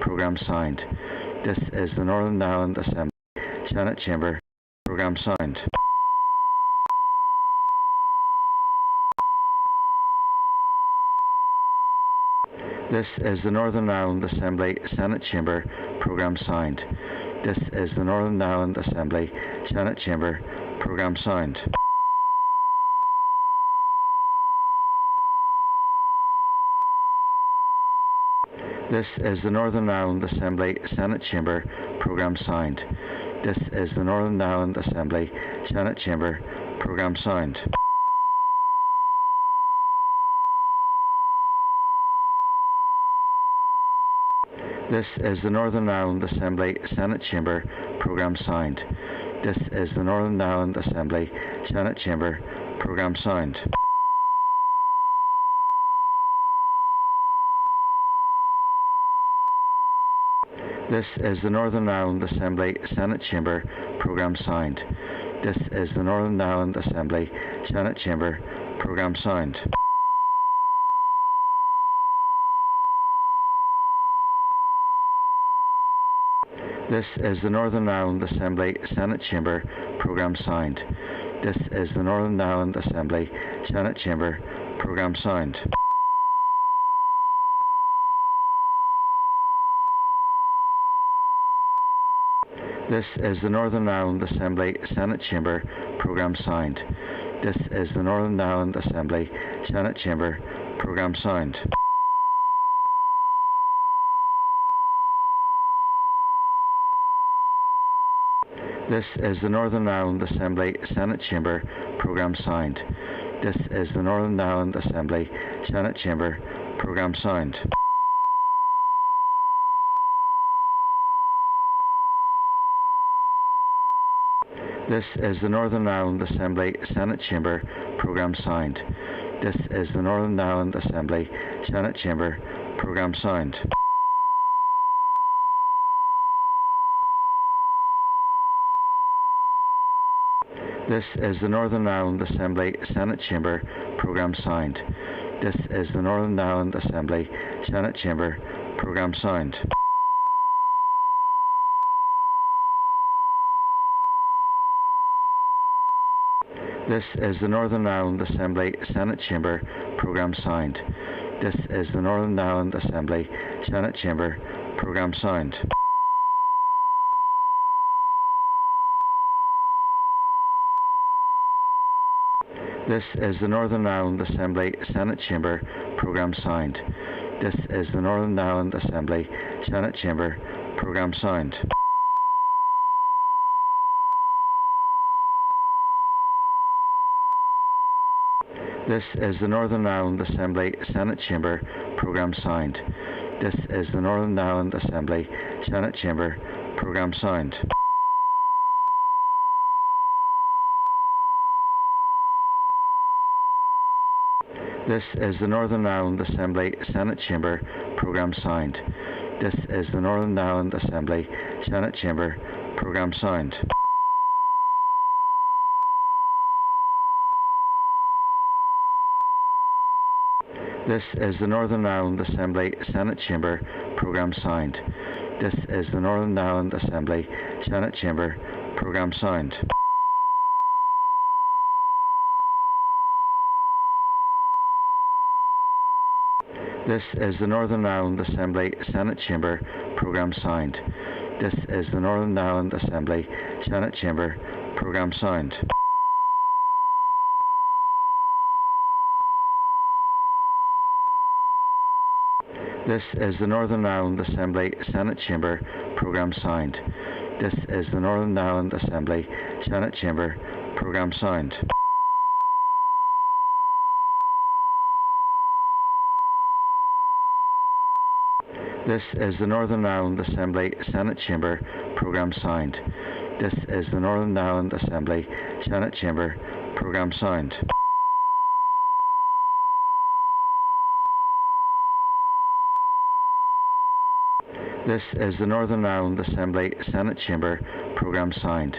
Program signed. This is the Northern Ireland Assembly Senate Chamber. Program signed. This is the Northern Ireland Assembly Senate Chamber. Program signed. This is the Northern Ireland Assembly Senate Chamber. Program signed. This is the Northern Ireland Assembly Senate Chamber. Program signed. This is the Northern Ireland Assembly Senate Chamber. Program signed. This is the Northern Ireland Assembly Senate Chamber. Program signed. This is the Northern Ireland Assembly Senate Chamber. Program signed. This is the Northern Ireland Assembly Senate Chamber. Program signed. This is the Northern Ireland Assembly Senate Chamber. Program signed. This is the Northern Ireland Assembly Senate Chamber. Program signed. This is the Northern Ireland Assembly Senate Chamber. Program signed. This is the Northern Ireland Assembly Senate Chamber. Program signed. This is the Northern Ireland Assembly Senate Chamber. Program signed. This is the Northern Ireland Assembly Senate Chamber. Program signed. This is the Northern Ireland Assembly Senate Chamber. Program signed. This is the Northern Ireland Assembly Senate Chamber. Program signed. This is the Northern Ireland Assembly Senate Chamber. Program signed. This is the Northern Ireland Assembly Senate Chamber. Program signed. This is the Northern Ireland Assembly Senate Chamber. Program signed. This is the Northern Ireland Assembly Senate Chamber. Program signed. This is the Northern Ireland Assembly Senate Chamber. Program signed. This is the Northern Ireland Assembly Senate Chamber. Program signed. This is the Northern Ireland Assembly Senate Chamber. Program signed. This is the Northern Ireland Assembly Senate Chamber. Program signed. This is the Northern Ireland Assembly Senate Chamber. Program signed. This is the Northern Ireland Assembly Senate Chamber. Program signed. This is the Northern Ireland Assembly Senate Chamber. Program signed. This is the Northern Ireland Assembly Senate Chamber. Program signed. This is the Northern Ireland Assembly Senate Chamber. Program signed. This is the Northern Ireland Assembly Senate Chamber. Program signed. This is the Northern Ireland Assembly Senate Chamber. Program signed. This is the Northern Ireland Assembly Senate Chamber. Program signed. This is the Northern Ireland Assembly Senate Chamber. Program signed. This is the Northern Ireland Assembly Senate Chamber. Program signed. This is the Northern Ireland Assembly Senate Chamber. Program signed. This is the Northern Ireland Assembly Senate Chamber. Program signed.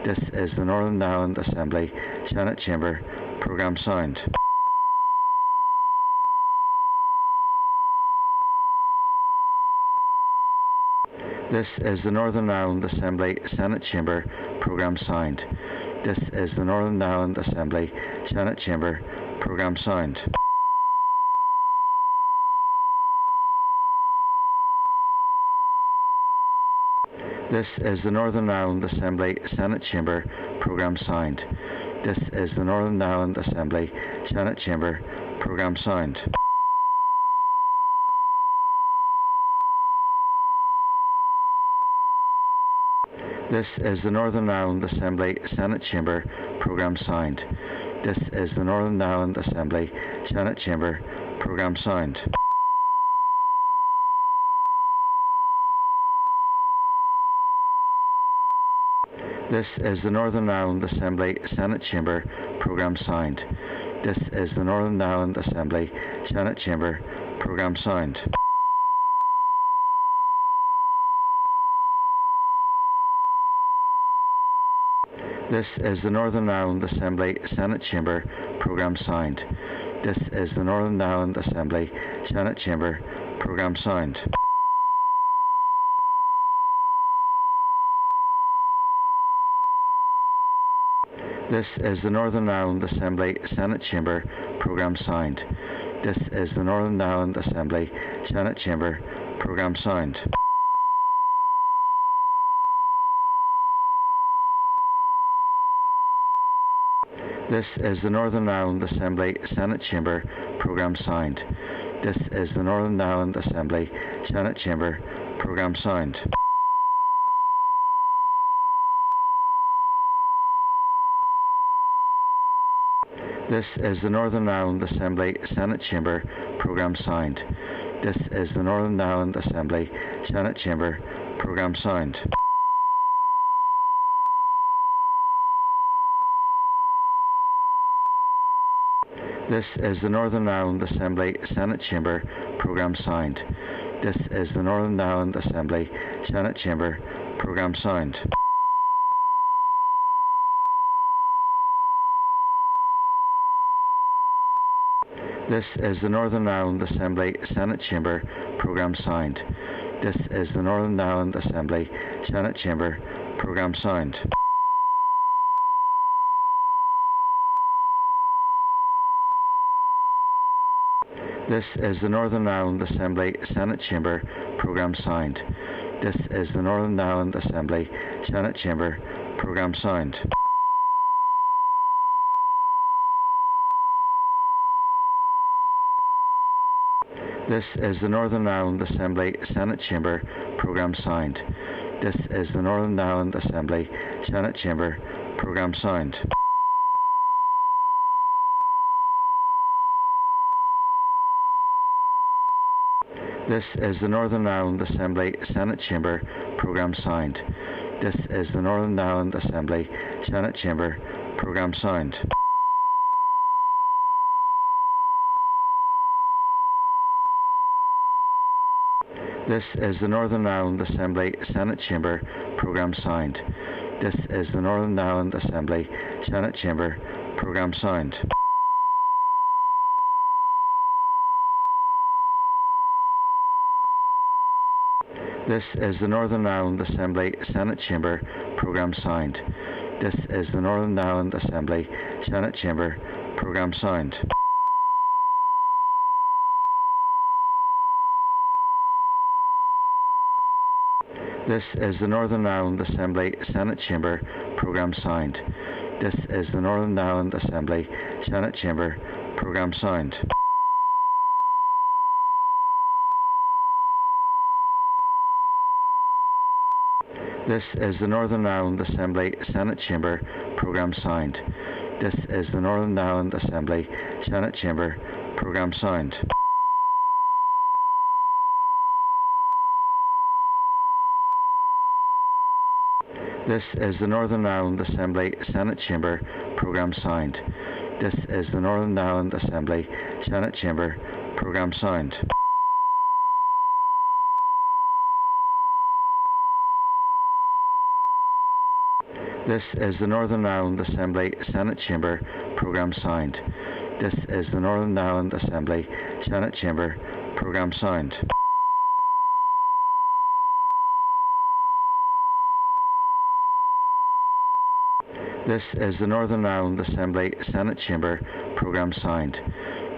This is the Northern Ireland Assembly Senate Chamber. Program signed. This is the Northern Ireland Assembly Senate Chamber Programme Sound. This is the Northern Ireland Assembly Senate Chamber Programme Sound. This is the Northern Ireland Assembly Senate Chamber Programme Sound. This is the Northern Ireland Assembly Senate Chamber Programme Sound. This is the Northern Ireland Assembly Senate Chamber Programme Sound. This is the Northern Ireland Assembly Senate Chamber Programme Sound. This is the Northern Ireland Assembly Senate Chamber Programme Sound. This is the Northern Ireland Assembly Senate Chamber Programme Sound. This is the Northern Ireland Assembly Senate Chamber Programme Sound. This is the Northern Ireland Assembly Senate Chamber Programme Sound. This is the Northern Ireland Assembly Senate Chamber Programme Sound. This is the Northern Ireland Assembly Senate Chamber Programme Sound. This is the Northern Ireland Assembly Senate Chamber Programme Sound. This is the Northern Ireland Assembly Senate Chamber Programme Sound. This is the Northern Ireland Assembly Senate Chamber Programme Sound. This is the Northern Ireland Assembly Senate Chamber Programme Sound. This is the Northern Ireland Assembly Senate Chamber Programme Sound. This is the Northern Ireland Assembly Senate Chamber Programme Sound. This is the Northern Ireland Assembly Senate Chamber Programme Sound. This is the Northern Ireland Assembly Senate Chamber Programme Sound. This is the Northern Ireland Assembly Senate Chamber Programme Sound. This is the Northern Ireland Assembly Senate Chamber Programme Sound. This is the Northern Ireland Assembly Senate Chamber Programme Sound. This is the Northern Ireland Assembly Senate Chamber Programme Sound. This is the Northern Ireland Assembly Senate Chamber Programme Sound. This is the Northern Ireland Assembly Senate Chamber Programme Sound. This is the Northern Ireland Assembly Senate Chamber Programme Sound. This is the Northern Ireland Assembly Senate Chamber Programme Sound. This is the Northern Ireland Assembly Senate Chamber Programme Sound. This is the Northern Ireland Assembly Senate Chamber Programme Sound. This is the Northern Ireland Assembly Senate Chamber Programme Sound. This is the Northern Ireland Assembly Senate Chamber Programme Sound. This is the Northern Ireland Assembly Senate Chamber Programme Sound. This is the Northern Ireland Assembly Senate Chamber Programme Sound. This is the Northern Ireland Assembly Senate Chamber Programme Sound. This is the Northern Ireland Assembly Senate Chamber Programme Sound. This is the Northern Ireland Assembly Senate Chamber Programme Sound. This is the Northern Ireland Assembly Senate Chamber Programme Sound. This is the Northern Ireland Assembly Senate Chamber Programme Sound.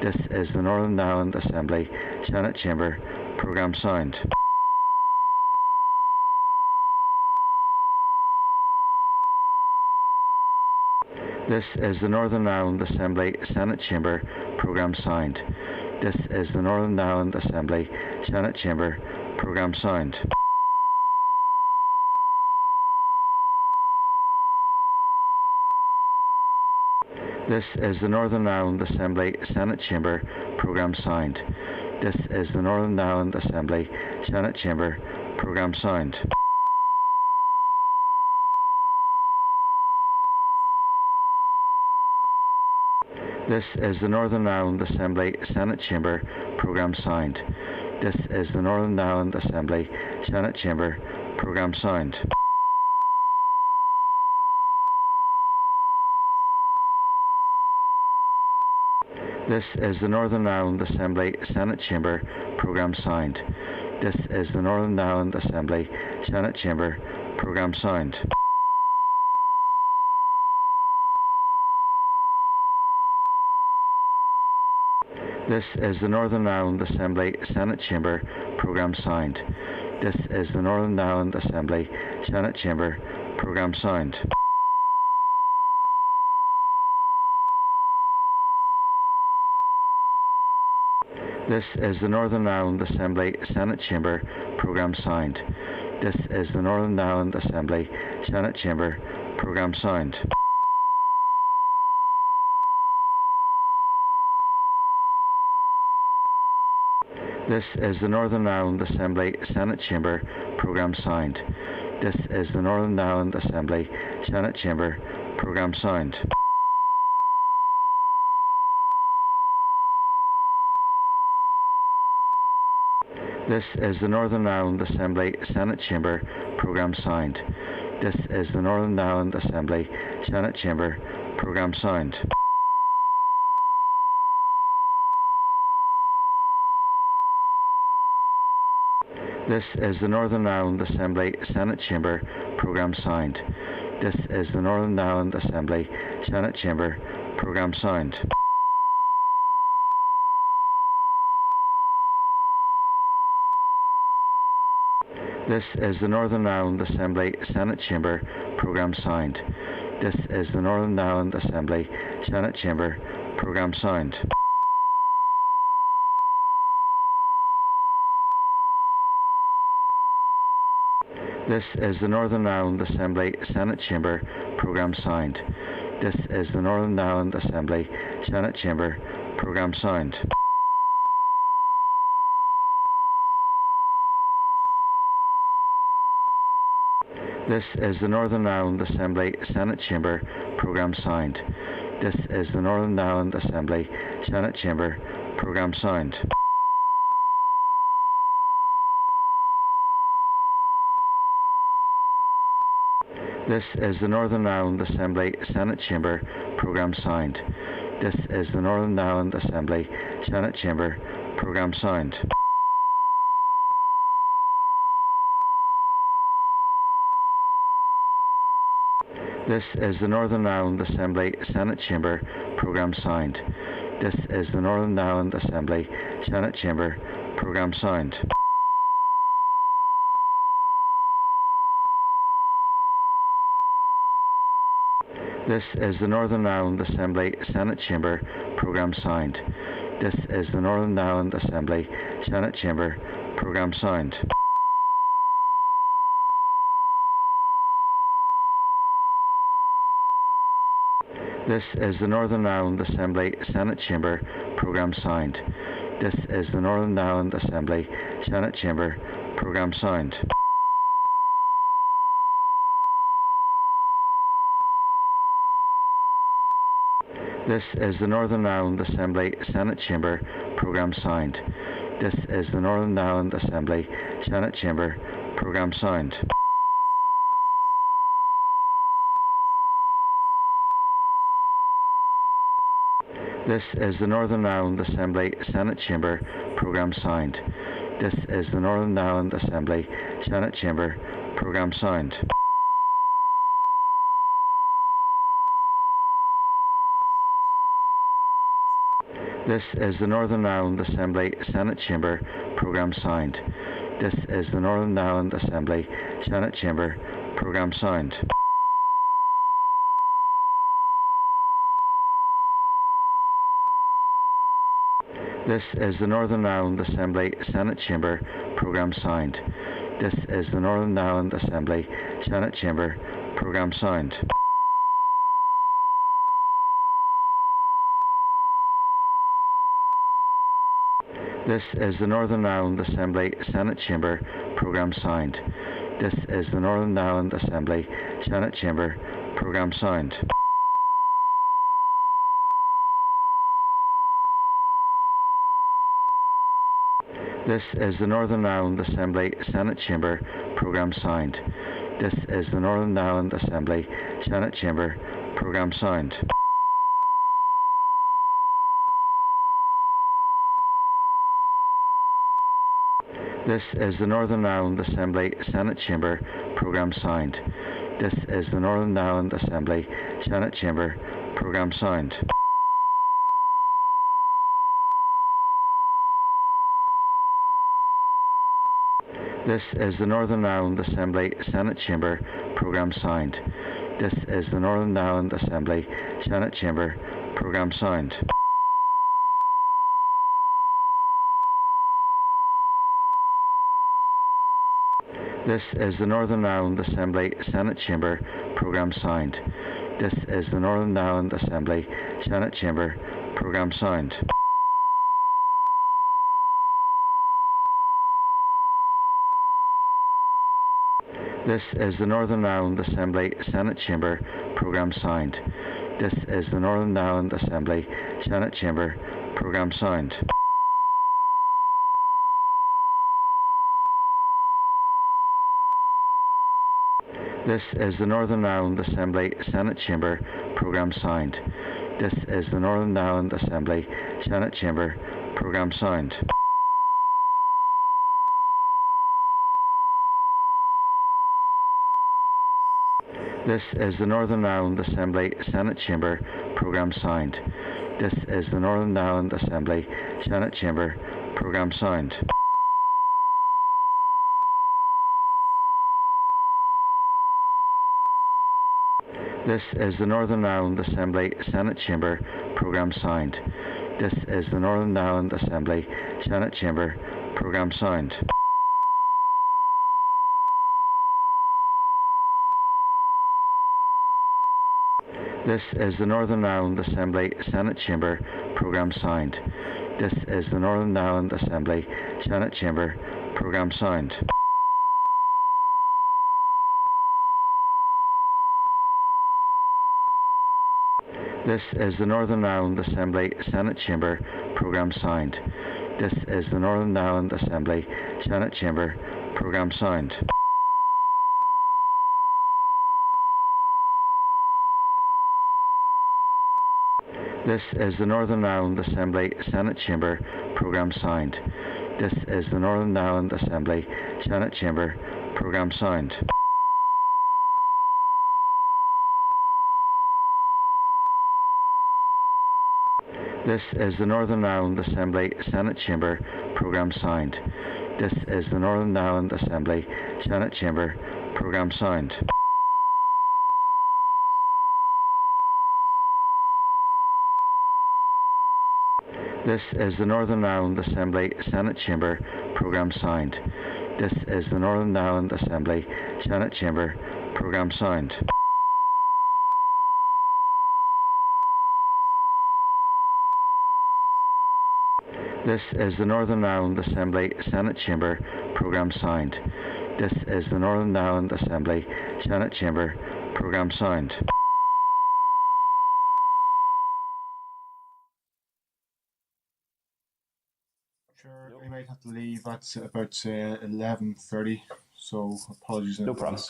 This is the Northern Ireland Assembly Senate Chamber Programme Sound. This is the Northern Ireland Assembly Senate Chamber Programme Sound. This is the Northern Ireland Assembly Senate Chamber Programme Sound. This is the Northern Ireland Assembly Senate Chamber Programme Sound. This is the Northern Ireland Assembly Senate Chamber Programme Sound. This is the Northern Ireland Assembly Senate Chamber Programme Sound. This is the Northern Ireland Assembly Senate Chamber Programme Sound. This is the Northern Ireland Assembly Senate Chamber Programme Sound. This is the Northern Ireland Assembly Senate Chamber Programme Sound. This is the Northern Ireland Assembly Senate Chamber Programme Sound. This is the Northern Ireland Assembly Senate Chamber Programme Sound. This is the Northern Ireland Assembly Senate Chamber Programme Sound. This is the Northern Ireland Assembly Senate Chamber Programme Sound. This is the Northern Ireland Assembly Senate Chamber Programme Sound. This is the Northern Ireland Assembly Senate Chamber Programme Sound. This is the Northern Ireland Assembly Senate Chamber Programme Sound. This is the Northern Ireland Assembly Senate Chamber Programme Sound. This is the Northern Ireland Assembly Senate Chamber Programme Sound. This is the Northern Ireland Assembly Senate Chamber Programme Sound. This is the Northern Ireland Assembly Senate Chamber Programme Sound. This is the Northern Ireland Assembly Senate Chamber Programme Sound. This is the Northern Ireland Assembly Senate Chamber Programme Sound. This is the Northern Ireland Assembly Senate Chamber Programme Sound. This is the Northern Ireland Assembly Senate Chamber Programme Sound. This is the Northern Ireland Assembly Senate Chamber Programme Sound. This is the Northern Ireland Assembly Senate Chamber Programme Sound. This is the Northern Ireland Assembly Senate Chamber Programme Sound. This is the Northern Ireland Assembly Senate Chamber Programme Sound. This is the Northern Ireland Assembly Senate Chamber Programme Sound. This is the Northern Ireland Assembly Senate Chamber Programme Sound. This is the Northern Ireland Assembly Senate Chamber Programme Sound. This is the Northern Ireland Assembly Senate Chamber Programme Sound. This is the Northern Ireland Assembly Senate Chamber Programme Sound. This is the Northern Ireland Assembly Senate Chamber Programme Sound. This is the Northern Ireland Assembly Senate Chamber Programme Sound. This is the Northern Ireland Assembly Senate Chamber Programme Sound. This is the Northern Ireland Assembly Senate Chamber Programme Sound. This is the Northern Ireland Assembly Senate Chamber Programme Sound. This is the Northern Ireland Assembly Senate Chamber Programme Sound. This is the Northern Ireland Assembly Senate Chamber Programme Sound. This is the Northern Ireland Assembly Senate Chamber Programme Sound. This is the Northern Ireland Assembly Senate Chamber Programme Sound. This is the Northern Ireland Assembly Senate Chamber Programme Sound. This is the Northern Ireland Assembly Senate Chamber Programme Sound. This is the Northern Ireland Assembly Senate Chamber Programme Sound. This is the Northern Ireland Assembly Senate Chamber Programme Sound. This is the Northern Ireland Assembly Senate Chamber Programme Sound. This is the Northern Ireland Assembly Senate Chamber Programme Sound. This is the Northern Ireland Assembly Senate Chamber Programme Sound. This is the Northern Ireland Assembly Senate Chamber Programme Sound. This is the Northern Ireland Assembly Senate Chamber Programme Sound. This is the Northern Ireland Assembly Senate Chamber Programme Sound. This is the Northern Ireland Assembly Senate Chamber Programme Sound. This is the Northern Ireland Assembly Senate Chamber Programme Sound. This is the Northern Ireland Assembly Senate Chamber Programme Sound. This is the Northern Ireland Assembly Senate Chamber Programme Sound. This is the Northern Ireland Assembly Senate Chamber Programme Sound. This is the Northern Ireland Assembly Senate Chamber Programme Sound. This is the Northern Ireland Assembly Senate Chamber Programme Sound. This is the Northern Ireland Assembly Senate Chamber Programme Sound. This is the Northern Ireland Assembly Senate Chamber Programme Sound. This is the Northern Ireland Assembly Senate Chamber Programme Sound. This is the Northern Ireland Assembly Senate Chamber Programme Sound. This is the Northern Ireland Assembly Senate Chamber Programme Sound. This is the Northern Ireland Assembly Senate Chamber Programme Sound. This is the Northern Ireland Assembly Senate Chamber Programme Sound. This is the Northern Ireland Assembly Senate Chamber Programme Sound. This is the Northern Ireland Assembly Senate Chamber Programme Sound. This is the Northern Ireland Assembly Senate Chamber Programme Sound. This is the Northern Ireland Assembly Senate Chamber Programme Sound. This is the Northern Ireland Assembly Senate Chamber Programme Sound. Sure, we might have to leave at about 11:30, so apologies. No problem.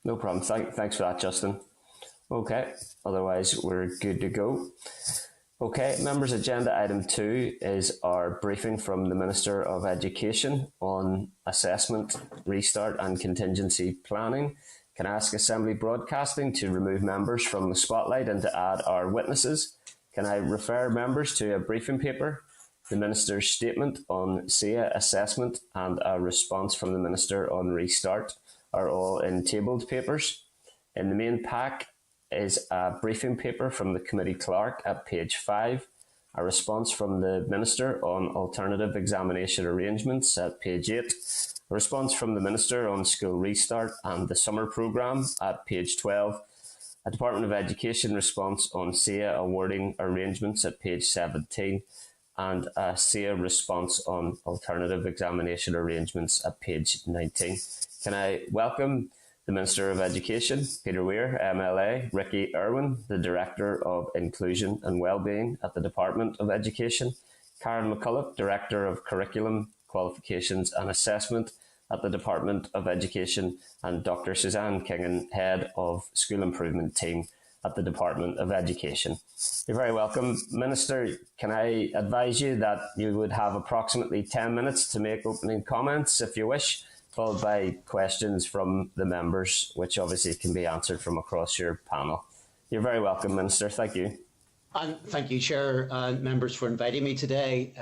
No problem. Thanks for that, Justin. Okay, otherwise we're good to go. Okay, members, agenda item 2 is our briefing from the Minister of Education on assessment, restart and contingency planning. Can I ask Assembly Broadcasting to remove members from the spotlight and to add our witnesses? can I refer members to a briefing paper, the Minister's statement on SIA assessment and a response from the Minister on Restart are all in tabled papers. In the main pack is a briefing paper from the committee clerk at page 5, a response from the Minister on alternative examination arrangements at page 8, a response from the Minister on school restart and the summer programme at page 12, a Department of Education response on SIA awarding arrangements at page 17, and a SIA response on alternative examination arrangements at page 19. Can I welcome the Minister of Education, Peter Weir, MLA, Ricky Irwin, the Director of Inclusion and Wellbeing at the Department of Education, Karen McCulloch, Director of Curriculum, Qualifications and Assessment at the Department of Education, and Dr. Suzanne Kingan, Head of School Improvement Team at the Department of Education. You're very welcome. Minister, can I advise you that you would have approximately 10 minutes to make opening comments if you wish, followed by questions from the members, which obviously can be answered from across your panel. You're very welcome, Minister. Thank you. And thank you, Chair and members, for inviting me today.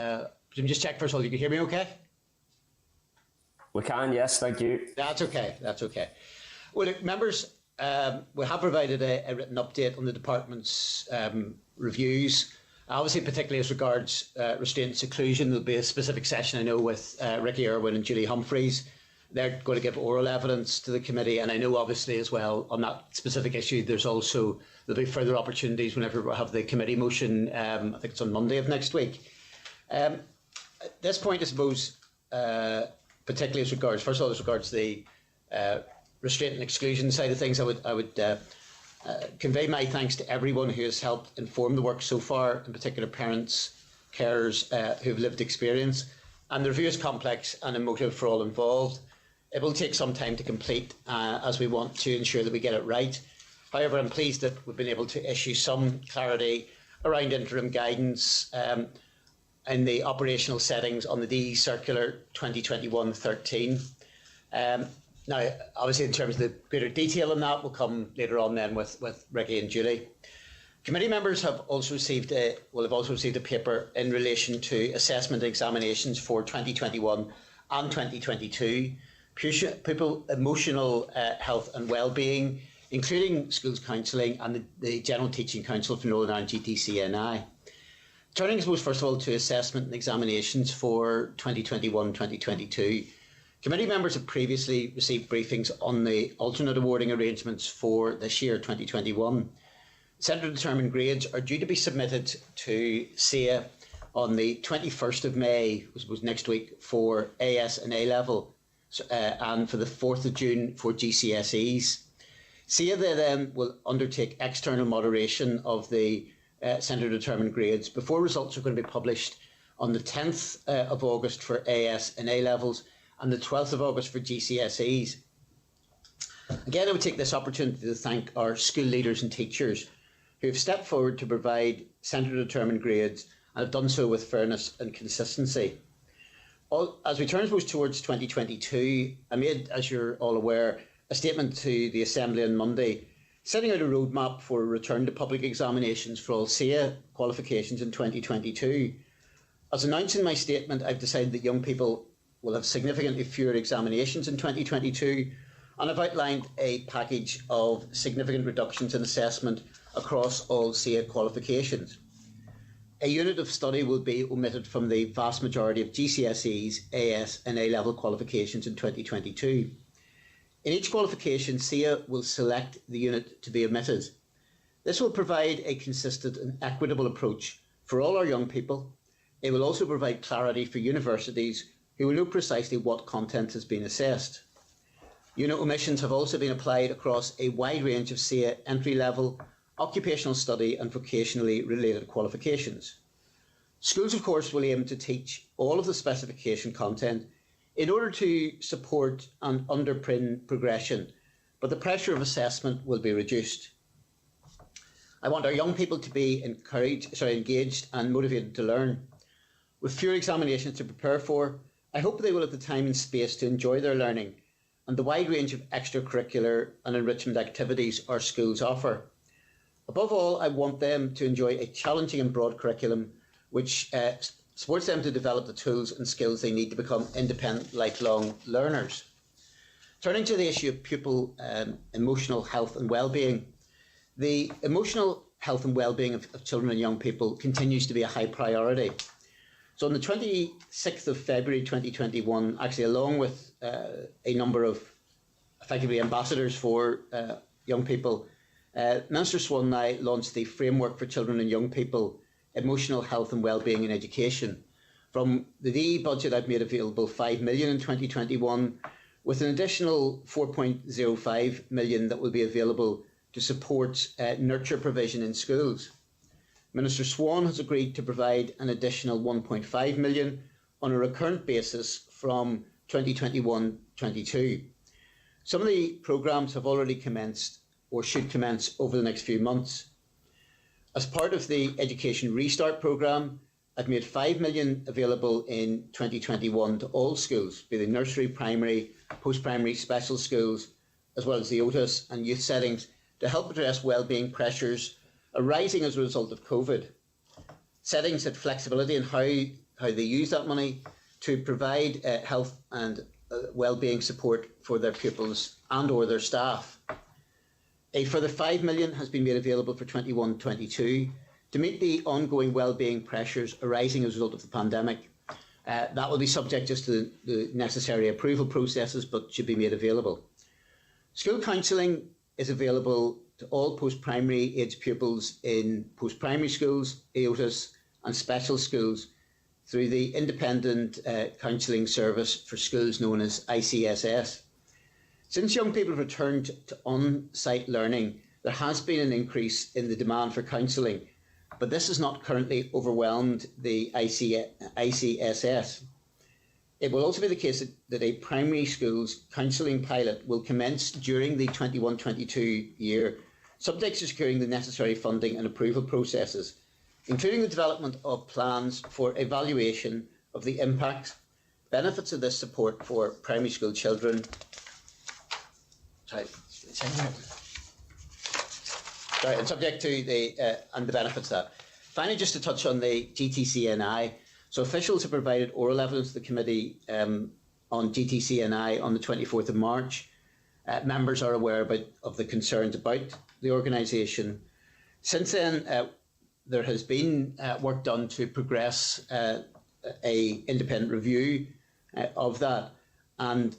Just check first of all, you can hear me okay? We can, yes, thank you. That's okay, that's okay. Well, look, members, we have provided a written update on the Department's reviews. Obviously, particularly as regards restraint and seclusion, there'll be a specific session, I know, with Ricky Irwin and Julie Humphreys. They're going to give oral evidence to the committee, and I know obviously as well on that specific issue there'll be further opportunities whenever we have the committee motion. I think it's on Monday of next week. At this point, I suppose, particularly as regards, first of all, as regards the restraint and exclusion side of things, I would convey my thanks to everyone who has helped inform the work so far, in particular parents, carers who have lived experience. And the review is complex and emotive for all involved. It will take some time to complete as we want to ensure that we get it right. However, I'm pleased that we've been able to issue some clarity around interim guidance in the operational settings on the DE Circular 2021-13. Now, obviously, in terms of the greater detail on that, will come later on then with Ricky and Julie. Committee members have also received a paper in relation to assessment examinations for 2021 and 2022, pupil emotional health and wellbeing, including schools counselling and the General Teaching Council for Northern Ireland GTCNI. Turning, I suppose, first of all to assessment and examinations for 2021-2022, committee members have previously received briefings on the alternate awarding arrangements for this year, 2021. Centre-determined grades are due to be submitted to SIA on the 21st of May, which was next week, for AS and A-level, and for the 4th of June for GCSEs. SIA then will undertake external moderation of the centre-determined grades before results are going to be published on the 10th of August for AS and A-levels and the 12th of August for GCSEs. Again, I would take this opportunity to thank our school leaders and teachers who have stepped forward to provide centre-determined grades and have done so with fairness and consistency. As we turn towards 2022, I made, as you're all aware, a statement to the Assembly on Monday, setting out a roadmap for a return to public examinations for all SIA qualifications in 2022. As announced in my statement, I've decided that young people will have significantly fewer examinations in 2022, and I've outlined a package of significant reductions in assessment across all SIA qualifications. A unit of study will be omitted from the vast majority of GCSEs, AS and A-level qualifications in 2022. In each qualification, SIA will select the unit to be omitted. This will provide a consistent and equitable approach for all our young people. It will also provide clarity for universities who will know precisely what content has been assessed. Unit omissions have also been applied across a wide range of SIA entry-level, occupational study and vocationally related qualifications. Schools, of course, will aim to teach all of the specification content in order to support and underpin progression, but the pressure of assessment will be reduced. I want our young people to be engaged and motivated to learn. With fewer examinations to prepare for, I hope they will have the time and space to enjoy their learning and the wide range of extracurricular and enrichment activities our schools offer. Above all, I want them to enjoy a challenging and broad curriculum which supports them to develop the tools and skills they need to become independent, lifelong learners. Turning to the issue of pupil emotional health and well-being, the emotional health and well-being of children and young people continues to be a high priority. So on the 26th of February 2021, actually along with a number of effectively ambassadors for young people, Minister Swan and I launched the Framework for Children and Young People, Emotional Health and Wellbeing in Education. From the DE budget, I've made available $5 million in 2021, with an additional $4.05 million that will be available to support nurture provision in schools. Minister Swan has agreed to provide an additional $1.5 million on a recurrent basis from 2021-22. Some of the programmes have already commenced or should commence over the next few months. As part of the Education Restart programme, I've made $5 million available in 2021 to all schools, be they nursery, primary, post-primary, special schools, as well as the OTIS and youth settings, to help address wellbeing pressures arising as a result of COVID. Settings had flexibility in how they use that money to provide health and wellbeing support for their pupils and or their staff. A further $5 million has been made available for 21-22 to meet the ongoing wellbeing pressures arising as a result of the pandemic. That will be subject just to the necessary approval processes, but should be made available. School counselling is available to all post-primary age pupils in post-primary schools, AOTIS and special schools through the Independent Counselling Service for Schools known as ICSS. Since young people have returned to on-site learning, there has been an increase in the demand for counselling, but this has not currently overwhelmed the ICSS. It will also be the case that a primary schools counselling pilot will commence during the 21-22 year, subject to securing the necessary funding and approval processes, including the development of plans for evaluation of the impact, benefits of this support for primary school children. And subject to the and the benefits of that. Finally, just to touch on the GTCNI. So officials have provided oral evidence to the committee on GTCNI on the 24th of March. Members are aware of the concerns about the organisation. Since then, there has been work done to progress a independent review of that, and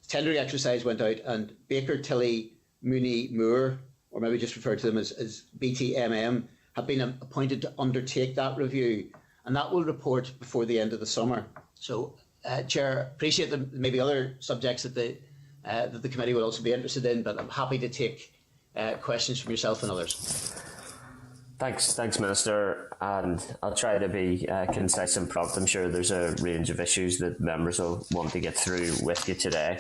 tendering exercise went out, and Baker, Tilley, Mooney, Moore, or maybe just refer to them as BTMM, have been appointed to undertake that review, and that will report before the end of the summer. So, Chair, appreciate that maybe other subjects that the committee will also be interested in, but I'm happy to take questions from yourself and others. Thanks, Minister, and I'll try to be concise and prompt. I'm sure there's a range of issues that members will want to get through with you today.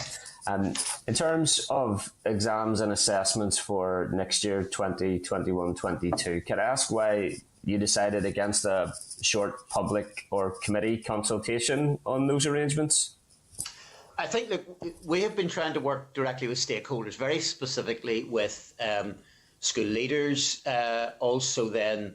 In terms of exams and assessments for next year, 2021-22, can I ask why you decided against a short public or committee consultation on those arrangements? I think that we have been trying to work directly with stakeholders, very specifically with school leaders, also then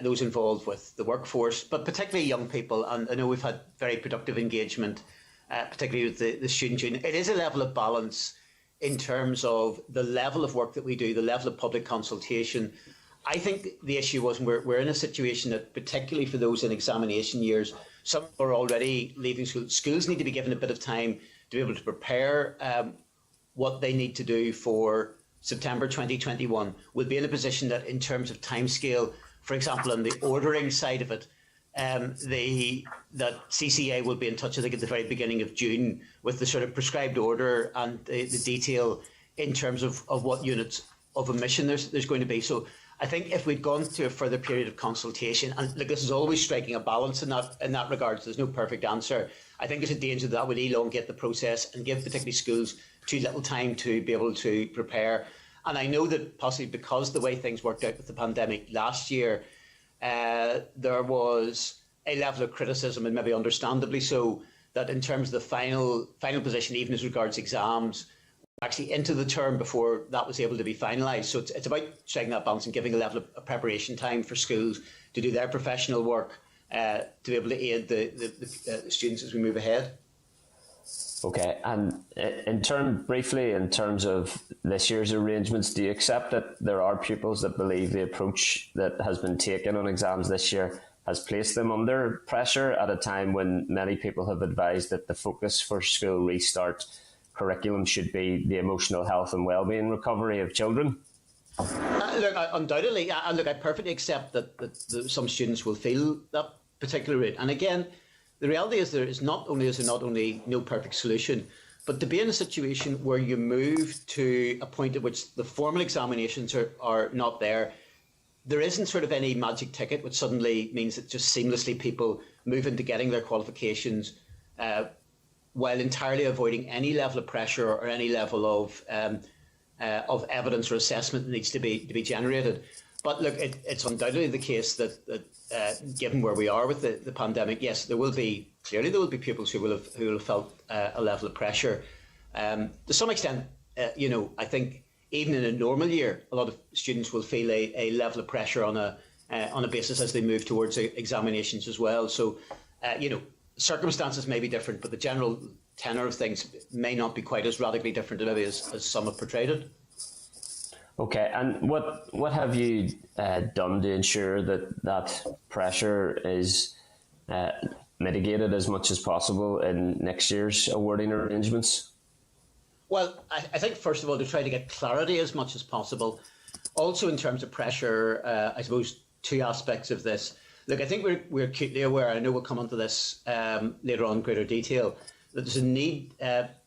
those involved with the workforce, but particularly young people. And I know we've had very productive engagement, particularly with the student union. It is a level of balance in terms of the level of work that we do, the level of public consultation. I think the issue was we're in a situation that, particularly for those in examination years, some are already leaving school. Schools need to be given a bit of time to be able to prepare what they need to do for September 2021. We'll be in a position that, in terms of timescale, for example, on the ordering side of it, that CCA will be in touch, I think, at the very beginning of June with the sort of prescribed order and the detail in terms of what units of emission there's going to be. So I think if we'd gone to a further period of consultation, and look, this is always striking a balance in that regard, so there's no perfect answer. I think there's a danger that would elongate the process and give particularly schools too little time to be able to prepare. And I know that possibly because the way things worked out with the pandemic last year, there was a level of criticism, and maybe understandably so, that in terms of the final position, even as regards exams, actually into the term before that was able to be finalised. So it's about striking that balance and giving a level of preparation time for schools to do their professional work to be able to aid the students as we move ahead. Okay, and briefly in terms of this year's arrangements, do you accept that there are pupils that believe the approach that has been taken on exams this year has placed them under pressure at a time when many people have advised that the focus for school restart curriculum should be the emotional health and well-being recovery of children? Look, undoubtedly, I perfectly accept that some students will feel that particular route. And again, the reality is there not only no perfect solution, but to be in a situation where you move to a point at which the formal examinations are not there, there isn't sort of any magic ticket which suddenly means that just seamlessly people move into getting their qualifications while entirely avoiding any level of pressure or any level of evidence or assessment that needs to be generated. But look, it's undoubtedly the case that given where we are with the pandemic, yes, there will be pupils who will have felt a level of pressure. To some extent, I think even in a normal year, a lot of students will feel a level of pressure on a basis as they move towards examinations as well. So, circumstances may be different, but the general tenor of things may not be quite as radically different maybe as some have portrayed it. Okay, and what have you done to ensure that pressure is mitigated as much as possible in next year's awarding arrangements? Well, I think first of all to try to get clarity as much as possible. Also in terms of pressure, I suppose two aspects of this. Look, I think we're acutely aware, I know we'll come onto this later on in greater detail, that there's a need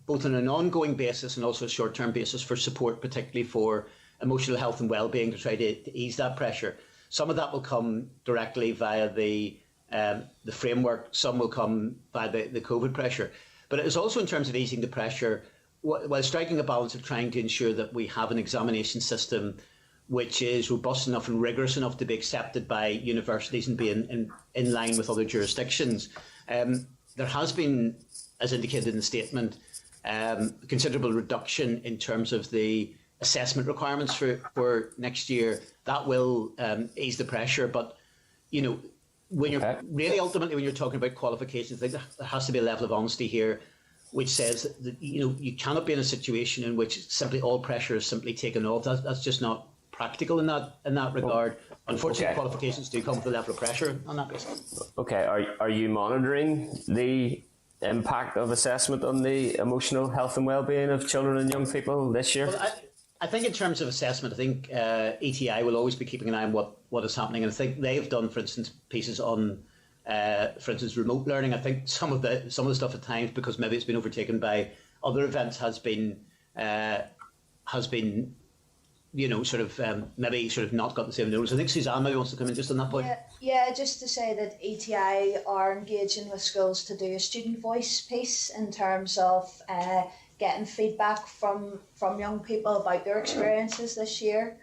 both on an ongoing basis and also a short-term basis for support, particularly for emotional health and well-being, to try to ease that pressure. Some of that will come directly via the framework, some will come via the COVID pressure. But it is also in terms of easing the pressure, while striking a balance of trying to ensure that we have an examination system which is robust enough and rigorous enough to be accepted by universities and be in line with other jurisdictions. There has been, as indicated in the statement, a considerable reduction in terms of the assessment requirements for next year. That will ease the pressure, but when you're really ultimately when you're talking about qualifications, I think there has to be a level of honesty here which says that you cannot be in a situation in which simply all pressure is simply taken off. That's just not practical in that regard. Unfortunately, qualifications do come with a level of pressure on that basis. Okay, are you monitoring the impact of assessment on the emotional health and well-being of children and young people this year? Well, I think in terms of assessment, I think ETI will always be keeping an eye on what is happening, and I think they've done, for instance, pieces on, for instance, remote learning. I think some of the stuff at times, because maybe it's been overtaken by other events, has been maybe not gotten the same notice. I think Suzanne maybe wants to come in just on that point. Yeah, just to say that ETI are engaging with schools to do a student voice piece in terms of getting feedback from young people about their experiences this year.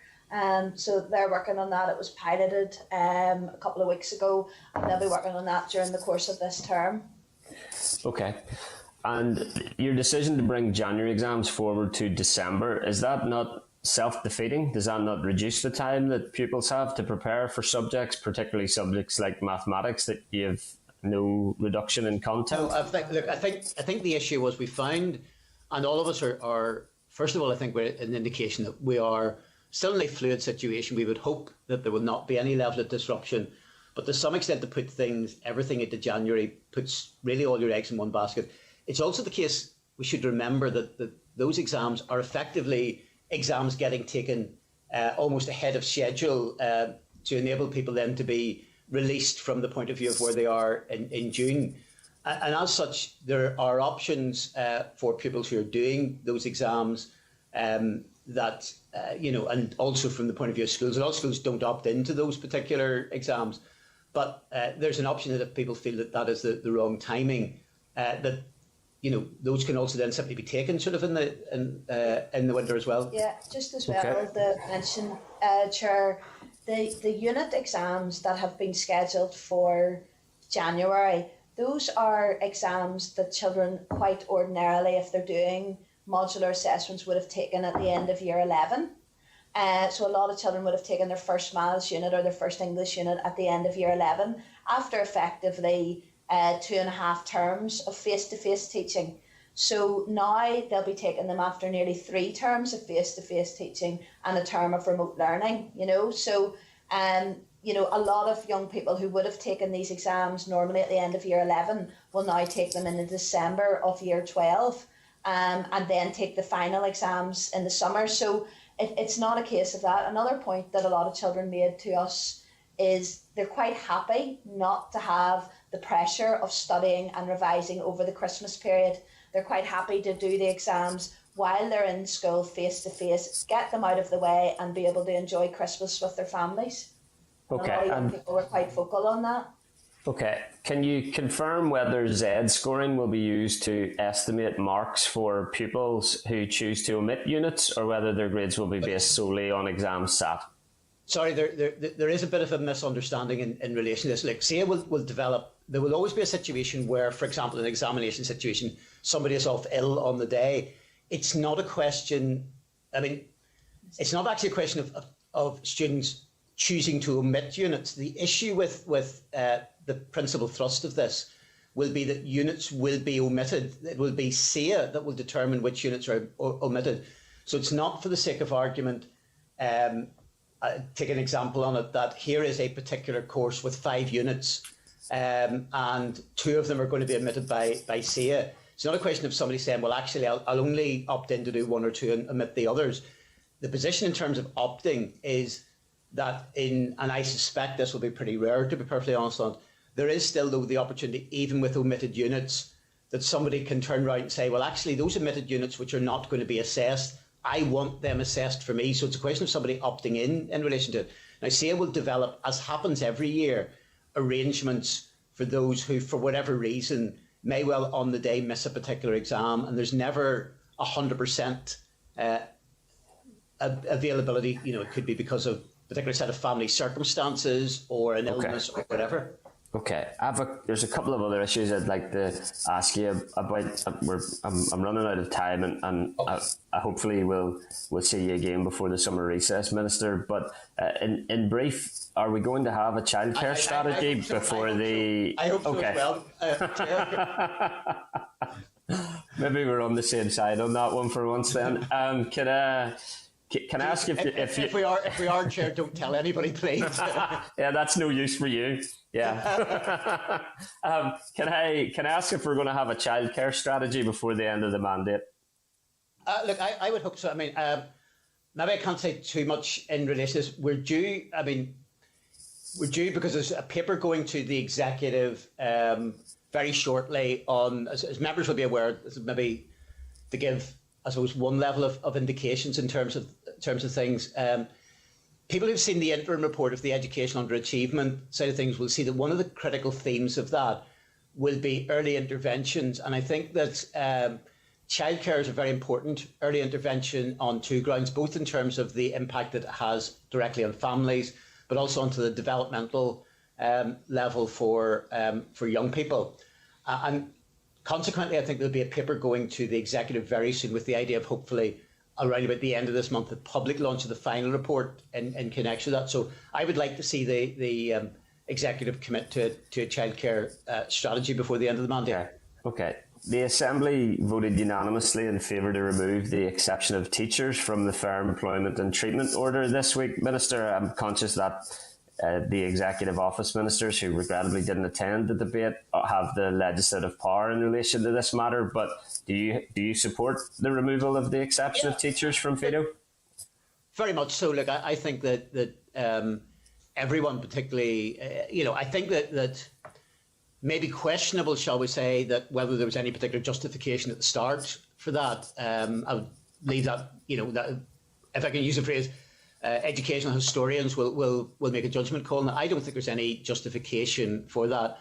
So they're working on that. It was piloted a couple of weeks ago, and they'll be working on that during the course of this term. Okay. And your decision to bring January exams forward to December, is that not self-defeating? Does that not reduce the time that pupils have to prepare for subjects, particularly subjects like mathematics, that you have no reduction in content? No, I think the issue was we found, and all of us are first of all, I think we're an indication that we are still in a fluid situation. We would hope that there will not be any level of disruption, but to some extent to put everything into January puts really all your eggs in one basket. It's also the case, we should remember that those exams are effectively exams getting taken almost ahead of schedule to enable people then to be released from the point of view of where they are in June. And as such, there are options for pupils who are doing those exams that, and also from the point of view of schools. A lot of schools don't opt into those particular exams, but there's an option that if people feel that is the wrong timing, that those can also then simply be taken sort of in the winter as well. Yeah, just as well to mention, Chair, the unit exams that have been scheduled for January, those are exams that children quite ordinarily, if they're doing modular assessments would have taken at the end of year 11. So a lot of children would have taken their first maths unit or their first English unit at the end of year 11 after effectively 2.5 terms of face-to-face teaching. So now they'll be taking them after nearly 3 terms of face-to-face teaching and a term of remote learning, you know. So, you know, a lot of young people who would have taken these exams normally at the end of year 11 will now take them in the December of year 12 and then take the final exams in the summer. So it's not a case of that. Another point that a lot of children made to us is they're quite happy not to have the pressure of studying and revising over the Christmas period. They're quite happy to do the exams while they're in school face to face, get them out of the way and be able to enjoy Christmas with their families. Okay. A lot of young people were quite vocal on that. Okay. Can you confirm whether Z scoring will be used to estimate marks for pupils who choose to omit units, or whether their grades will be based solely on exams sat? Sorry, there is a bit of a misunderstanding in relation to this. Like, say will develop, there will always be a situation where, for example, in an examination situation, somebody is off ill on the day. It's not a question, I mean, it's not actually a question of students choosing to omit units. The issue with the principal thrust of this will be that units will be omitted. It will be SEA that will determine which units are omitted. So it's not for the sake of argument. Take an example on it, that here is a particular course with 5 units and 2 of them are going to be omitted by SEA. It's not a question of somebody saying, well, actually, I'll only opt in to do 1 or 2 and omit the others. The position in terms of opting is that and I suspect this will be pretty rare, to be perfectly honest on, there is still, though, the opportunity, even with omitted units, that somebody can turn around and say, well, actually, those omitted units which are not going to be assessed, I want them assessed for me. So it's a question of somebody opting in relation to it. Now, SEA will develop, as happens every year, arrangements for those who, for whatever reason, may well on the day miss a particular exam, and there's never 100% availability. You know, it could be because of a particular set of family circumstances or an illness or whatever. Okay, there's a couple of other issues I'd like to ask you about. I'm running out of time, and I hopefully will see you again before the summer recess, Minister. But in brief, are we going to have a childcare strategy before the? I hope so as well. Maybe we're on the same side on that one for once. Then, can I ask if we are, Chair, don't tell anybody, please. Yeah, that's no use for you. Yeah. Can I ask if we're going to have a childcare strategy before the end of the mandate? Look, I would hope so. I mean, maybe I can't say too much in relation to this. We're due because there's a paper going to the executive very shortly on, as members will be aware, maybe to give, I suppose, one level of indications in terms of things. People who've seen the interim report of the education underachievement side of things will see that one of the critical themes of that will be early interventions. And I think that childcare is a very important early intervention on 2 grounds, both in terms of the impact that it has directly on families, but also onto the developmental level for young people. And consequently, I think there'll be a paper going to the executive very soon with the idea of hopefully around about the end of this month, the public launch of the final report in connection with that. So I would like to see the executive commit to a childcare strategy before the end of the mandate. Okay. The Assembly voted unanimously in favour to remove the exception of teachers from the Fair Employment and Treatment Order this week. Minister, I'm conscious that the Executive Office Ministers, who regrettably didn't attend the debate, have the legislative power in relation to this matter, but do you support the removal of the exception of teachers from FEDO? Very much so. Look, I think that everyone, particularly, I think that maybe questionable, shall we say, that whether there was any particular justification at the start for that. I would leave that, that, if I can use a phrase, educational historians will make a judgment call. Now, I don't think there's any justification for that.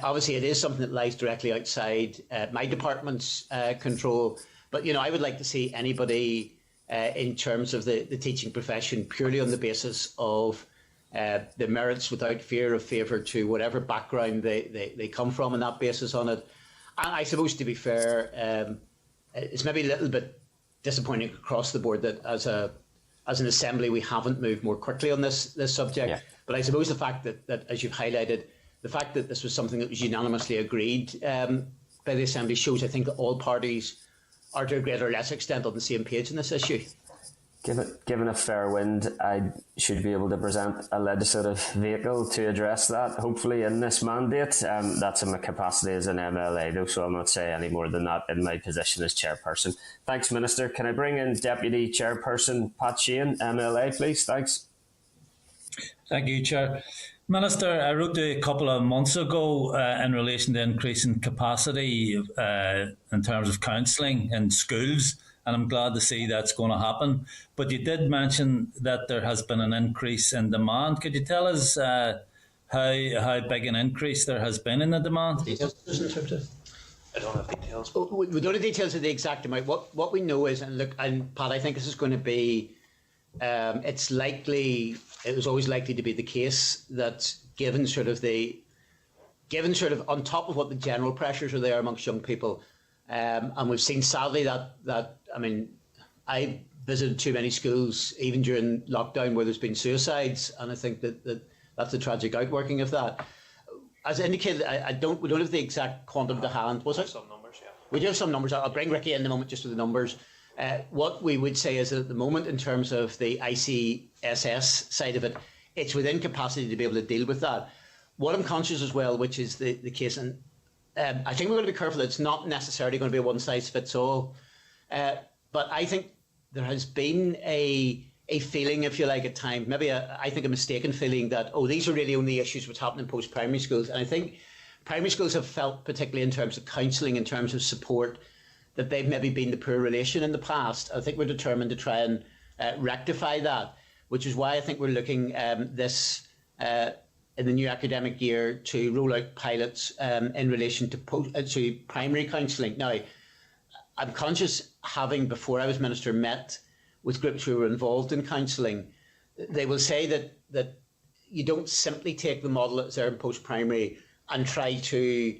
Obviously, it is something that lies directly outside my department's control. But, I would like to see anybody in terms of the teaching profession purely on the basis of the merits without fear of favour to whatever background they come from, and that basis on it. And I suppose, to be fair, it's maybe a little bit disappointing across the board that as an assembly we haven't moved more quickly on this subject. Yeah. But I suppose the fact that as you've highlighted, the fact that this was something that was unanimously agreed by the assembly shows, I think, that all parties are to a greater or less extent on the same page in this issue. Given a fair wind, I should be able to present a legislative vehicle to address that, hopefully in this mandate. That's in my capacity as an MLA, though, so I'll not say any more than that in my position as chairperson. Thanks, Minister. Can I bring in Deputy Chairperson Pat Sheehan, MLA, please? Thanks. Thank you, Chair. Minister, I wrote a couple of months ago in relation to increasing capacity in terms of counselling in schools, and I'm glad to see that's going to happen. But you did mention that there has been an increase in demand. Could you tell us how big an increase there has been in the demand? I don't have details. We don't have details of the exact amount. What we know is, and look, and Pat, I think this is going to be, it was always likely to be the case that given sort of on top of what the general pressures are there amongst young people, and we've seen sadly that I mean, I visited too many schools even during lockdown where there's been suicides, and I think that's the tragic outworking of that. As indicated, we don't have the exact quantum to hand. Was it? Some numbers, yeah. We do have some numbers. I'll bring Ricky in a moment just with the numbers. What we would say is that at the moment, in terms of the ICSS side of it, it's within capacity to be able to deal with that. What I'm conscious as well, which is the case, and I think we're going to be careful that it's not necessarily going to be a one-size-fits-all. But I think there has been a feeling, if you like, at times, maybe I think a mistaken feeling that, these are really only issues which happen in post-primary schools. And I think primary schools have felt, particularly in terms of counselling, in terms of support, that they've maybe been the poor relation in the past. I think we're determined to try and rectify that, which is why I think we're looking in the new academic year to roll out pilots in relation to primary counselling. Now, I'm conscious, having, before I was Minister, met with groups who were involved in counselling, they will say that you don't simply take the model that's there in post-primary and try to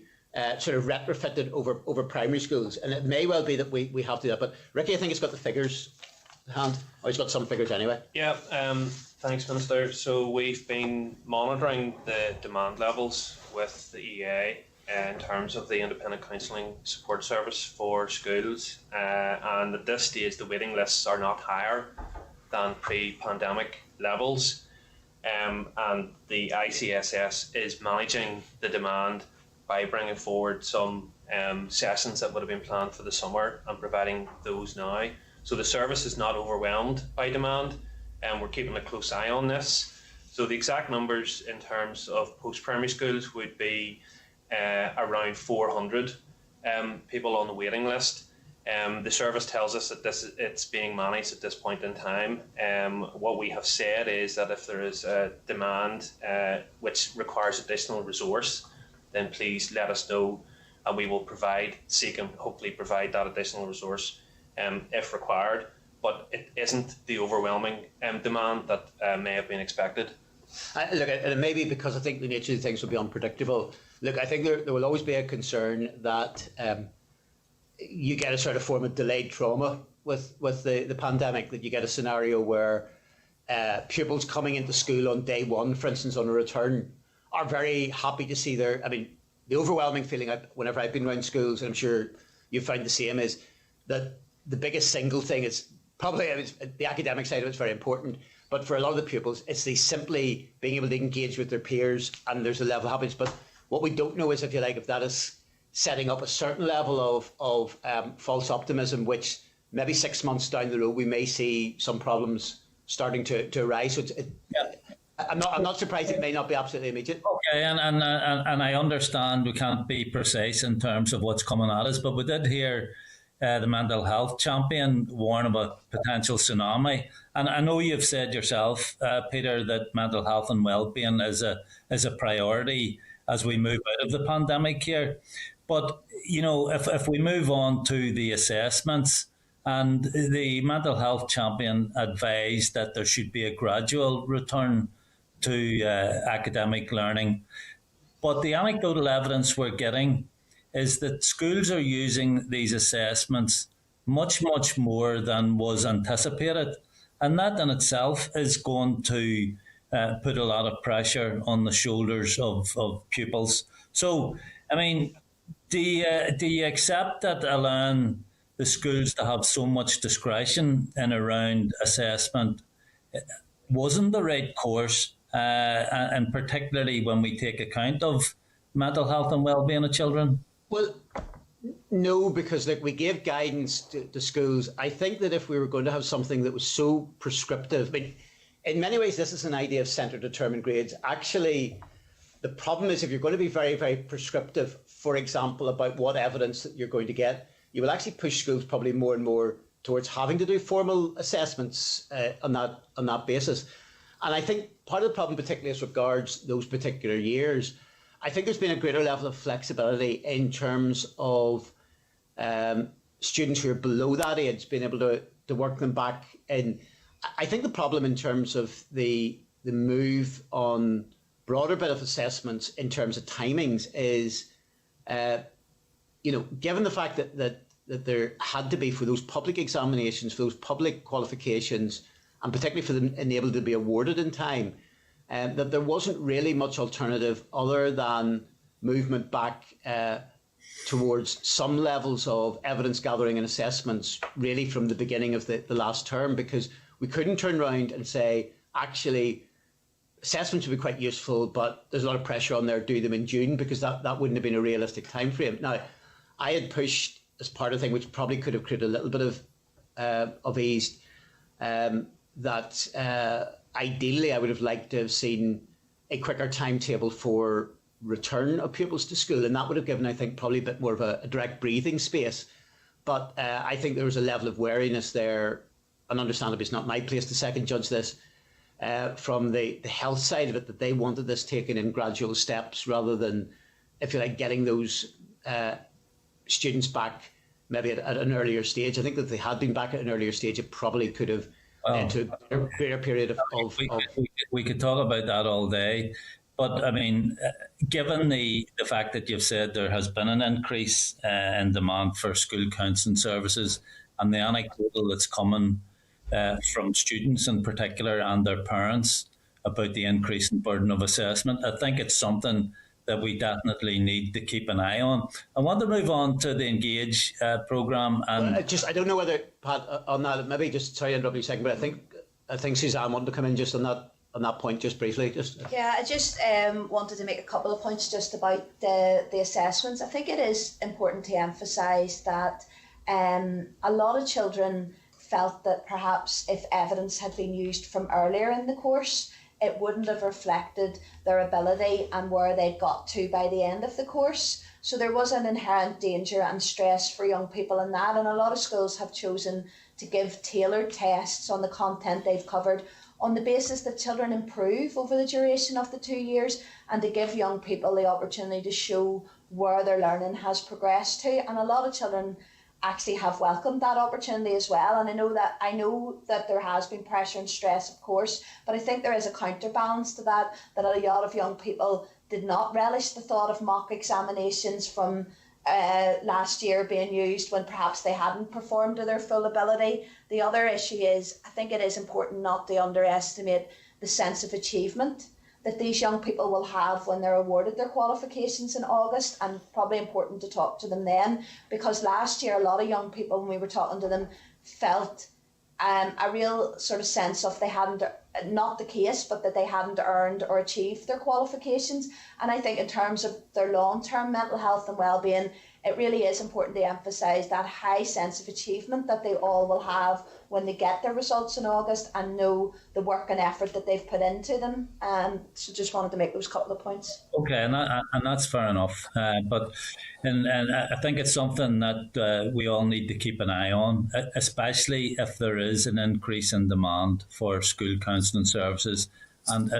sort of retrofit it over primary schools. And it may well be that we have to do that. But Ricky, I think he's got the figures at hand. Oh, he's got some figures anyway. Yeah, thanks, Minister. So we've been monitoring the demand levels with the EA in terms of the independent counselling support service for schools. And at this stage, the waiting lists are not higher than pre-pandemic levels. And the ICSS is managing the demand by bringing forward some sessions that would have been planned for the summer and providing those now. So the service is not overwhelmed by demand, and we're keeping a close eye on this. So the exact numbers in terms of post-primary schools would be around 400 people on the waiting list. The service tells us that it's being managed at this point in time. What we have said is that if there is a demand which requires additional resource, then please let us know, and we will seek and hopefully provide that additional resource if required. But it isn't the overwhelming demand that may have been expected. Look, and it may be because I think the nature of things will be unpredictable. Look, I think there will always be a concern that you get a sort of form of delayed trauma with the pandemic, that you get a scenario where pupils coming into school on day one, for instance, on a return, are very happy to see the overwhelming feeling whenever I've been around schools, and I'm sure you've found the same, is that the biggest single thing is probably the academic side of it's very important, but for a lot of the pupils, it's simply being able to engage with their peers, and there's a level of happiness. But what we don't know is, if you like, if that is setting up a certain level of false optimism, which maybe 6 months down the road we may see some problems starting to arise. So I'm not surprised it may not be absolutely immediate. Okay, and I understand we can't be precise in terms of what's coming at us, but we did hear the mental health champion warn about potential tsunami. And I know you've said yourself, Peter, that mental health and well-being is a priority as we move out of the pandemic here. But, if we move on to the assessments, and the mental health champion advised that there should be a gradual return to academic learning. But the anecdotal evidence we're getting is that schools are using these assessments much, much more than was anticipated. And that in itself is going to put a lot of pressure on the shoulders of pupils. So, I mean, do you accept that allowing the schools to have so much discretion in around assessment wasn't the right course, and particularly when we take account of mental health and well-being of children? Well, no, because like we gave guidance to schools. I think that if we were going to have something that was so prescriptive, I mean, in many ways, this is an idea of centre-determined grades. Actually, the problem is if you're going to be very, very prescriptive, for example, about what evidence that you're going to get, you will actually push schools probably more and more towards having to do formal assessments on that basis. And I think part of the problem, particularly as regards those particular years, I think there's been a greater level of flexibility in terms of students who are below that age, being able to work them back in. I think the problem in terms of the move on broader bit of assessments in terms of timings is, given the fact that there had to be, for those public examinations, for those public qualifications, and particularly for them enabled to be awarded in time, that there wasn't really much alternative other than movement back towards some levels of evidence gathering and assessments really from the beginning of the last term, because we couldn't turn around and say, actually, assessments would be quite useful, but there's a lot of pressure on there, do them in June, because that wouldn't have been a realistic time frame. Now, I had pushed as part of the thing, which probably could have created a little bit of ease, that ideally I would have liked to have seen a quicker timetable for return of pupils to school, and that would have given, I think, probably a bit more of a direct breathing space. But I think there was a level of wariness there, and understandably it's not my place to second judge this, from the health side of it, that they wanted this taken in gradual steps rather than, if you like, getting those students back maybe at an earlier stage. I think that if they had been back at an earlier stage, it probably could have led to a greater period of we could talk about that all day. But I mean, given the fact that you've said there has been an increase in demand for school counselling services, and the anecdotal that's coming from students in particular and their parents about the increase in burden of assessment, I think it's something that we definitely need to keep an eye on. I want to move on to the Engage programme. And I don't know whether, Pat, on that, maybe just sorry to interrupt you a second, but I think Suzanne wanted to come in just on that point, just briefly. Yeah, I just wanted to make a couple of points just about the assessments. I think it is important to emphasise that a lot of children felt that perhaps if evidence had been used from earlier in the course, it wouldn't have reflected their ability and where they'd got to by the end of the course. So there was an inherent danger and stress for young people in that, and a lot of schools have chosen to give tailored tests on the content they've covered on the basis that children improve over the duration of the 2 years, and to give young people the opportunity to show where their learning has progressed to. And a lot of children actually have welcomed that opportunity as well. And I know that there has been pressure and stress, of course, but I think there is a counterbalance to that a lot of young people did not relish the thought of mock examinations from last year being used when perhaps they hadn't performed to their full ability. The other issue is, I think it is important not to underestimate the sense of achievement that these young people will have when they're awarded their qualifications in August, and probably important to talk to them then, because last year a lot of young people, when we were talking to them, felt a real sort of sense of they hadn't, not the case, but that they hadn't earned or achieved their qualifications. And I think in terms of their long-term mental health and well-being, it really is important to emphasise that high sense of achievement that they all will have when they get their results in August and know the work and effort that they've put into them. So just wanted to make those couple of points. Okay, and that's fair enough. But I think it's something that we all need to keep an eye on, especially if there is an increase in demand for school counselling services, and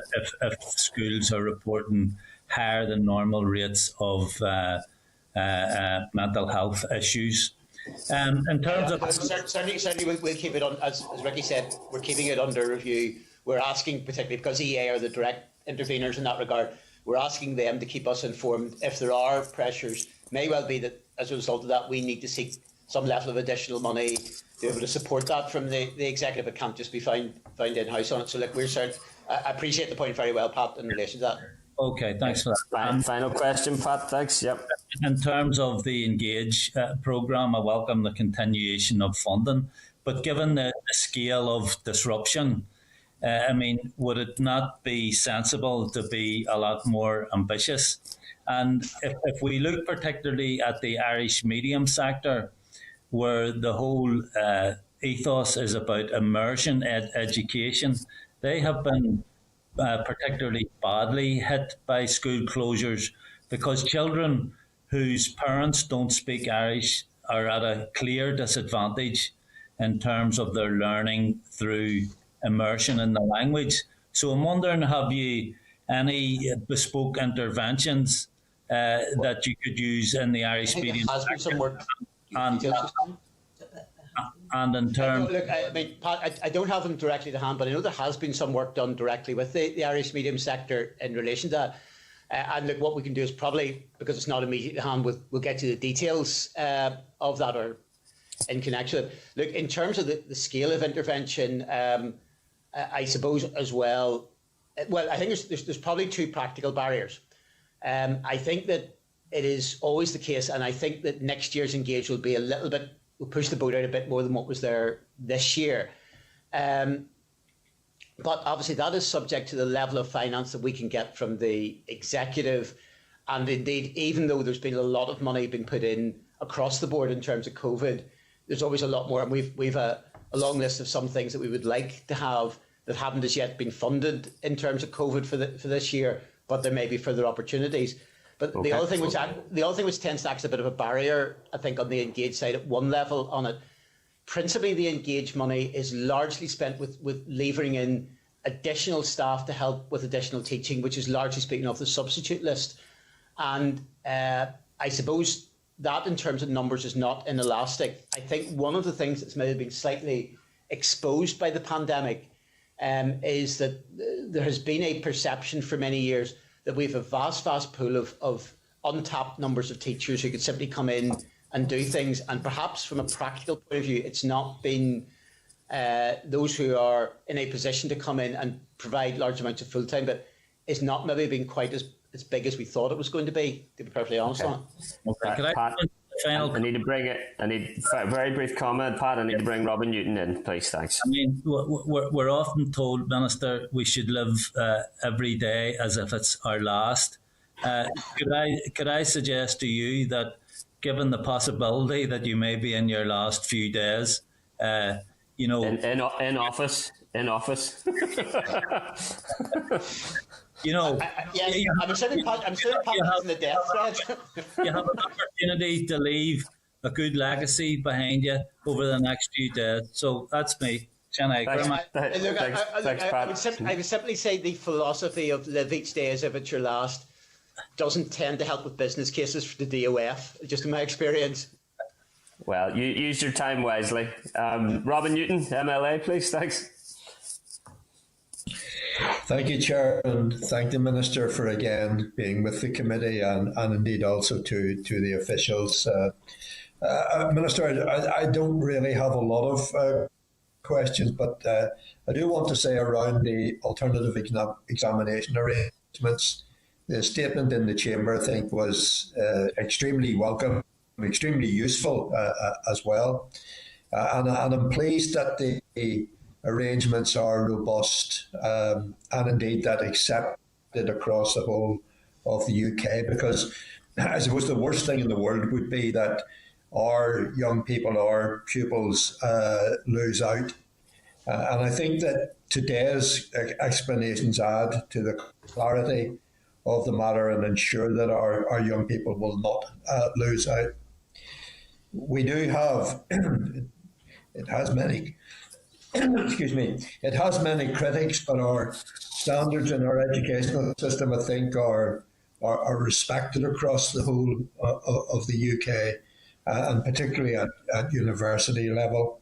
if schools are reporting higher than normal rates of mental health issues. In terms of certainly we'll keep it on, as Ricky said, we're keeping it under review. We're asking, particularly because EA are the direct interveners in that regard, we're asking them to keep us informed if there are pressures. May well be that as a result of that we need to seek some level of additional money to be able to support that from the executive. It can't just be found in-house on it. So look, I appreciate the point very well, Pat, in relation to that. Okay, thanks for that. Final question, Pat. Thanks. Yep. In terms of the Engage programme, I welcome the continuation of funding. But given the scale of disruption, would it not be sensible to be a lot more ambitious? And if we look particularly at the Irish medium sector, where the whole ethos is about immersion education, they have been particularly badly hit by school closures because children whose parents don't speak Irish are at a clear disadvantage in terms of their learning through immersion in the language. So I'm wondering, have you any bespoke interventions that you could use in the Irish medium sector? And in terms... Look, Pat, I don't have them directly to hand, but I know there has been some work done directly with the Irish medium sector in relation to that. And look, what we can do is probably, because it's not immediately to hand, we'll get you the details of that or in connection with it. Look, in terms of the scale of intervention, I suppose as well, I think there's probably two practical barriers. I think that it is always the case, and I think that next year's Engage will be a little bit, will push the boat out a bit more than what was there this year. But obviously that is subject to the level of finance that we can get from the executive. And indeed, even though there's been a lot of money being put in across the board in terms of COVID, there's always a lot more. And we've a long list of some things that we would like to have that haven't as yet been funded in terms of COVID for this year, but there may be further opportunities. But okay. the other thing which tends to act as a bit of a barrier, I think, on the Engage side at one level on it, principally the Engage money is largely spent with levering in additional staff to help with additional teaching, which is largely speaking of the substitute list. And I suppose that in terms of numbers is not inelastic. I think one of the things that's maybe been slightly exposed by the pandemic is that there has been a perception for many years that we have a vast pool of untapped numbers of teachers who could simply come in and do things. And perhaps from a practical point of view, it's not been those who are in a position to come in and provide large amounts of full-time, but it's not maybe been quite as big as we thought it was going to be perfectly honest on it. Okay. Pat, I need to bring it. I need a very brief comment, Pat. I need to bring Robin Newton in, please. Thanks. I mean, we're often told, Minister, we should live every day as if it's our last. Could I suggest to you that, given the possibility that you may be in your last few days, in office. I'm assuming Pat is in the death thread. You have an opportunity to leave a good legacy behind you over the next few days. So that's me. I would simply say the philosophy of live each day as if it's your last doesn't tend to help with business cases for the DOF, just in my experience. Well, you used your time wisely. Robin Newton, MLA, please. Thanks. Thank you, Chair, and thank the Minister for again being with the committee and indeed also to the officials. Minister, I don't really have a lot of questions, but I do want to say around the alternative examination arrangements, the statement in the Chamber, I think, was extremely welcome, extremely useful as well. And I'm pleased that the arrangements are robust and indeed that accepted across the whole of the UK, because I suppose the worst thing in the world would be that our young people, our pupils lose out. And I think that today's explanations add to the clarity of the matter and ensure that our young people will not lose out. We do have, it has many, it has many critics, but our standards in our educational system, I think, are respected across the whole of the UK, and particularly at university level.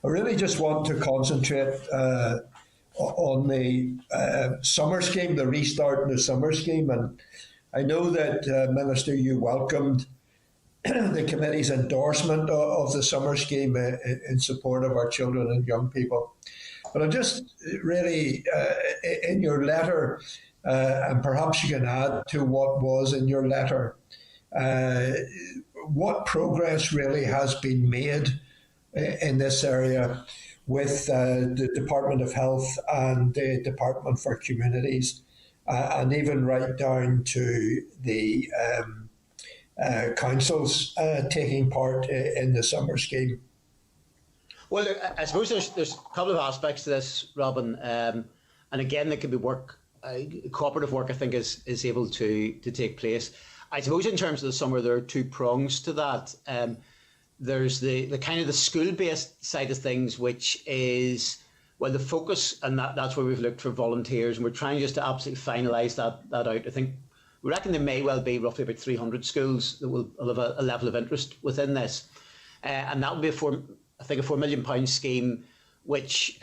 I really just want to concentrate on the summer scheme, the restart in the summer scheme. And I know that, Minister, you welcomed the committee's endorsement of the summer scheme in support of our children and young people. But I just really, in your letter, and perhaps you can add to what was in your letter, what progress really has been made in this area with the Department of Health and the Department for Communities, and even right down to the councils taking part in the summer scheme. Well, I suppose there's a couple of aspects to this, Robin, and again, there can be work, cooperative work. I think is able to take place. I suppose in terms of the summer, there are two prongs to that. There's the kind of the school-based side of things, which is, well, the focus, and that's where we've looked for volunteers, and we're trying just to absolutely finalise that out. I think we reckon there may well be roughly about 300 schools that will have a level of interest within this, and that will be a £4 million scheme, which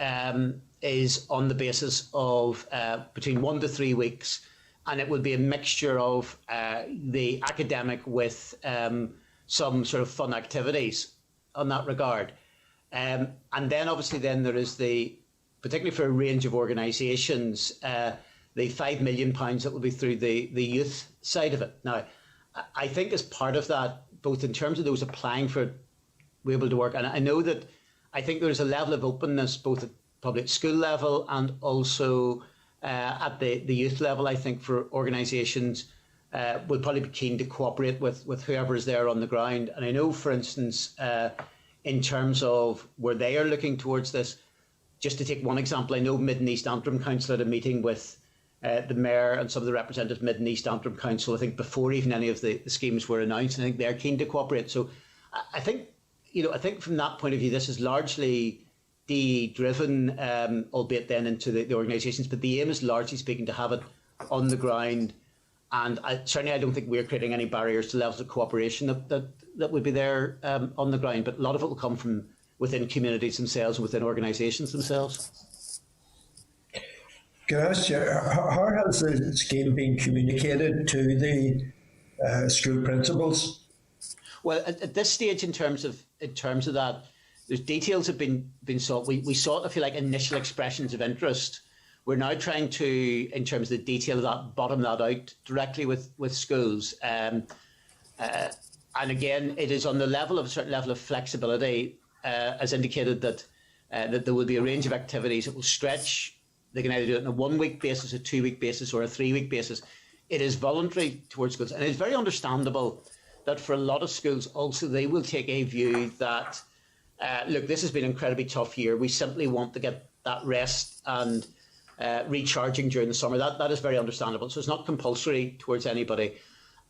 is on the basis of between 1 to 3 weeks, and it will be a mixture of the academic with some sort of fun activities on that regard. And then obviously then there is particularly for a range of organisations, the £5 million that will be through the youth side of it. Now, I think as part of that, both in terms of those applying for it, we're able to work, and I know that I think there's a level of openness both at public school level and also at the youth level. I think for organisations will probably be keen to cooperate with whoever is there on the ground. And I know, for instance, in terms of where they are looking towards this, just to take one example, I know Mid and East Antrim Council had a meeting with the Mayor and some of the representatives of Mid and East Antrim Council, I think before even any of the schemes were announced, and I think they're keen to cooperate. So I think, I think from that point of view, this is largely DE driven, albeit then into the organisations, but the aim is largely speaking to have it on the ground. And certainly I don't think we're creating any barriers to levels of cooperation that would be there on the ground, but a lot of it will come from within communities themselves and within organisations themselves. Can I ask you, how has the scheme been communicated to the school principals? Well, at this stage, in terms of that, there's details have been sought. We sought, if you like, initial expressions of interest. We're now trying to, in terms of the detail of that, bottom that out directly with schools. And again, it is on the level of a certain level of flexibility, as indicated that there will be a range of activities that will stretch. They can either do it on a 1 week basis, a 2 week basis, or a 3 week basis. It is voluntary towards schools, and it's very understandable that for a lot of schools also they will take a view that, look, this has been an incredibly tough year. We simply want to get that rest and recharging during the summer. That is very understandable. So it's not compulsory towards anybody.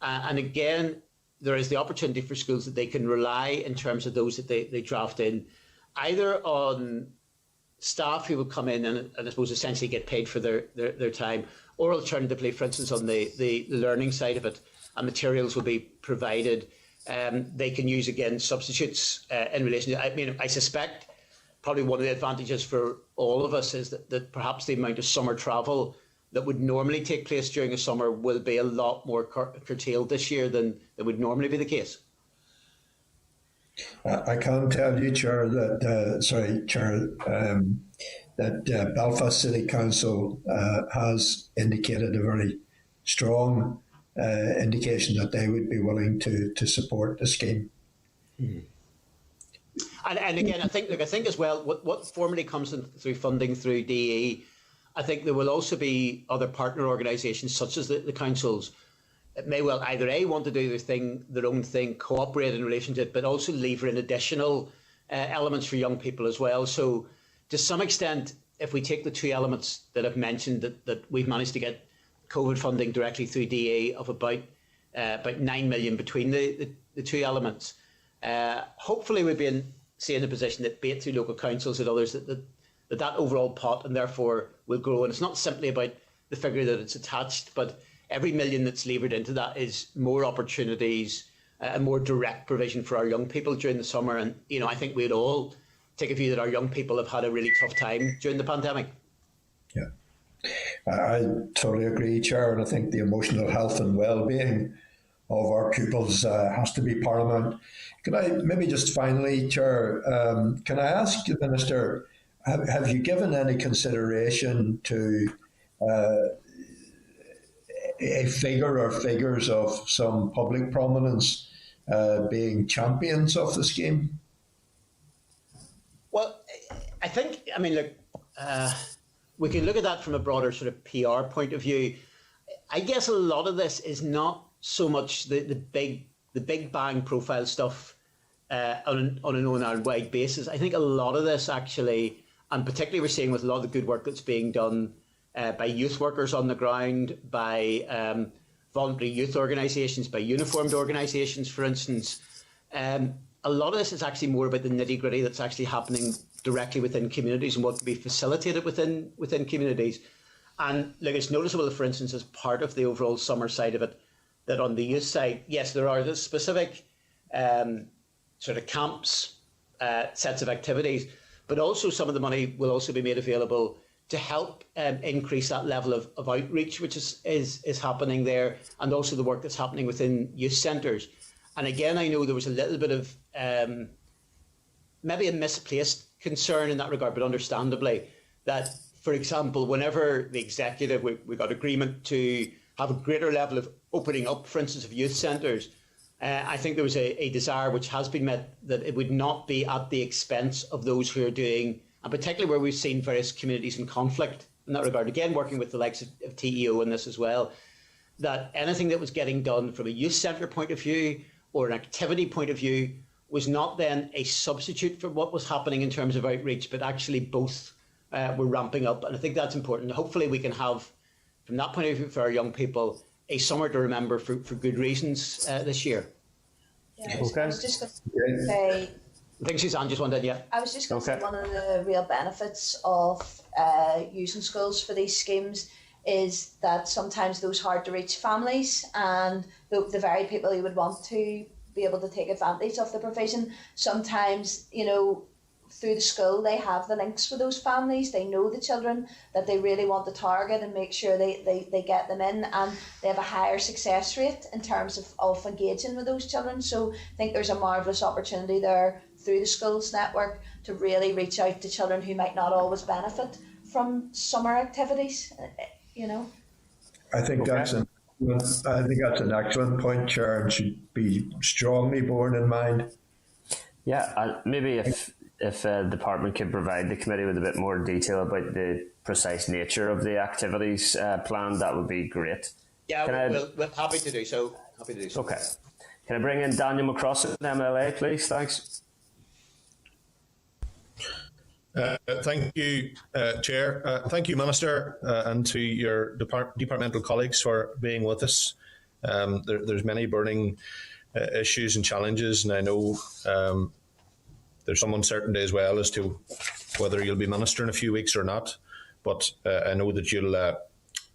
And again, there is the opportunity for schools that they can rely in terms of those that they draft in, either on staff who will come in and I suppose essentially get paid for their time, or alternatively, for instance, on the learning side of it, and materials will be provided. They can use, again, substitutes in relation to, I mean, I suspect probably one of the advantages for all of us is that perhaps the amount of summer travel that would normally take place during a summer will be a lot more curtailed this year than would normally be the case. I can tell you, Chair, that Belfast City Council has indicated a very strong indication that they would be willing to support the scheme. Mm. And again, I think as well, what formally comes through funding through DE, I think there will also be other partner organisations such as the councils that may well either want to do their own thing, cooperate in relation to it, but also lever in additional elements for young people as well. So to some extent, if we take the two elements that I've mentioned, that we've managed to get COVID funding directly through DA of about 9 million between the two elements, hopefully we'll be in a position that, be it through local councils and others, that overall pot and therefore will grow. And it's not simply about the figure that it's attached, but every million that's levered into that is more opportunities and more direct provision for our young people during the summer. And, I think we'd all take a view that our young people have had a really tough time during the pandemic. Yeah, I totally agree, Chair. And I think the emotional health and well-being our pupils has to be paramount. Can I maybe just finally, Chair, can I ask the Minister, have you given any consideration to a figure or figures of some public prominence being champions of the scheme? Well, I think, I mean, look, we can look at that from a broader sort of PR point of view. I guess a lot of this is not so much the big bang profile stuff on an Ireland-wide basis. I think a lot of this actually, and particularly we're seeing with a lot of the good work that's being done by youth workers on the ground, by voluntary youth organisations, by uniformed organisations, for instance. A lot of this is actually more about the nitty-gritty that's actually happening directly within communities and what can be facilitated within communities. And look, it's noticeable, for instance, as part of the overall summer side of it, that on the youth side, yes, there are the specific sort of camps, sets of activities, but also some of the money will also be made available to help increase that level of outreach, which is happening there, and also the work that's happening within youth centres. And again, I know there was a little bit of maybe a misplaced concern in that regard, but understandably, that, for example, whenever the executive, we got agreement to have a greater level of opening up, for instance, of youth centres, I think there was a desire which has been met that it would not be at the expense of those who are doing, and particularly where we've seen various communities in conflict in that regard, again, working with the likes of TEO in this as well, that anything that was getting done from a youth centre point of view or an activity point of view was not then a substitute for what was happening in terms of outreach, but actually both were ramping up. And I think that's important. Hopefully we can have, from that point of view, for our young people, a summer to remember for good reasons this year. Yeah, Okay. I was just going to say, I think Suzanne just wanted, yeah. I was just going to Okay. say one of the real benefits of using schools for these schemes is that sometimes those hard to reach families and the very people who would want to be able to take advantage of the provision, sometimes, you know, through the school they have the links with those families, they know the children that they really want to target and make sure they get them in, and they have a higher success rate in terms of engaging with those children. So I think there's a marvellous opportunity there through the schools network to really reach out to children who might not always benefit from summer activities, you know. I think that's an excellent point, Chair, and should be strongly borne in mind. Yeah, maybe if the department could provide the committee with a bit more detail about the precise nature of the activities planned, that would be great. Yeah, we're happy to do so. Okay. Can I bring in Daniel McCross, MLA, please? Thanks. Thank you, Chair. Thank you, Minister, and to your departmental colleagues for being with us. There's many burning issues and challenges, and I know there's some uncertainty as well as to whether you'll be Minister in a few weeks or not. But I know that you'll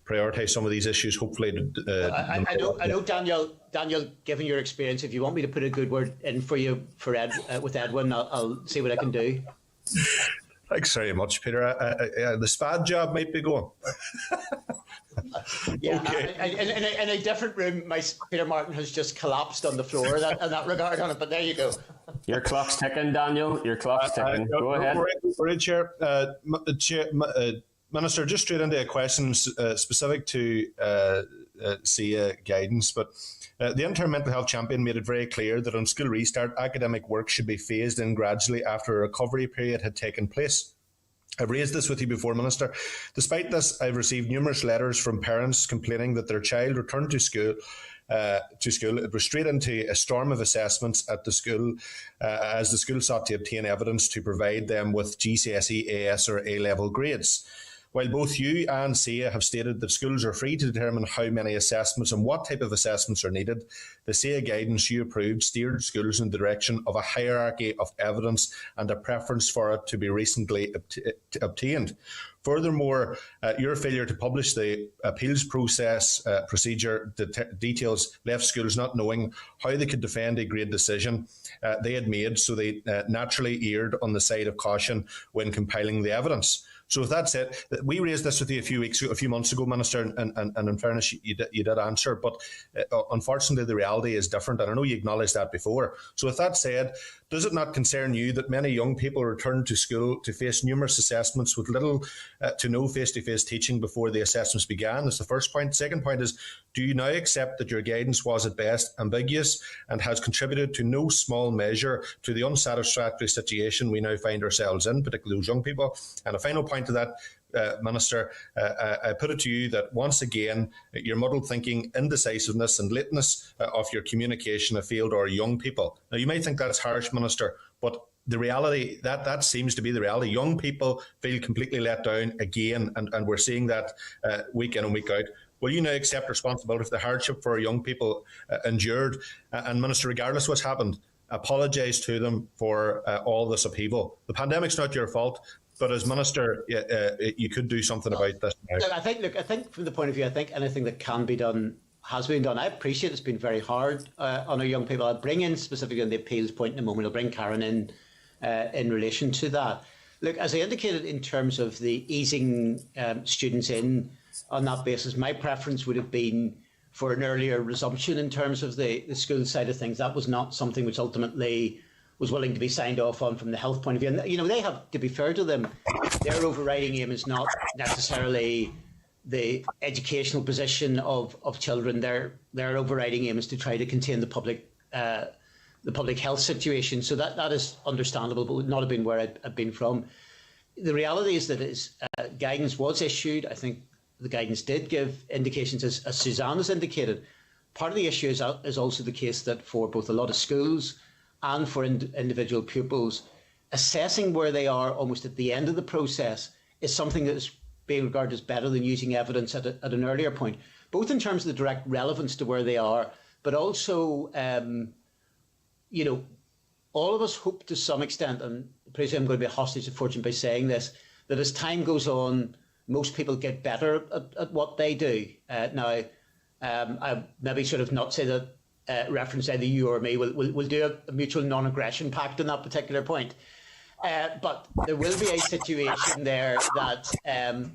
prioritise some of these issues, hopefully. I know, Daniel, given your experience, if you want me to put a good word in for you with Edwin, I'll see what I can do. Thanks very much, Peter. The SPAD job might be going. Yeah, okay. in a different room, Peter Martin has just collapsed on the floor in that regard on it, but there you go. Your clock's ticking, Daniel. Your clock's ticking. Go ahead. Right, Chair. Minister, just straight into a question specific to SIA guidance, but the interim mental health champion made it very clear that on school restart, academic work should be phased in gradually after a recovery period had taken place. I've raised this with you before, Minister. Despite this, I've received numerous letters from parents complaining that their child returned to school. It was straight into a storm of assessments at the school as the school sought to obtain evidence to provide them with GCSE, AS or A-level grades. While both you and SIA have stated that schools are free to determine how many assessments and what type of assessments are needed, the SIA guidance you approved steered schools in the direction of a hierarchy of evidence and a preference for it to be recently obtained. Furthermore, your failure to publish the appeals procedure details left schools not knowing how they could defend a grade decision they had made, so they naturally erred on the side of caution when compiling the evidence. So with that said, we raised this with you a few months ago, Minister, and in fairness, you did answer, but unfortunately the reality is different, and I know you acknowledged that before. So with that said, does it not concern you that many young people return to school to face numerous assessments with little to no face-to-face teaching before the assessments began? That's the first point. Second point is, do you now accept that your guidance was at best ambiguous and has contributed to no small measure to the unsatisfactory situation we now find ourselves in, particularly those young people? And a final point to that, Minister, I put it to you that once again, your muddled thinking, indecisiveness and lateness of your communication have failed our young people. Now, you may think that's harsh, Minister, but the reality, that seems to be the reality. Young people feel completely let down again, and we're seeing that week in and week out. Will you now accept responsibility for the hardship for our young people endured? And Minister, regardless of what's happened, apologise to them for all this upheaval. The pandemic's not your fault. But as Minister, you could do something about this now. Look, I think from the point of view, I think anything that can be done has been done. I appreciate it's been very hard on our young people. I'll bring in specifically on the appeals point in a moment. I'll bring Karen in relation to that. Look, as I indicated in terms of the easing students in on that basis, my preference would have been for an earlier resumption in terms of the school side of things. That was not something which ultimately was willing to be signed off on from the health point of view. And, you know, they have, to be fair to them, their overriding aim is not necessarily the educational position of children. Their overriding aim is to try to contain the public health situation. So that is understandable, but would not have been where I've been from. The reality is that guidance was issued. I think the guidance did give indications, as Suzanne has indicated. Part of the issue is also the case that for both a lot of schools and for individual pupils, assessing where they are almost at the end of the process is something that is being regarded as better than using evidence at an earlier point, both in terms of the direct relevance to where they are, but also, you know, all of us hope to some extent, and praise I'm going to be a hostage of fortune by saying this, that as time goes on, most people get better at what they do. Now, I maybe sort of not say that reference either you or me. We'll do a mutual non-aggression pact on that particular point. But there will be a situation there that,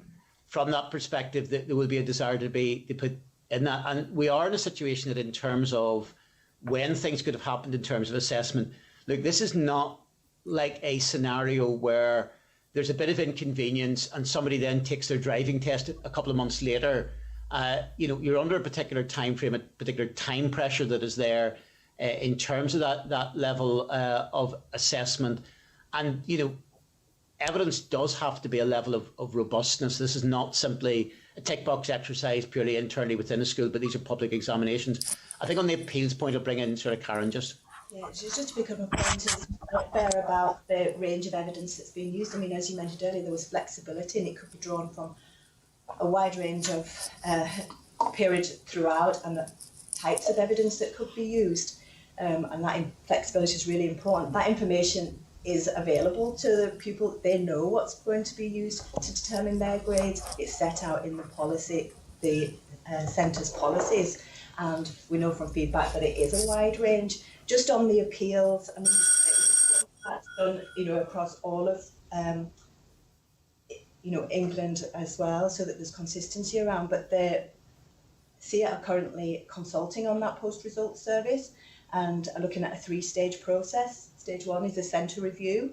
from that perspective, that there will be a desire to put in that. And we are in a situation that in terms of when things could have happened in terms of assessment, look, this is not like a scenario where there's a bit of inconvenience and somebody then takes their driving test a couple of months later. You know, you're under a particular time frame, a particular time pressure that is there in terms of that level of assessment. And, you know, evidence does have to be a level of robustness. This is not simply a tick box exercise purely internally within a school, but these are public examinations. I think on the appeals point, I'll bring in sort of Karen just. Yeah, just to pick up a point is fair about the range of evidence that's being used. I mean, as you mentioned earlier, there was flexibility and it could be drawn from a wide range of periods throughout and the types of evidence that could be used. And that flexibility is really important. That information is available to the pupil. They know what's going to be used to determine their grades. It's set out in the policy, the centre's policies. And we know from feedback that it is a wide range. Just on the appeals, I mean, that's done, you know, across all of, you know, England as well, so that there's consistency around. But the CEA are currently consulting on that post-result service and are looking at a 3-stage process. Stage 1 is a centre review.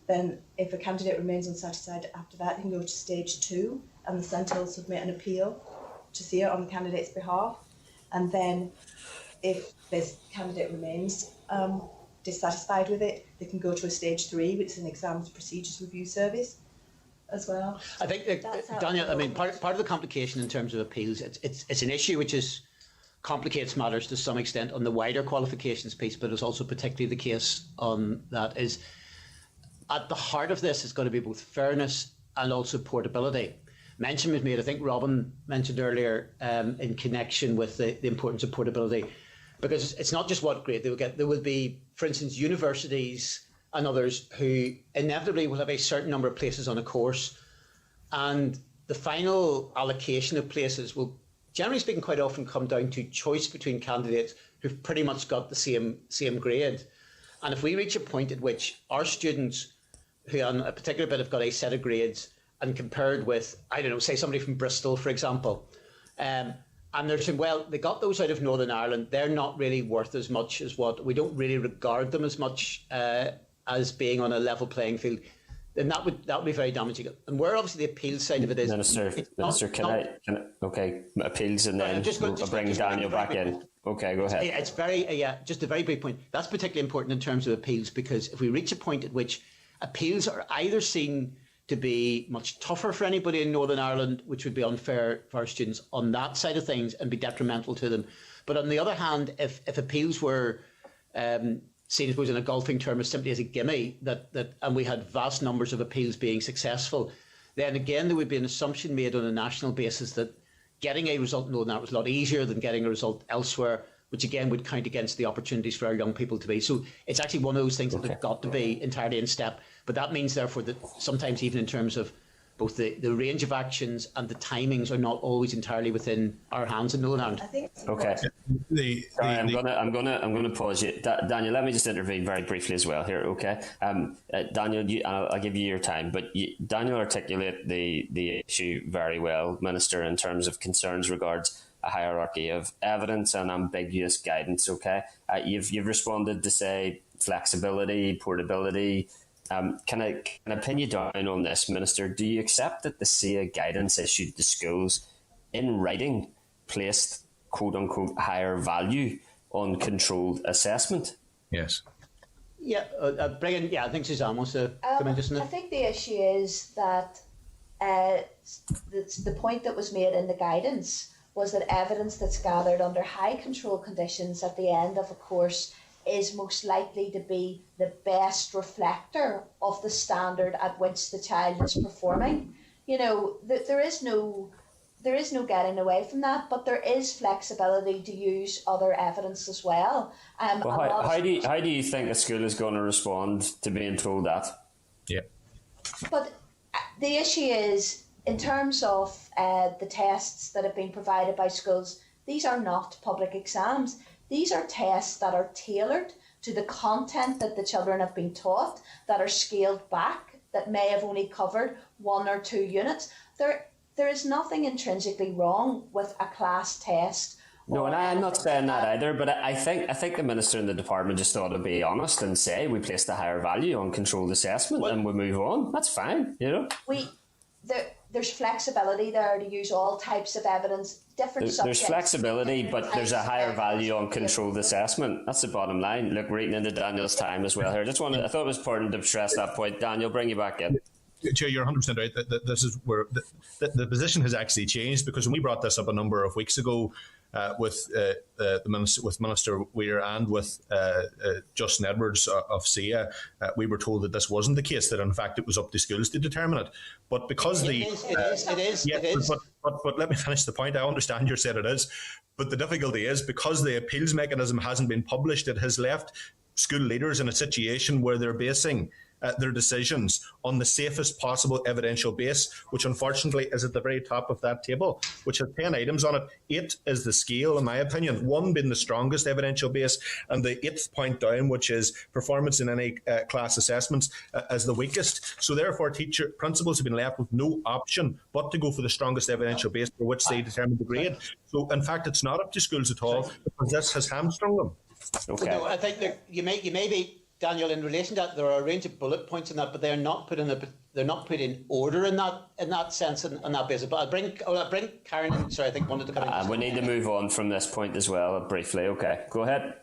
Then if a candidate remains unsatisfied after that, they can go to stage 2 and the centre will submit an appeal to CEA on the candidate's behalf. And then if this candidate remains dissatisfied with it, they can go to a stage 3, which is an exams procedures review service as well. I think, Daniel, I mean, part of the complication in terms of appeals, it's an issue which complicates matters to some extent on the wider qualifications piece, but it's also particularly the case on that is at the heart of this is going to be both fairness and also portability. Mention was made, I think Robin mentioned earlier, in connection with the importance of portability, because it's not just what grade they will get. There will be, for instance, universities and others who inevitably will have a certain number of places on a course, and the final allocation of places will, generally speaking, quite often come down to choice between candidates who've pretty much got the same grade. And if we reach a point at which our students who on a particular bit have got a set of grades and compared with, I don't know, say somebody from Bristol, for example. And they're saying, well, they got those out of Northern Ireland. They're not really worth as much as what we don't really regard them as much as being on a level playing field. Then that would be very damaging. And where obviously the appeal side of it is. Minister, can I okay, appeals, and then I'll bring Daniel back in. Okay, go ahead. It's very just a very big point. That's particularly important in terms of appeals, because if we reach a point at which appeals are either seen to be much tougher for anybody in Northern Ireland, which would be unfair for our students on that side of things and be detrimental to them. But on the other hand, if appeals were seen, I suppose, in a golfing term as simply as a gimme, and we had vast numbers of appeals being successful, then again there would be an assumption made on a national basis that getting a result in Northern Ireland was a lot easier than getting a result elsewhere, which again would count against the opportunities for our young people to be. So it's actually one of those things that have got to be entirely in step. But that means, therefore, that sometimes even in terms of both the range of actions and the timings are not always entirely within our hands in Northern Ireland. Okay. I'm gonna pause you, Daniel. Let me just intervene very briefly as well here. Okay, Daniel, I'll give you your time, but Daniel articulate the issue very well, Minister, in terms of concerns regards a hierarchy of evidence and ambiguous guidance. Okay, you've responded to say flexibility, portability. Can I pin you down on this, Minister? Do you accept that the SIA guidance issued to schools in writing placed quote unquote higher value on controlled assessment? Yes. Yeah, I think Suzanne wants to come in just now. I think the issue is that the point that was made in the guidance was that evidence that's gathered under high control conditions at the end of a course is most likely to be the best reflector of the standard at which the child is performing. You know, there is no getting away from that, but there is flexibility to use other evidence as well. How do you think a school is going to respond to being told that? Yeah. But the issue is, in terms of the tests that have been provided by schools, these are not public exams. These are tests that are tailored to the content that the children have been taught, that are scaled back, that may have only covered 1 or 2 units. There is nothing intrinsically wrong with a class test. No, and I'm not saying that either, but I think the Minister and the department just ought to be honest and say we placed a higher value on controlled assessment and we move on. That's fine, you know. There's flexibility there to use all types of evidence, different subjects. There's flexibility, but there's a higher value on controlled assessment. That's the bottom line. Look, reading into Daniel's time as well here. I thought it was important to stress that point. Daniel, bring you back in. Chair, you're 100% right. This is where the position has actually changed, because when we brought this up a number of weeks ago with Minister Weir and with Justin Edwards of SIA, we were told that this wasn't the case, that in fact it was up to schools to determine it. But because it is. But let me finish the point. I understand you said it is, but the difficulty is because the appeals mechanism hasn't been published, it has left school leaders in a situation where they're basing their decisions on the safest possible evidential base, which unfortunately is at the very top of that table, which has 10 items on it. 8 is the scale, in my opinion, 1 being the strongest evidential base, and the 8th point down, which is performance in any class assessments, as the weakest. So therefore, principals have been left with no option but to go for the strongest evidential base for which they determine the grade. So in fact, it's not up to schools at all, because this has hamstrung them. Okay. No, I think that you may be, Daniel, in relation to that, there are a range of bullet points in that, but they're not put in order in that sense and on that basis. But I'll bring Karen in. Sorry, I think wanted to come in. We need to move on from this point as well briefly. Okay, go ahead.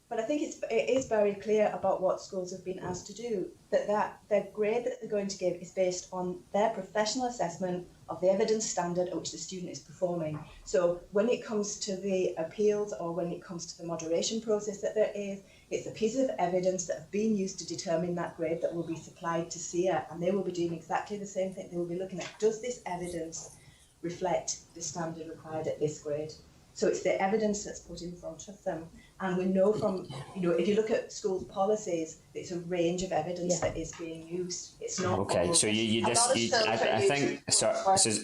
But I think it is very clear about what schools have been asked to do, that their grade that they're going to give is based on their professional assessment of the evidence standard at which the student is performing. So when it comes to the appeals or when it comes to the moderation process that there is, it's a piece of evidence that have been used to determine that grade that will be supplied to SIA, and they will be doing exactly the same thing. They will be looking at, does this evidence reflect the standard required at this grade? So it's the evidence that's put in front of them. And we know from, if you look at schools' policies, it's a range of evidence that is being used. It's not okay. So I think. Sorry,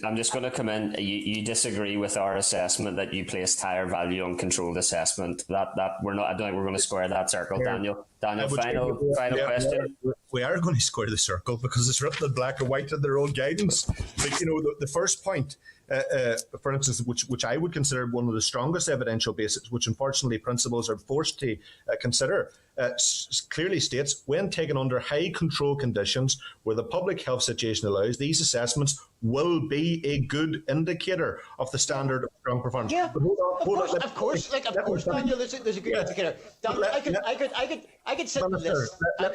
I'm just going to come in. You disagree with our assessment that you placed higher value on controlled assessment. That we're not. I don't think we're going to square that circle, Daniel. Daniel, final question. We are going to square the circle because it's written in black and white in their own guidance. Like, the first point, for instance, which I would consider one of the strongest evidential bases, which unfortunately principals are forced to consider, clearly states, when taken under high control conditions where the public health situation allows, these assessments will be a good indicator of the standard of strong performance. Yeah, of course, Daniel, there's a good indicator. Daniel, I could sit and list. I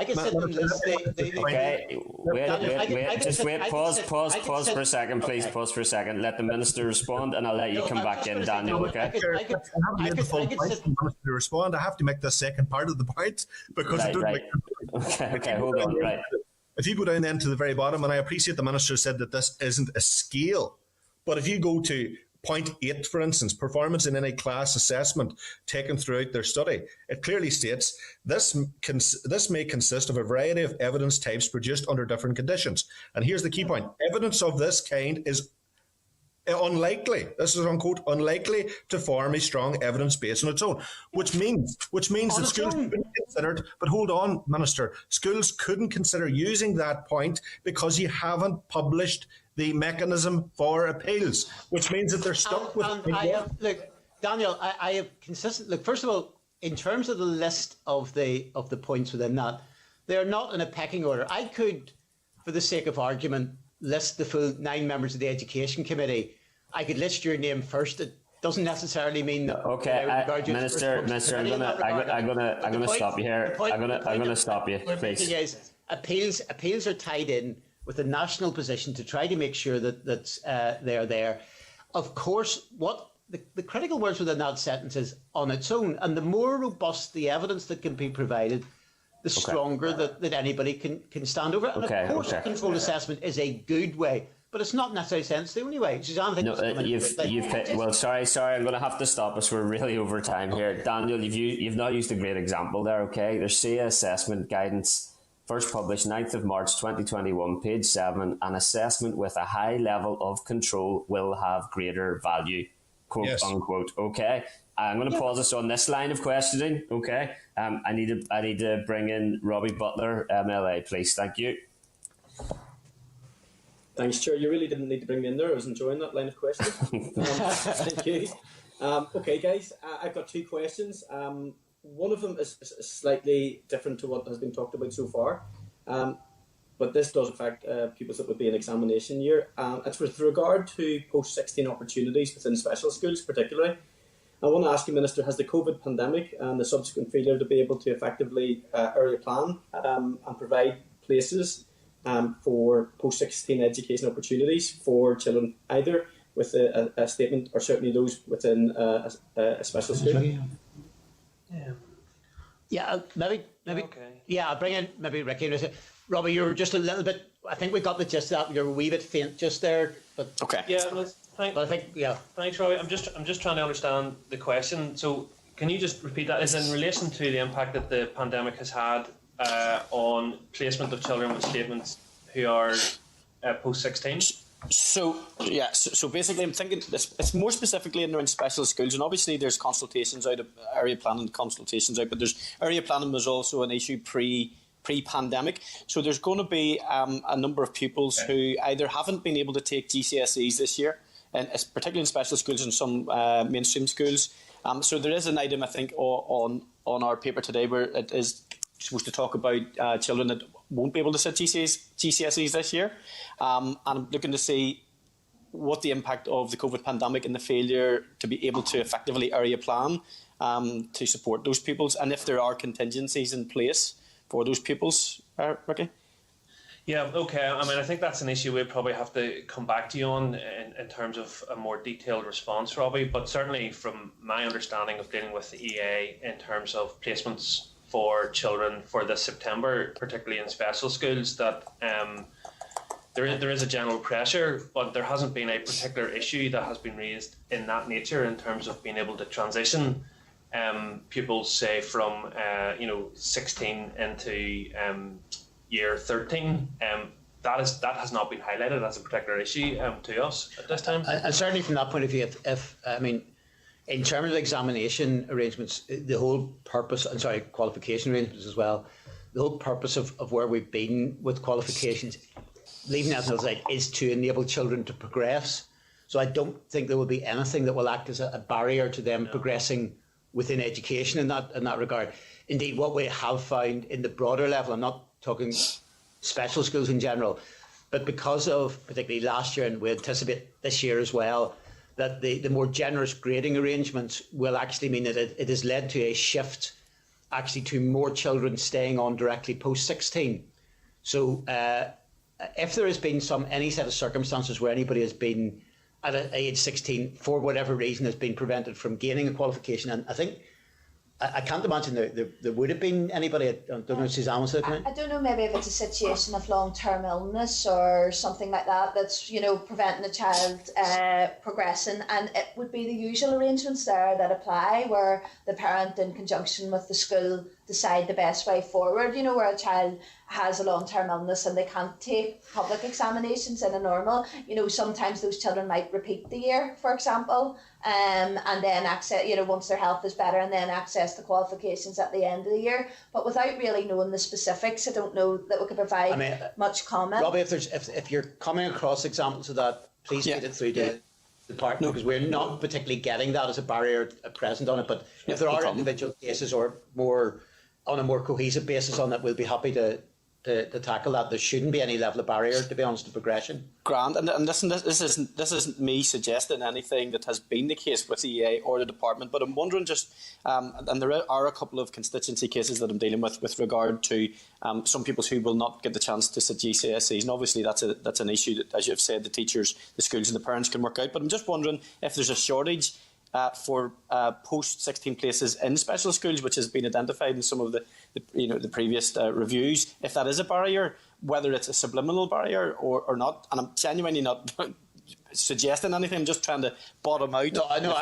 could sit and list Okay, wait, just wait, pause for a second, please, pause for a second. Let the Minister respond and I'll let you come back in, Daniel, okay? I haven't made the full point for the Minister to respond. I have to make the second part of the point because I don't make... Okay, hold on, right. If you go down then to the very bottom, and I appreciate the Minister said that this isn't a scale, but if you go to point 8, for instance, performance in any class assessment taken throughout their study, it clearly states this may consist of a variety of evidence types produced under different conditions. And here's the key point. Evidence of this kind is unlikely, this is unquote, unlikely to form a strong evidence base on its own, which means that schools couldn't consider, but hold on, Minister, schools couldn't consider using that point because you haven't published the mechanism for appeals, which means that they're stuck with... Look, Daniel, I have consistent... Look, first of all, in terms of the list of the points within that, they're not in a pecking order. I could, for the sake of argument, list the full 9 members of the Education Committee. I could list your name first. It doesn't necessarily mean that... Okay, Minister, I'm gonna stop you here. I'm gonna stop you, please. Appeals are tied in with the national position to try to make sure that they're there. Of course, what the critical words within that sentence is on its own, and the more robust the evidence that can be provided, the stronger that anybody can stand over. And of course, a controlled assessment is a good way, but it's not necessarily the only way. Suzanne, sorry, I'm going to have to stop us. We're really over time here. Daniel, you've not used a great example there, okay? There's SEA assessment guidance, first published 9th of March 2021, page 7, an assessment with a high level of control will have greater value, quote unquote, okay? I'm going to pause us on this line of questioning, okay? I need to bring in Robbie Butler, MLA, please. Thank you. Thanks, Chair. You really didn't need to bring me in there. I was enjoying that line of questioning. Thank you. Okay, guys, I've got 2 questions. One of them is slightly different to what has been talked about so far, but this does affect pupils that would be in examination year. It's with regard to post-16 opportunities within special schools particularly. I want to ask you, Minister, has the COVID pandemic and the subsequent failure to be able to effectively early plan and provide places for post-16 education opportunities for children, either with a statement or certainly those within a special school? Maybe. Okay. Yeah, I'll bring in maybe Ricky. Robbie, you were just a little bit. I think we got the gist of that. You're a wee bit faint just there, but okay. Yeah, Thanks, Robbie. I'm just trying to understand the question. So, can you just repeat that? Is in relation to the impact that the pandemic has had on placement of children with statements who are post-16? So basically, I'm thinking it's more specifically in around special schools, and obviously there's consultations out of area planning consultations out, but there's area planning was also an issue pre-pandemic. So there's going to be a number of pupils who either haven't been able to take GCSEs this year, and particularly in special schools and some mainstream schools. So there is an item, I think, on our paper today where it is supposed to talk about children that won't be able to sit GCSEs this year. And I'm looking to see what the impact of the COVID pandemic and the failure to be able to effectively area plan to support those pupils, and if there are contingencies in place for those pupils, Ricky? Yeah, okay. I mean, I think that's an issue we'd probably have to come back to you on in terms of a more detailed response, Robbie. But certainly from my understanding of dealing with the EA in terms of placements for children for this September, particularly in special schools, that there is a general pressure, but there hasn't been a particular issue that has been raised in that nature in terms of being able to transition pupils, say from 16 into year 13. That has not been highlighted as a particular issue to us at this time. And certainly from that point of view, if in terms of examination arrangements, the whole purpose, qualification arrangements as well, the whole purpose of where we've been with qualifications, leaving that aside, is to enable children to progress. So I don't think there will be anything that will act as a barrier to them progressing within education in that regard. Indeed, what we have found in the broader level, I'm not talking special schools in general, but because of particularly last year, and we anticipate this year as well, that the more generous grading arrangements will actually mean that it has led to a shift actually to more children staying on directly post-16. So if there has been any set of circumstances where anybody has been at age 16 for whatever reason has been prevented from gaining a qualification, and I think I can't imagine there would have been anybody. I don't know, Suzanne, wants to comment? I don't know, maybe if it's a situation of long-term illness or something like that that's, preventing the child progressing, and it would be the usual arrangements there that apply, where the parent in conjunction with the school decide the best way forward, where a child has a long-term illness and they can't take public examinations in a normal, sometimes those children might repeat the year, for example, and then access, once their health is better, and then access the qualifications at the end of the year. But without really knowing the specifics, I don't know that we could provide much comment. Robbie, if you're coming across examples of that, please feed it through to the partner, because we're not particularly getting that as a barrier at present on it. But if there are individual cases or more on a more cohesive basis on that, we'll be happy to tackle that. There shouldn't be any level of barrier, to be honest, to progression. Grand, and listen, this isn't me suggesting anything that has been the case with the EA or the department, but I'm wondering just, and there are a couple of constituency cases that I'm dealing with regard to some pupils who will not get the chance to sit GCSEs, and obviously that's an issue that, as you've said, the teachers, the schools and the parents can work out. But I'm just wondering if there's a shortage for post-16 places in special schools, which has been identified in some of the previous reviews. If that is a barrier, whether it's a subliminal barrier or not, and I'm genuinely not suggesting anything. I'm just trying to bottom out. No, I know.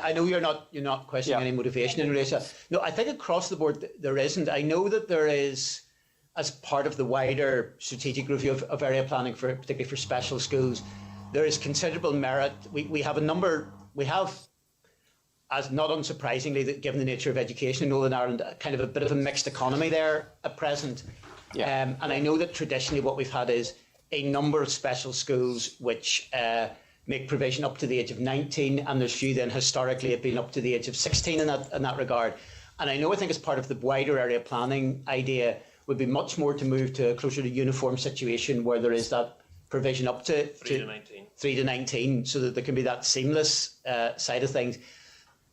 I know you're not questioning any motivation in relation. No, I think across the board there isn't. I know that there is, as part of the wider strategic review of area planning particularly for special schools, there is considerable merit. We have a number. We have, as not unsurprisingly, given the nature of education in Northern Ireland, kind of a bit of a mixed economy there at present. Yeah. And I know that traditionally what we've had is a number of special schools which make provision up to the age of 19, and there's few then historically have been up to the age of 16 in that regard. And I think as part of the wider area planning idea would be much more to move to a closer to uniform situation where there is that provision up to 3 to 19, so that there can be that seamless side of things.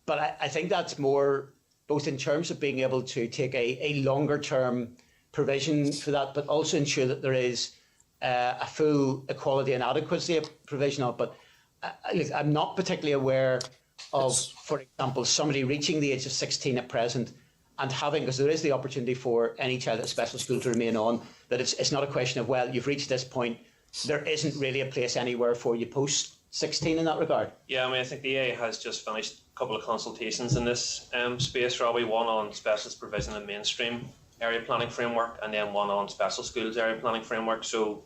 But I think that's more both in terms of being able to take a longer term provision for that, but also ensure that there is a full equality and adequacy of provision of. But I'm not particularly aware of, for example, somebody reaching the age of 16 at present and having, because there is the opportunity for any child at a special school to remain on, that it's not a question of, well, you've reached this point, there isn't really a place anywhere for you post 16 in that regard. Yeah, I think the EA has just finished a couple of consultations in this space, Robbie, one on specialist provision and mainstream area planning framework, and then one on special schools area planning framework. So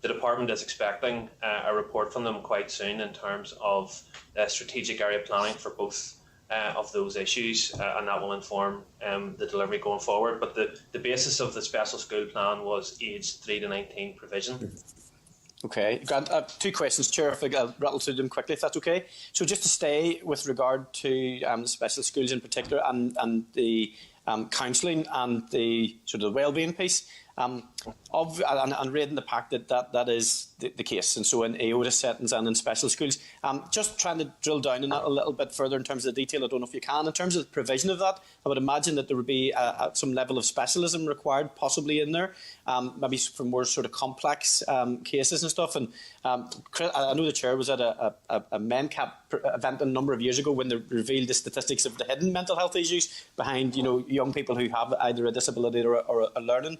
the department is expecting a report from them quite soon in terms of strategic area planning for both of those issues, and that will inform the delivery going forward. But the basis of the special school plan was age 3 to 19 provision. Okay, Grant, two questions, Chair, if I'll rattle through them quickly, if that's okay. So just to stay with regard to special schools in particular and the counselling and the sort of the wellbeing piece, and reading the pact that is the case, and so in AOTA settings and in special schools. Just trying to drill down on that a little bit further in terms of the detail. I don't know if you can. In terms of the provision of that, I would imagine that there would be some level of specialism required possibly in there, maybe for more sort of complex cases and stuff. And I know the Chair was at a MenCap event a number of years ago when they revealed the statistics of the hidden mental health issues behind young people who have either a disability or a learning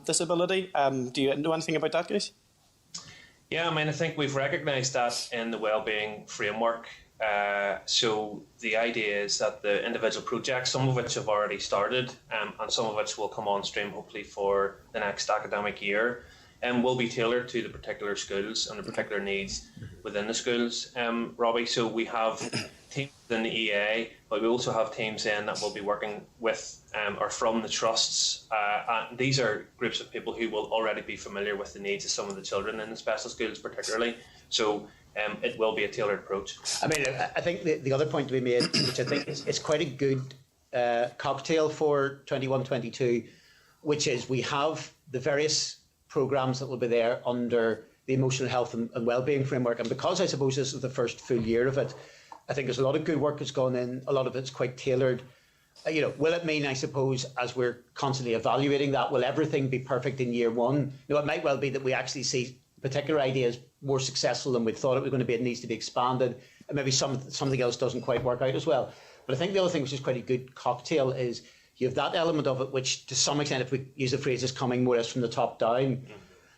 disability. Do you know anything about that, guys? Yeah, I think we've recognised that in the wellbeing framework So the idea is that the individual projects, some of which have already started, and some of which will come on stream hopefully for the next academic year, will be tailored to the particular schools and the particular needs within the schools, Robbie. So we have teams within the EA, but we also have teams in that will be working with or from the trusts. And these are groups of people who will already be familiar with the needs of some of the children in the special schools particularly. So it will be a tailored approach. I mean, I think the other point to be made, which I think is quite a good cocktail for 21-22, which is we have the various programmes that will be there under the emotional health and wellbeing framework. And because I suppose this is the first full year of it, I think there's a lot of good work that's gone in. A lot of it's quite tailored. Will it mean, I suppose, as we're constantly evaluating that, will everything be perfect in year one? No, it might well be that we actually see particular ideas more successful than we thought it was going to be. It needs to be expanded, and maybe something else doesn't quite work out as well. But I think the other thing which is quite a good cocktail is you have that element of it, which to some extent, if we use the phrase, is coming more or less from the top down.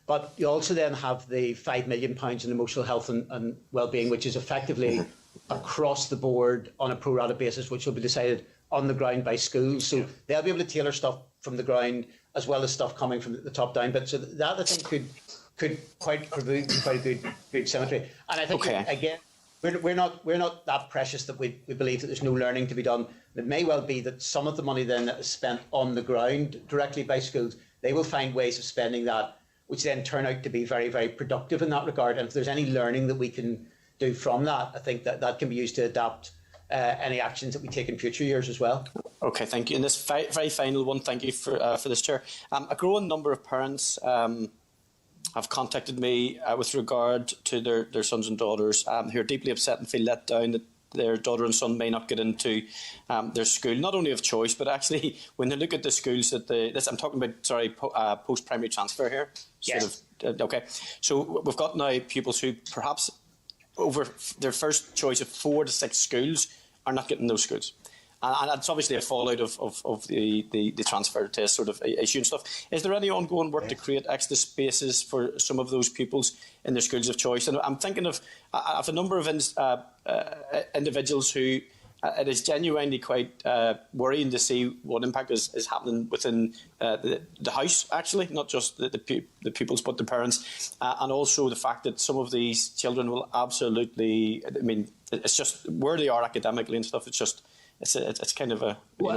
But you also then have the £5 million in emotional health and wellbeing, which is effectively across the board on a pro rata basis, which will be decided on the ground by schools. So they'll be able to tailor stuff from the ground as well as stuff coming from the top down. But so that I think could quite a good symmetry. And I think again, we're not that precious that we believe that there's no learning to be done. It may well be that some of the money then that is spent on the ground directly by schools, they will find ways of spending that, which then turn out to be very, very productive in that regard. And if there's any learning that we can do from that, I think that can be used to adapt any actions that we take in future years as well. Okay, thank you. And this very final one, thank you for this, Chair. A growing number of parents have contacted me with regard to their sons and daughters who are deeply upset and feel let down that their daughter and son may not get into their school, not only of choice, but actually when they look at the schools that I'm talking about, post-primary transfer here. Yes. Okay. So we've got now pupils who perhaps over their first choice of 4 to 6 schools are not getting those schools. And it's obviously a fallout of the transfer test sort of issue and stuff. Is there any ongoing work to create extra spaces for some of those pupils in their schools of choice? And I'm thinking of a number of individuals who it is genuinely quite worrying to see what impact is happening within the house, actually, not just the pupils, but the parents. And also the fact that some of these children will absolutely, I mean, it's just where they are academically and stuff, it's kind of a... I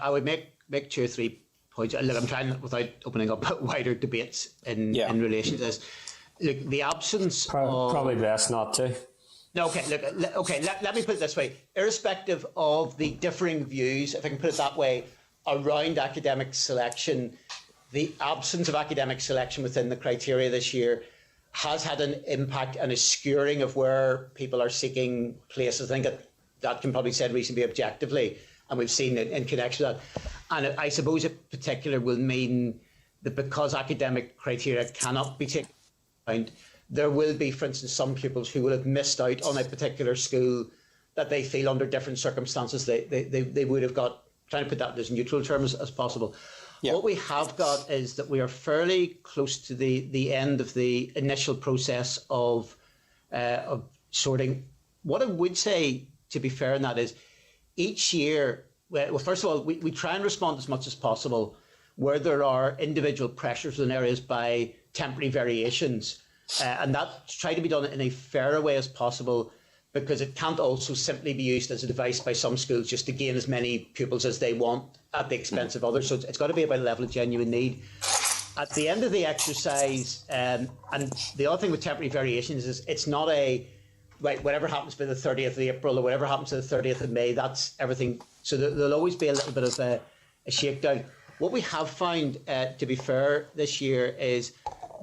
would make 2 or 3 points. Look, I'm trying, without opening up wider debates in relation to this. Look, the absence Probably best not to. No, let me put it this way. Irrespective of the differing views, if I can put it that way, around academic selection, the absence of academic selection within the criteria this year has had an impact and a skewering of where people are seeking places. I think that can probably be said reasonably objectively, and we've seen it in connection with that. And I suppose in particular will mean that because academic criteria cannot be taken into account, there will be, for instance, some pupils who will have missed out on a particular school that they feel under different circumstances they would have got, trying to put that in as neutral terms as possible. Yeah. What we have got is that we are fairly close to the end of the initial process of sorting. What I would say, to be fair in that, is each year, well, first of all, we try and respond as much as possible where there are individual pressures in areas by temporary variations. And that's tried to be done in a fairer way as possible, because it can't also simply be used as a device by some schools just to gain as many pupils as they want at the expense of others. So it's got to be about a level of genuine need. At the end of the exercise, and the other thing with temporary variations is it's not a, right, whatever happens by the 30th of April or whatever happens to the 30th of May, that's everything. So there'll always be a little bit of a shakedown. What we have found, to be fair, this year is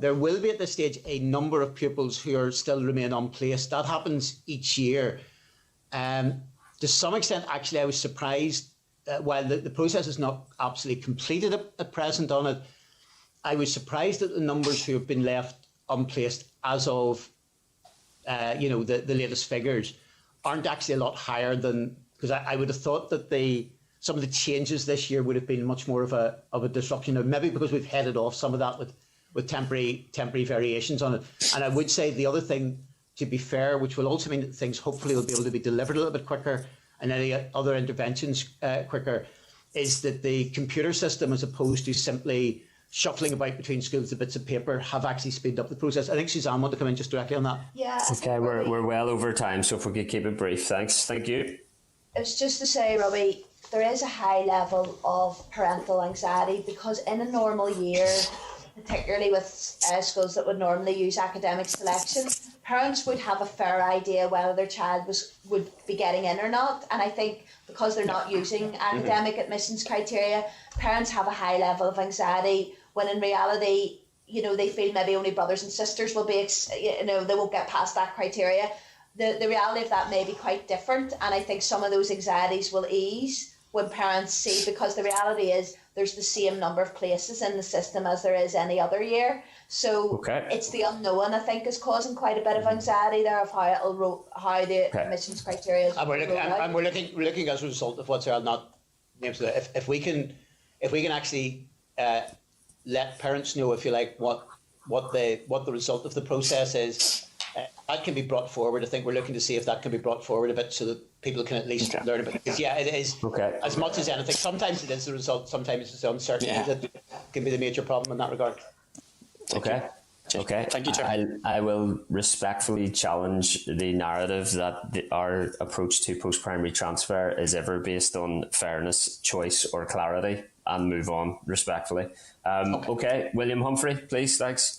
there will be at this stage a number of pupils who are still remain unplaced. That happens each year. To some extent, actually, I was surprised, while the process is not absolutely completed at present on it, I was surprised at the numbers who have been left unplaced as of, the latest figures aren't actually a lot higher than, because I would have thought that some of the changes this year would have been much more of a disruption, or maybe because we've headed off some of that with temporary variations on it. And I would say the other thing to be fair, which will also mean that things hopefully will be able to be delivered a little bit quicker and any other interventions quicker, is that the computer system, as opposed to simply shuffling about between schools the bits of paper, have actually speeded up the process. I think Suzanne wanted to come in just directly on that. Yeah. Okay, we're well over time, so if we could keep it brief. Thanks. Thank you. It was just to say, Robbie, there is a high level of parental anxiety because in a normal year, particularly with schools that would normally use academic selection, parents would have a fair idea whether their child would be getting in or not. And I think because they're not using academic admissions criteria, parents have a high level of anxiety when in reality, you know, they feel maybe only brothers and sisters will be, you know, they won't get past that criteria. The reality of that may be quite different, and I think some of those anxieties will ease when parents see, because the reality is there's the same number of places in the system as there is any other year. So it's the unknown, I think, is causing quite a bit of anxiety there of how the admissions criteria is. And we're looking as a result of what's not names. If we can actually let parents know, if you like, what the result of the process is. That can be brought forward. I think we're looking to see if that can be brought forward a bit so that people can at least learn about it. Because, yeah, it is, as much as anything, sometimes it is the result, sometimes it's the uncertainty that can be the major problem in that regard. Okay. Thank you, Chair. I will respectfully challenge the narrative that our approach to post-primary transfer is ever based on fairness, choice or clarity, and move on respectfully. Okay, William Humphrey, please, thanks.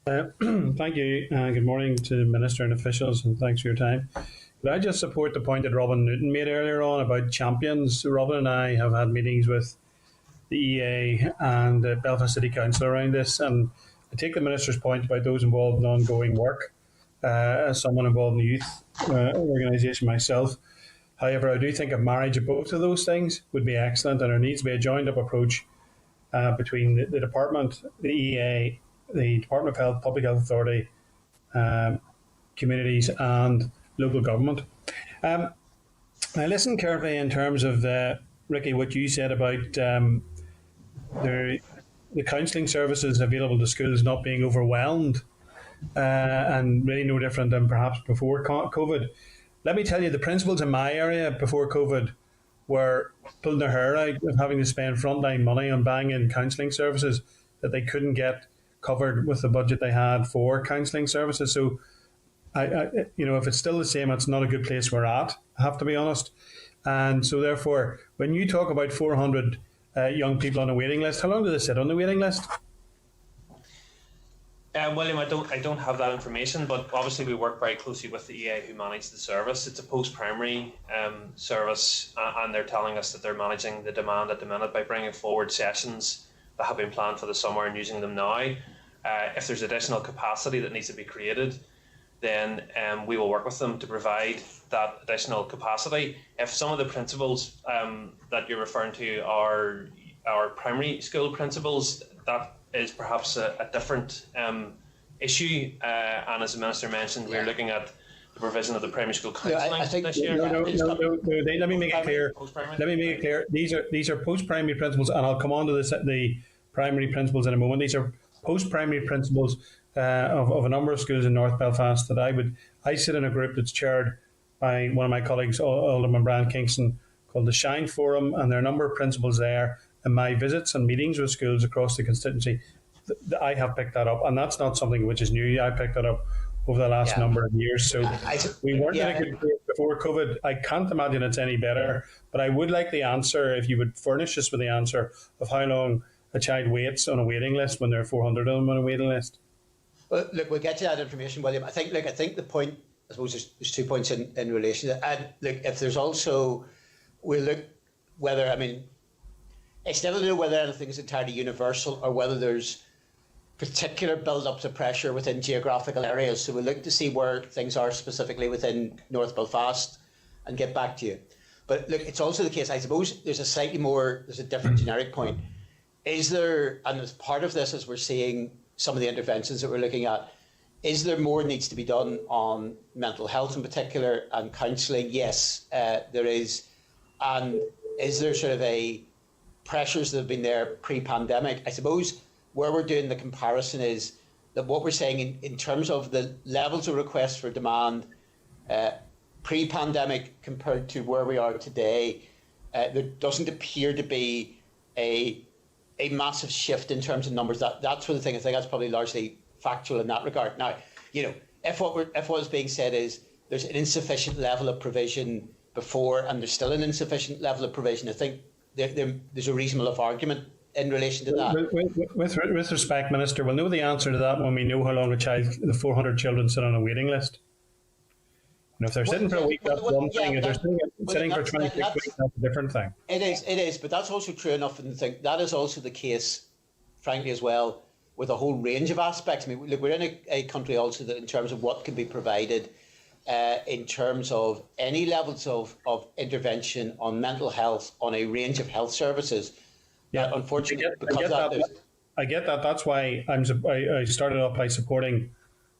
Thank you. Good morning to the Minister and officials, and thanks for your time. Could I just support the point that Robin Newton made earlier on about champions? Robin and I have had meetings with the EA and the Belfast City Council around this, and I take the Minister's point about those involved in ongoing work, as someone involved in the youth organisation myself. However, I do think a marriage of both of those things would be excellent, and there needs to be a joined-up approach between the Department, the EA, the Department of Health, Public Health Authority, communities and local government. I listened carefully in terms of, Ricky, what you said about the counselling services available to schools not being overwhelmed and really no different than perhaps before COVID. Let me tell you, the principals in my area before COVID were pulling their hair out of having to spend frontline money on buying in counselling services that they couldn't get covered with the budget they had for counselling services. So, if it's still the same, it's not a good place we're at, I have to be honest. And so therefore, when you talk about 400 young people on a waiting list, how long do they sit on the waiting list? William, I don't have that information, but obviously we work very closely with the EA who manage the service. It's a post-primary service, and they're telling us that they're managing the demand at the minute by bringing forward sessions that have been planned for the summer and using them now. If there's additional capacity that needs to be created, then we will work with them to provide that additional capacity. If some of the principals that you're referring to are our primary school principals, that is perhaps a different issue. And as the Minister mentioned, we're looking at the provision of the primary school counselling this year. Let me make it clear. These are post-primary principals, and I'll come on to the primary principals in a moment. These are post-primary principals of a number of schools in North Belfast that I sit in a group that's chaired by one of my colleagues, Alderman Brian Kingston, called the Shine Forum, and there are a number of principals there. In my visits and meetings with schools across the constituency, I have picked that up, and that's not something which is new. I picked that up over the last number of years. So we weren't in a good place before COVID. I can't imagine it's any better, but I would like the answer, if you would furnish us with the answer of how long a child waits on a waiting list when there are 400 of them on a waiting list. Well, look, we'll get to that information, William. I think the point, I suppose there's 2 points in relation to that. And look, if there's also, we'll look whether, it's never to know whether anything is entirely universal or whether there's particular build-ups of pressure within geographical areas. So we'll look to see where things are specifically within North Belfast and get back to you. But look, it's also the case, I suppose there's a different generic point. Is there, and as part of this, as we're seeing some of the interventions that we're looking at, is there more needs to be done on mental health in particular and counselling? Yes, there is. And is there sort of pressures that have been there pre-pandemic? I suppose where we're doing the comparison is that what we're saying in terms of the levels of requests for demand pre-pandemic compared to where we are today, there doesn't appear to be a massive shift in terms of numbers. That's one thing. I think that's probably largely factual in that regard. Now, if what is being said is there's an insufficient level of provision before, and there's still an insufficient level of provision, I think there's a reasonable argument in relation to that. With respect, Minister, we'll know the answer to that when we know how long the 400 children sit on a waiting list. And if they're sitting for a week, that's one thing. If they're sitting for 26 weeks, that's a different thing. It is, but that's also true enough in the thing. That is also the case, frankly, as well, with a whole range of aspects. I mean, look, we're in a country also that in terms of what can be provided in terms of any levels of intervention on mental health, on a range of health services. Yeah, unfortunately, I get that. That's why I started off by supporting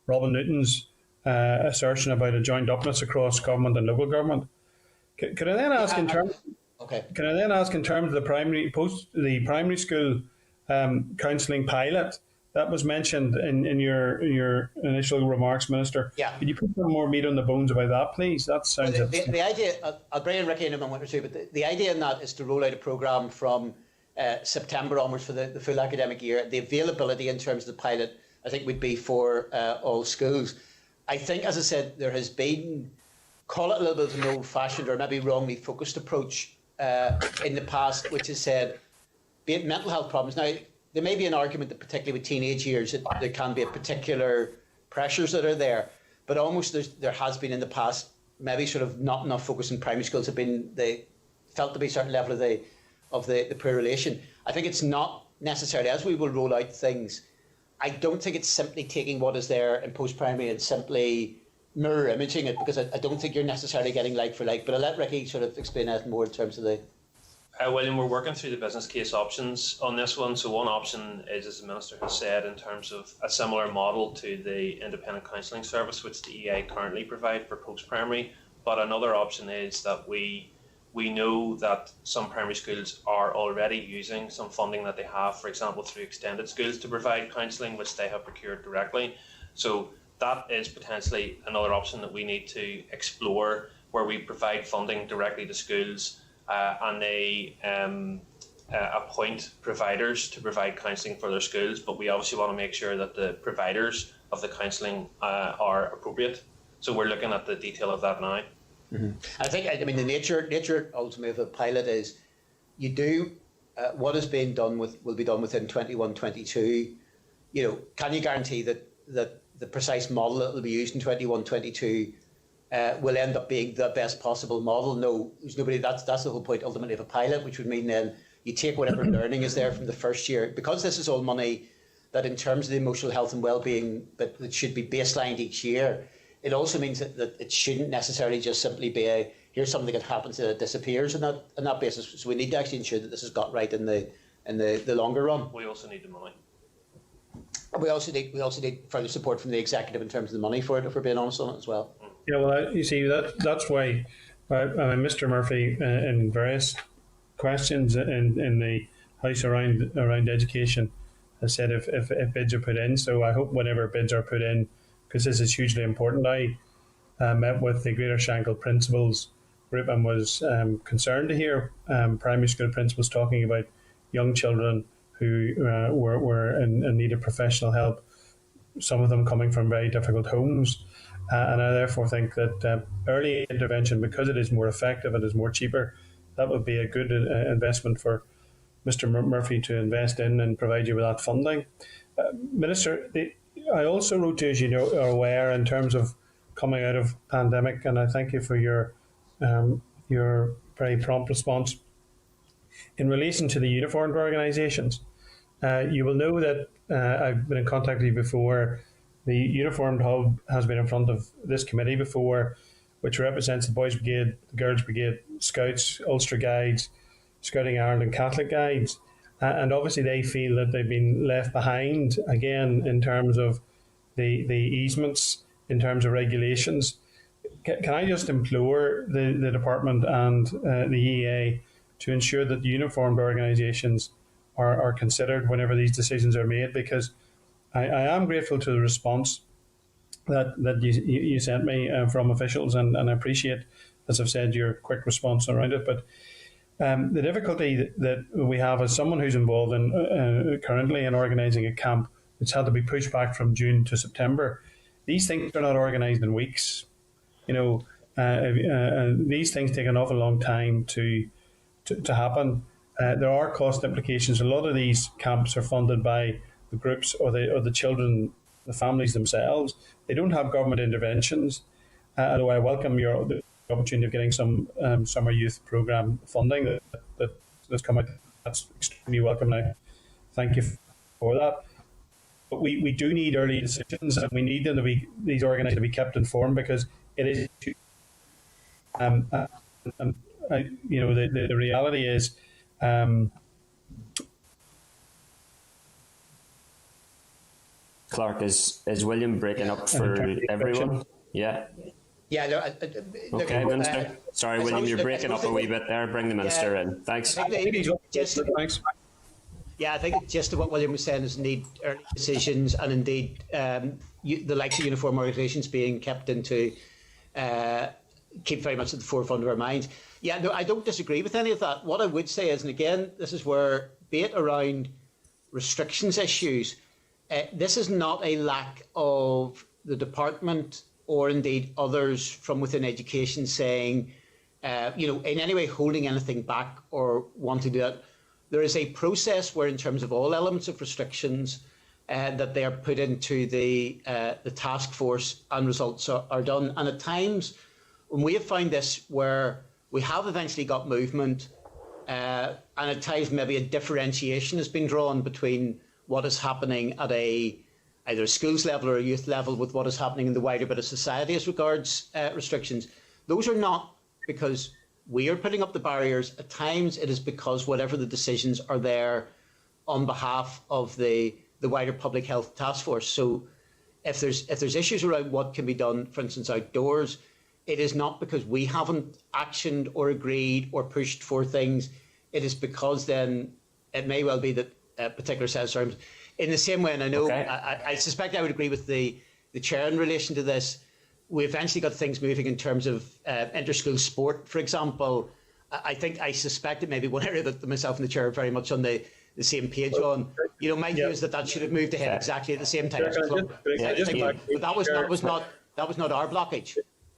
Robin Newton's assertion about a joined upness across government and local government. Could I then ask in terms? Okay. Can I then ask in terms of the primary school counselling pilot that was mentioned in your initial remarks, Minister? Yeah. Could you put some more meat on the bones about that, please? That sounds. The idea. I'll bring in Ricky in a moment or two, but the idea in that is to roll out a programme from September onwards for the full academic year. The availability in terms of the pilot, I think, would be for all schools. I think, as I said, there has been, call it a little bit of an old-fashioned or maybe wrongly focused approach in the past, which has said, be it mental health problems. Now, there may be an argument that particularly with teenage years, that there can be a particular pressures that are there, but almost there has been in the past maybe sort of not enough focus in primary schools they felt to be a certain level of the poor relation. I think it's not necessarily, as we will roll out things, I don't think it's simply taking what is there in post-primary and simply mirror imaging it, because I don't think you're necessarily getting like for like. But I'll let Ricky sort of explain that more in terms of the... William, we're working through the business case options on this one. So one option is, as the Minister has said, in terms of a similar model to the independent counselling service which the EA currently provide for post-primary. But another option is that we know that some primary schools are already using some funding that they have, for example, through extended schools to provide counselling, which they have procured directly. So that is potentially another option that we need to explore, where we provide funding directly to schools and they appoint providers to provide counselling for their schools. But we obviously want to make sure that the providers of the counselling are appropriate. So we're looking at the detail of that now. Mm-hmm. I think, the nature ultimately of a pilot is you do what is being done will be done within 21-22. Can you guarantee that the precise model that will be used in 21-22 will end up being the best possible model? No, there's nobody. That's the whole point ultimately of a pilot, which would mean then you take whatever learning is there from the first year, because this is all money that in terms of the emotional health and well-being that should be baselined each year. It also means that it shouldn't necessarily just simply be here's something that happens and it disappears on that basis. So we need to actually ensure that this is got right in the longer run. We also need the money. We also need further support from the executive in terms of the money for it, if we're being honest on it as well. Yeah, well, you see, that's why Mr. Murphy, in various questions in the House around education, has said if bids are put in. So I hope whenever bids are put in, because this is hugely important. I met with the Greater Shankill Principals Group and was concerned to hear primary school principals talking about young children who were in need of professional help, some of them coming from very difficult homes. And I therefore think that early intervention, because it is more effective and is more cheaper, that would be a good investment for Mr. Murphy to invest in and provide you with that funding. Minister, I also wrote to you, as you know, are aware, in terms of coming out of pandemic, and I thank you for your very prompt response. In relation to the uniformed organisations, you will know that I've been in contact with you before. The Uniformed Hub has been in front of this committee before, which represents the Boys Brigade, the Girls Brigade, Scouts, Ulster Guides, Scouting Ireland and Catholic Guides. And obviously they feel that they've been left behind, again, in terms of the easements, in terms of regulations. Can I just implore the department and the EA to ensure that the uniformed organisations are considered whenever these decisions are made? Because I am grateful to the response that you sent me from officials, and I appreciate, as I've said, your quick response around it. But the difficulty that we have as someone who's involved in currently in organising a camp that's had to be pushed back from June to September, these things are not organised in weeks. These things take an awful long time to happen. There are cost implications. A lot of these camps are funded by the groups or the children, the families themselves. They don't have government interventions. Although I welcome the opportunity of getting some summer youth programme funding that's come out. That's extremely welcome now. Thank you for that. But we do need early decisions, and we need them to be, these organisations to be kept informed, because it is. The reality is. Clark, is William breaking up for everyone? Yeah. Yeah. Okay, Minister. Sorry, William, you're breaking up a wee bit there. Bring the Minister in. Thanks. Thanks. Yeah, I think just what William was saying is indeed early decisions, and indeed the likes of uniform organisations being kept keep very much at the forefront of our minds. Yeah, no, I don't disagree with any of that. What I would say is, and again, this is where, be it around restrictions issues, this is not a lack of the department or indeed others from within education saying, in any way holding anything back or wanting to do that. There is a process where, in terms of all elements of restrictions, that they are put into the task force and results are done. And at times, when we have found this, where we have eventually got movement, and at times maybe a differentiation has been drawn between what is happening at either a schools level or a youth level with what is happening in the wider bit of society as regards restrictions. Those are not because we are putting up the barriers. At times it is because whatever the decisions are there on behalf of the wider public health task force. So if there's issues around what can be done, for instance, outdoors, it is not because we haven't actioned or agreed or pushed for things. It is because then it may well be that a particular set of terms. In the same way, and I know, okay. I suspect I would agree with the chair in relation to this, we eventually got things moving in terms of inter-school sport, for example. I suspect it may be one area that myself and the chair are very much on the same page on. My view is that should have moved ahead exactly at the same time. But that was not our blockage.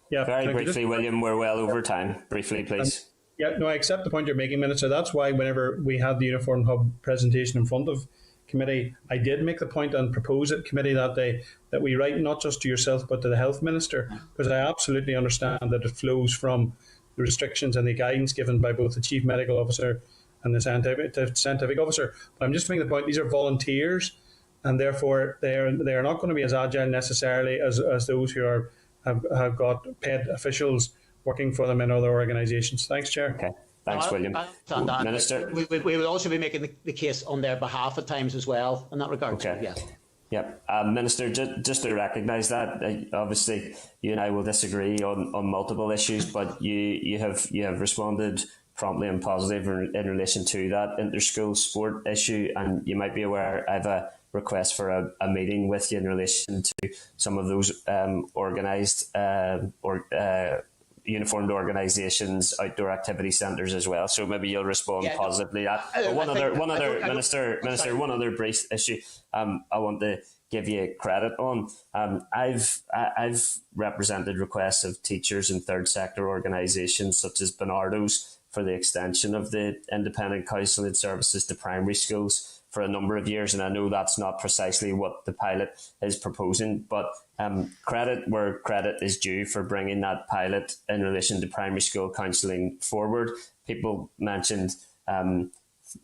Yeah, very briefly, William, we're well over time. Briefly, please. I accept the point you're making, Minister. That's why whenever we had the Uniform Hub presentation in front of committee, I did make the point and propose at committee that day that we write not just to yourself but to the Health Minister, because I absolutely understand that it flows from the restrictions and the guidance given by both the Chief Medical Officer and the Scientific Officer. But I'm just making the point, these are volunteers, and therefore they are not going to be as agile necessarily as those who have got paid officials working for them in other organisations. Thanks, Chair. Okay. Thanks, William. Minister. We will also be making the case on their behalf at times as well in that regard. Okay. Yeah. Yep. Minister, just to recognise that, obviously you and I will disagree on multiple issues, but you have responded promptly and positive in relation to that inter-school sport issue, and you might be aware I have a request for a meeting with you in relation to some of those organised uniformed organisations, outdoor activity centres as well. So maybe you'll respond positively. One other brief issue I want to give you credit on. I've represented requests of teachers in third sector organisations such as Bernardo's for the extension of the independent counselling services to primary schools for a number of years, and I know that's not precisely what the pilot is proposing, but credit where credit is due for bringing that pilot in relation to primary school counselling forward. People mentioned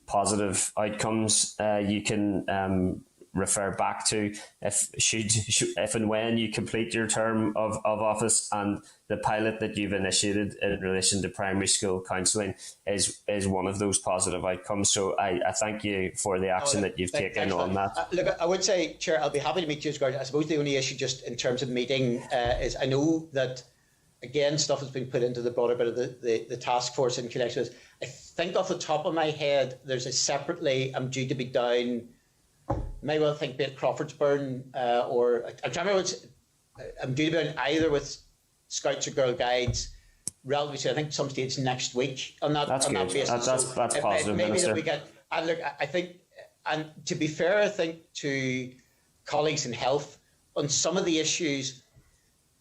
positive outcomes you can refer back to if and when you complete your term of office, and the pilot that you've initiated in relation to primary school counselling is one of those positive outcomes. So I thank you for the action that you've taken on that. Look, I would say, Chair, I'll be happy to meet you. I suppose the only issue just in terms of meeting is I know that, again, stuff has been put into the broader bit of the task force in connection with, I think off the top of my head, there's a separately, I'm due to be down may well think be it Crawfordsburn or I'm trying to remember. I'm due to be on either with Scouts or Girl Guides. Relatively soon, I think some stage next week on that. That's on good. That basis. That's positive, maybe Minister. That we get. And look, I think, and to be fair, I think to colleagues in health on some of the issues.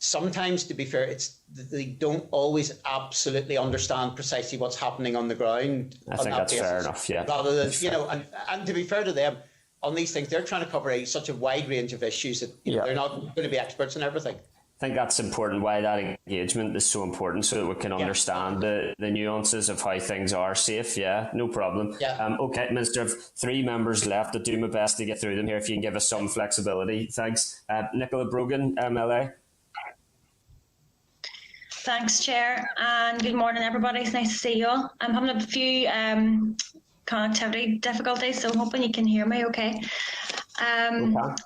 Sometimes, to be fair, it's they don't always absolutely understand precisely what's happening on the ground. I think that's fair enough. Yeah. Rather than and to be fair to them, on these things, they're trying to cover such a wide range of issues that they're not going to be experts in everything. I think that's important, why that engagement is so important, so that we can understand the nuances of how things are safe. Yeah, no problem. Yeah. Okay, Minister, I've 3 members left. I'll do my best to get through them here if you can give us some flexibility. Thanks. Nicola Brogan, MLA. Thanks, Chair, and good morning, everybody. It's nice to see you all. I'm having a few connectivity difficulties, so I'm hoping you can hear me okay.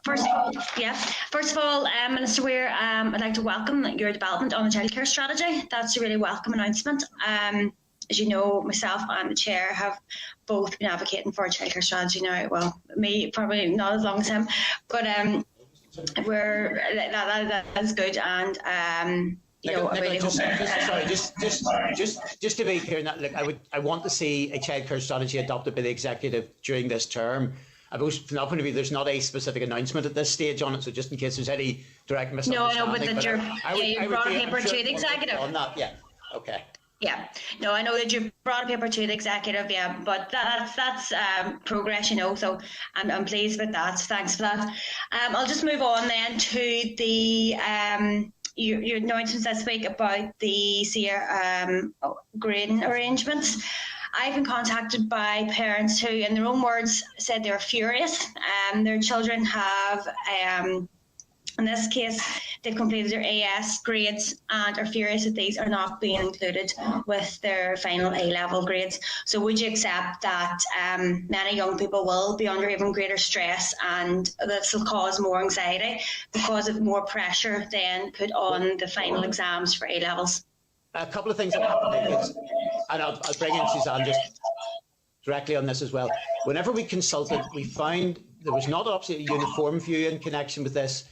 First of all, Minister Weir, I'd like to welcome your development on the childcare strategy. That's a really welcome announcement. As you know, myself and the Chair have both been advocating for a childcare strategy now. Well, me probably not as long as him, but that's good, and Nicola, just to be clear, look, I want to see a childcare strategy adopted by the executive during this term. I suppose from that point of view, there's not a specific announcement at this stage on it, so just in case there's any direct misunderstanding. No, but that you brought a paper to the executive. On that, yeah, okay. Yeah, no, I know that you brought a paper to the executive, yeah, but that's progress, so I'm pleased with that. Thanks for that. I'll just move on then to the your announcements this week about the SEER grading arrangements. I've been contacted by parents who, in their own words, said they're furious. Their children have, in this case, they've completed their AS grades and are furious that these are not being included with their final A-level grades. So would you accept that many young people will be under even greater stress, and this will cause more anxiety because of more pressure then put on the final exams for A-levels? A couple of things that happened, and I'll bring in Suzanne just directly on this as well. Whenever we consulted, we found there was not absolutely a uniform view in connection with this,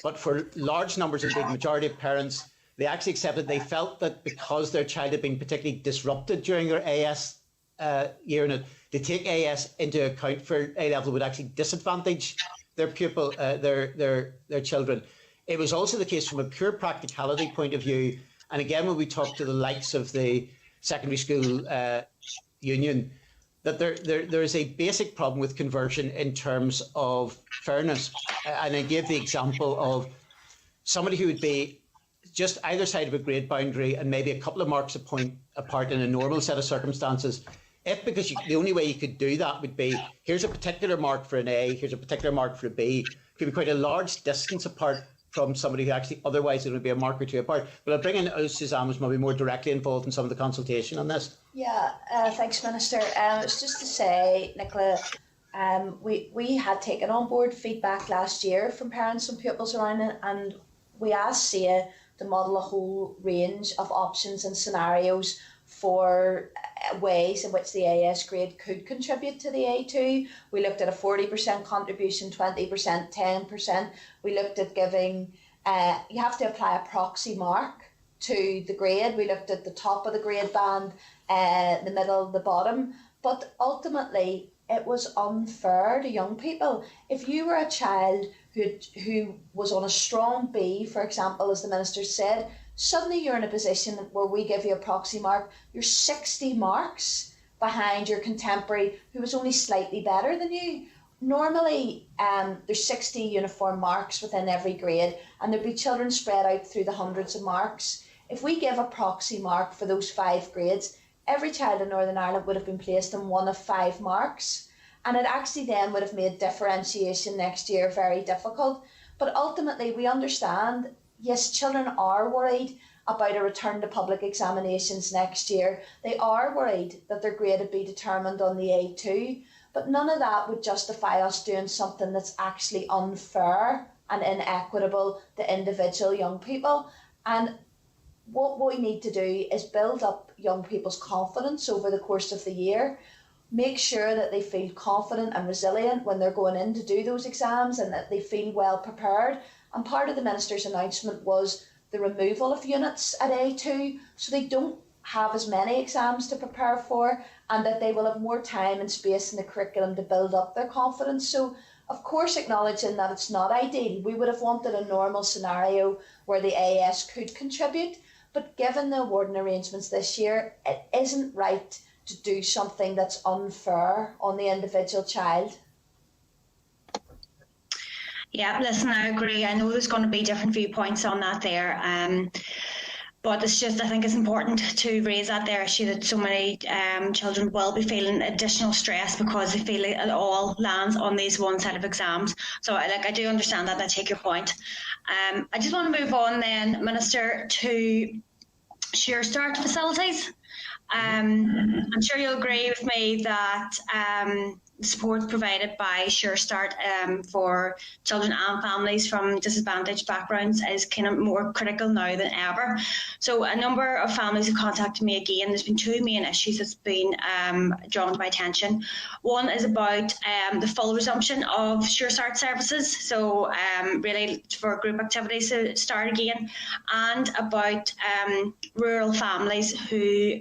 but for large numbers, indeed, the majority of parents, they actually accepted they felt that because their child had been particularly disrupted during their AS year, and to take AS into account for A-level would actually disadvantage their pupil, their children. It was also the case from a pure practicality point of view. And again, when we talk to the likes of the secondary school union, that there is a basic problem with conversion in terms of fairness. And I gave the example of somebody who would be just either side of a grade boundary and maybe a couple of marks a point apart in a normal set of circumstances. Because the only way you could do that would be, here's a particular mark for an A, here's a particular mark for a B. It could be quite a large distance apart from somebody who actually otherwise it would be a mark or two apart. But I'll bring in Suzanne, who's maybe more directly involved in some of the consultation on this. Yeah, thanks, Minister. It's just to say, Nicola, we had taken on board feedback last year from parents and pupils around it, and we asked SEA to model a whole range of options and scenarios for ways in which the AS grade could contribute to the A2. We looked at a 40% contribution, 20%, 10%. We looked at giving, you have to apply a proxy mark to the grade. We looked at the top of the grade band, the middle, the bottom. But ultimately, it was unfair to young people. If you were a child who was on a strong B, for example, as the Minister said, suddenly you're in a position where we give you a proxy mark, you're 60 marks behind your contemporary who was only slightly better than you. Normally, there's 60 uniform marks within every grade, and there'd be children spread out through the hundreds of marks. If we give a proxy mark for those 5 grades, every child in Northern Ireland would have been placed in one of 5 marks, and it actually then would have made differentiation next year very difficult. But ultimately, we understand, yes, children are worried about a return to public examinations next year. They are worried that their grade would be determined on the A2, but none of that would justify us doing something that's actually unfair and inequitable to individual young people. And what we need to do is build up young people's confidence over the course of the year. make sure that they feel confident and resilient when they're going in to do those exams and that they feel well prepared. And part of the Minister's announcement was the removal of units at A2, so they don't have as many exams to prepare for, and that they will have more time and space in the curriculum to build up their confidence. So, of course, acknowledging that it's not ideal, we would have wanted a normal scenario where the AS could contribute, but given the awarding arrangements this year, it isn't right to do something that's unfair on the individual child. Yeah, listen, I agree. I know there's going to be different viewpoints on that there. But it's just, I think it's important to raise that there issue that so many children will be feeling additional stress because they feel it all lands on these one set of exams. So I do understand that, I take your point. I just want to move on then, Minister, to Sure Start facilities. I'm sure you'll agree with me that support provided by Sure Start for children and families from disadvantaged backgrounds is kind of more critical now than ever. So a number of families have contacted me again. There's been two main issues that's been drawn to my attention. One is about the full resumption of Sure Start services, so really for group activities to start again, and about rural families who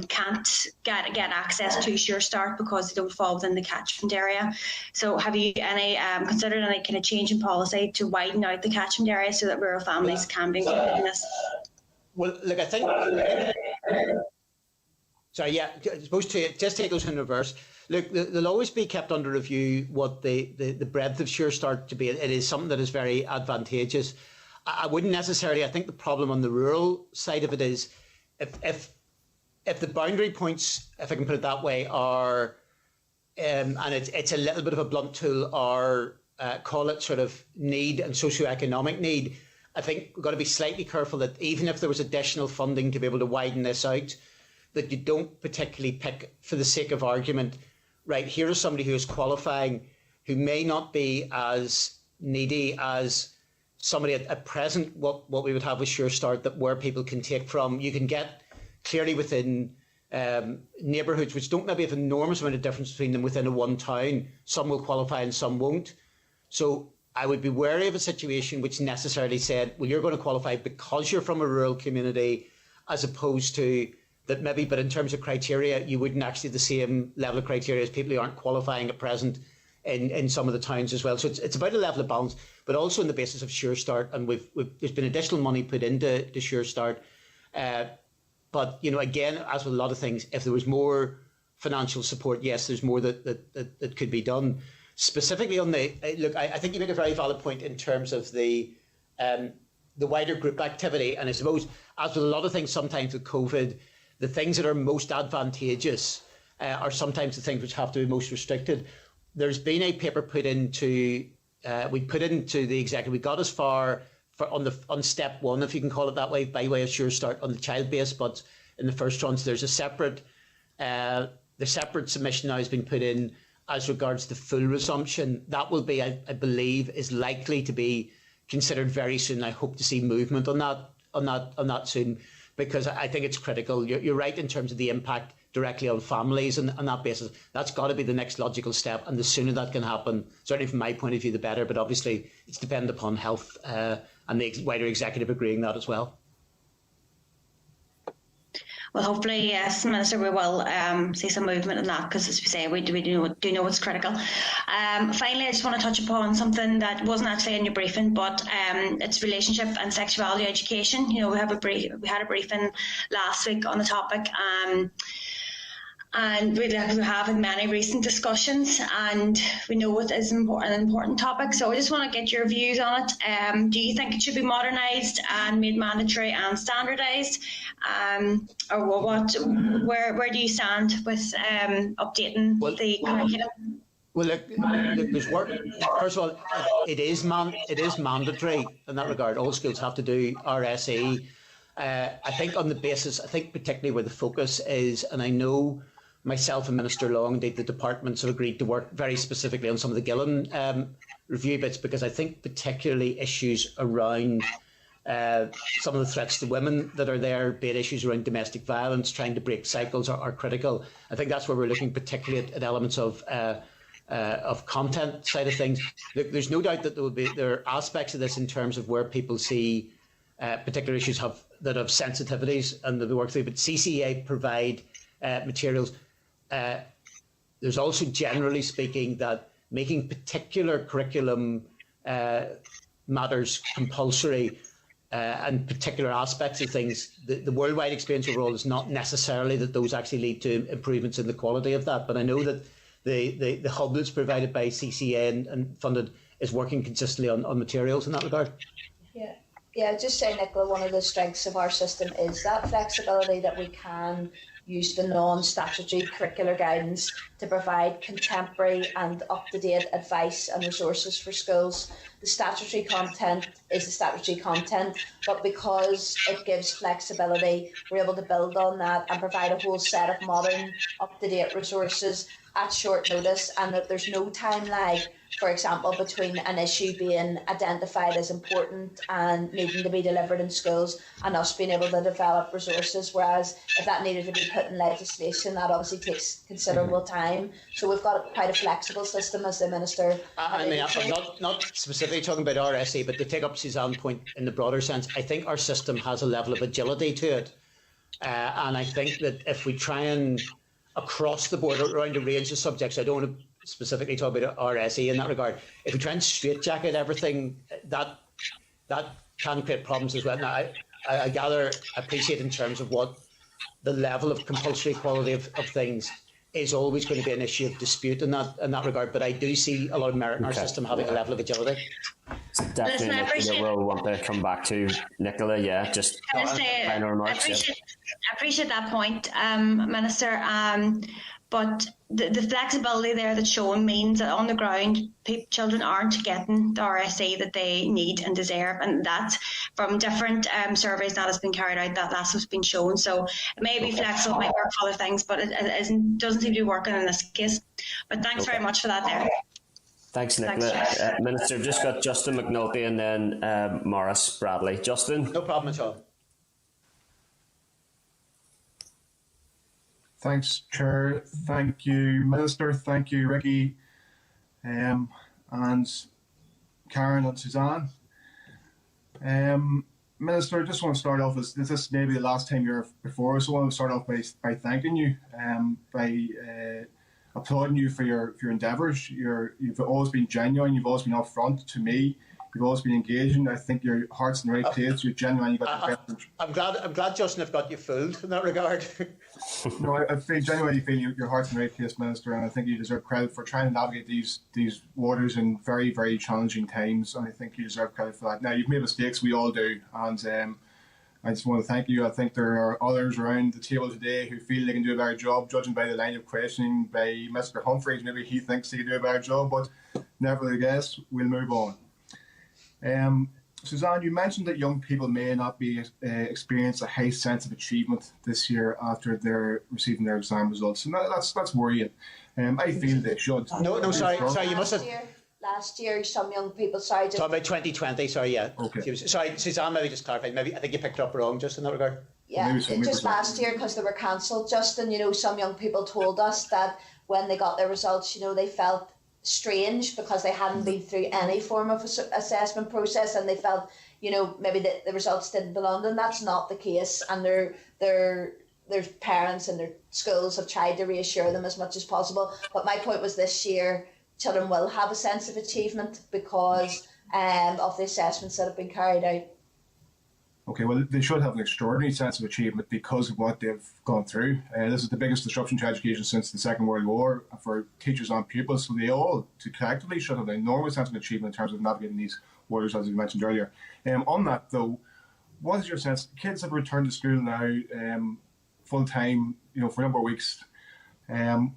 can't get access to Sure Start because they don't fall within the catchment area. So have you considered any kind of change in policy to widen out the catchment area so that rural families can be included in this? Well, look, I think... Sorry, yeah, I suppose to just take those in reverse. Look, there'll always be kept under review what the breadth of Sure Start to be. It is something that is very advantageous. I wouldn't necessarily... I think the problem on the rural side of it is if the boundary points, if I can put it that way, are, and it's a little bit of a blunt tool, are call it sort of need and socioeconomic need, I think we've got to be slightly careful that even if there was additional funding to be able to widen this out, that you don't particularly pick, for the sake of argument, right, here is somebody who is qualifying who may not be as needy as somebody at present, what we would have with Sure Start, that where people can take from. You can get clearly within neighbourhoods which don't maybe have an enormous amount of difference between them within a one town. Some will qualify and some won't. So I would be wary of a situation which necessarily said, well, you're going to qualify because you're from a rural community, as opposed to that maybe, but in terms of criteria, you wouldn't actually have the same level of criteria as people who aren't qualifying at present in some of the towns as well. So it's about a level of balance, but also on the basis of Sure Start. And there's been additional money put into Sure Start. But, you know, again, as with a lot of things, if there was more financial support, yes, there's more that could be done. Specifically on the, look, I think you make a very valid point in terms of the wider group activity. And I suppose, as with a lot of things, sometimes with COVID, the things that are most advantageous are sometimes the things which have to be most restricted. There's been a paper put into, we put into the executive, we got as far on step one, if you can call it that way, by way of Sure Start on the child base, but in the first tranche there's a separate the separate submission now has been put in as regards the full resumption. That will be, I believe, is likely to be considered very soon. I hope to see movement on that soon, because I think it's critical. You're right in terms of the impact directly on families and on that basis. That's got to be the next logical step, and the sooner that can happen, certainly from my point of view, the better. But obviously it's dependent upon health and the wider executive agreeing that as well. Well, hopefully, yes, Minister, we will see some movement in that, because, as we say, we do know it's critical. Finally, I just want to touch upon something that wasn't actually in your briefing, but it's relationship and sexuality education. You know, we had a briefing last week on the topic. And we have had many recent discussions, and we know it is an important topic. So I just want to get your views on it. Do you think it should be modernised and made mandatory and standardised, or what? Where do you stand with updating the curriculum? Well, look, there's work. First of all, it is mandatory in that regard. All schools have to do RSE. I think on the basis, I think particularly where the focus is, and I know myself and Minister Long, indeed the departments, have agreed to work very specifically on some of the Gillen review bits, because I think particularly issues around some of the threats to women that are there, be it issues around domestic violence, trying to break cycles, are critical. I think that's where we're looking particularly at elements of content side of things. There's no doubt that there are aspects of this in terms of where people see particular issues that have sensitivities and the work through, but CCA provide materials. There's also, generally speaking, that making particular curriculum matters compulsory and particular aspects of things, the worldwide experience overall is not necessarily that those actually lead to improvements in the quality of that. But I know that the hub that's provided by CCA and funded is working consistently on materials in that regard. Yeah, just say, Nicola, one of the strengths of our system is that flexibility that we can use the non-statutory curricular guidance to provide contemporary and up-to-date advice and resources for schools. The statutory content is the statutory content, but because it gives flexibility, we're able to build on that and provide a whole set of modern, up-to-date resources at short notice, and that there's no time lag, for example, between an issue being identified as important and needing to be delivered in schools and us being able to develop resources, whereas if that needed to be put in legislation, that obviously takes considerable time. So we've got quite a flexible system, as the Minister. I mean, I'm not specifically talking about RSE, but to take up Suzanne's point in the broader sense, I think our system has a level of agility to it. And I think that if we try and across the board around a range of subjects, I don't want to specifically talk about RSE in that regard. If we try and straitjacket everything, that can create problems as well. Now, I gather, appreciate in terms of what the level of compulsory quality of things is always going to be an issue of dispute in that regard. But I do see a lot of merit in our system having a level of agility. Definitely, Listen, we'll want to come back to Nicola. Yeah, just final remarks. I appreciate that point, Minister. But the flexibility there that's shown means that on the ground, children aren't getting the RSE that they need and deserve, and that's from different surveys that has been carried out. That's what's been shown. So it may be flexible, it might work for other things, but it doesn't seem to be working in this case. But thanks very much for that there. Thanks, Nicola. Minister, just got Justin McNulty and then Morris Bradley. Justin? No problem at all. Thanks, Chair. Thank you, Minister. Thank you, Ricky, and Karen and Suzanne. Minister, I just want to start off as this may be the last time you're before us. So I want to start off by thanking you, by applauding you for your endeavours. You've always been genuine. You've always been upfront to me. You've always been engaging. I think your heart's in the right place. You're genuine. I'm glad, Justin, I've got you fooled in that regard. No, I genuinely feel your heart's in the right place, Minister, and I think you deserve credit for trying to navigate these waters in very, very challenging times. And I think you deserve credit for that. Now, you've made mistakes. We all do, and I just want to thank you. I think there are others around the table today who feel they can do a better job, judging by the line of questioning by Mr. Humphreys. Maybe he thinks he can do a better job, but nevertheless, we'll move on. Suzanne, you mentioned that young people may not be experience a high sense of achievement this year after they're receiving their exam results, and that's worrying. I feel they should. No, sorry, you must have. Last year, some young people, talking about 2020, sorry, yeah. Okay. Sorry, Suzanne, maybe just clarify. Maybe I think you picked it up wrong just in that regard. Yeah, just last year because they were cancelled. Justin, some young people told us that when they got their results, they felt strange because they hadn't been through any form of assessment process, and they felt, maybe the results didn't belong to them. That's not the case, and their parents and their schools have tried to reassure them as much as possible. But my point was, this year, children will have a sense of achievement because of the assessments that have been carried out. Okay, well, they should have an extraordinary sense of achievement because of what they've gone through. This is the biggest disruption to education since the Second World War for teachers and pupils, so they all collectively should have an enormous sense of achievement in terms of navigating these waters, as you mentioned earlier. On that, though, what is your sense? Kids have returned to school now full-time, for a number of weeks.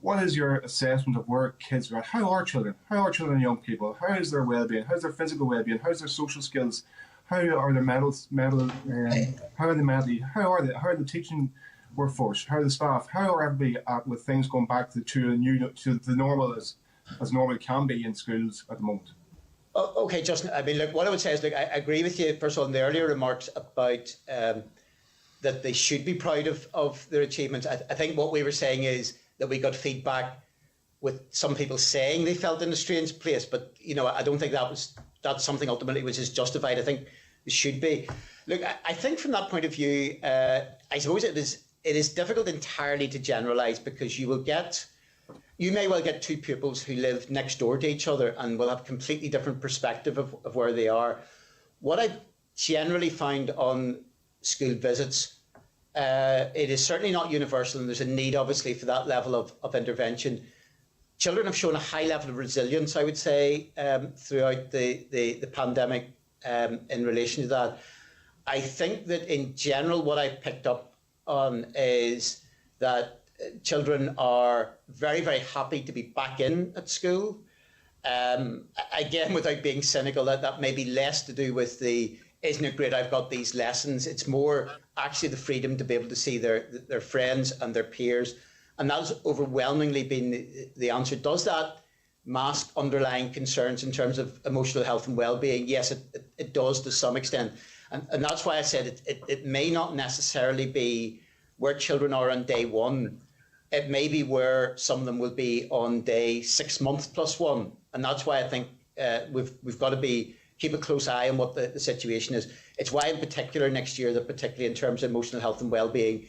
What is your assessment of where kids are at? How are children? How are children and young people? How is their well-being? How is their physical well-being? How is their social skills? How are their how are they mentally? How are the teaching workforce? How are the staff? How are everybody at with things going back to the normal as normal can be in schools at the moment? Oh, okay, Justin. I mean, look, what I would say is, look, I agree with you, first of all, in the earlier remarks about that they should be proud of their achievements. I think what we were saying is that we got feedback with some people saying they felt in a strange place, but I don't think that's something ultimately which is justified. I think it should be. Look, I think from that point of view, I suppose it is difficult entirely to generalise, because you may well get two pupils who live next door to each other and will have completely different perspective of where they are. What I've generally found on school visits, it is certainly not universal, and there's a need obviously for that level of intervention. Children have shown a high level of resilience, I would say, throughout the pandemic in relation to that. I think that in general what I've picked up on is that children are very, very happy to be back in at school. Again, without being cynical, that may be less to do with isn't it great I've got these lessons? It's more actually the freedom to be able to see their friends and their peers. And that's overwhelmingly been the answer. Does that mask underlying concerns in terms of emotional health and well-being? Yes, it does to some extent. And that's why I said it may not necessarily be where children are on day one. It may be where some of them will be on day 6 months plus one. And that's why I think we've got to keep a close eye on what the situation is. It's why in particular next year, that particularly in terms of emotional health and well-being,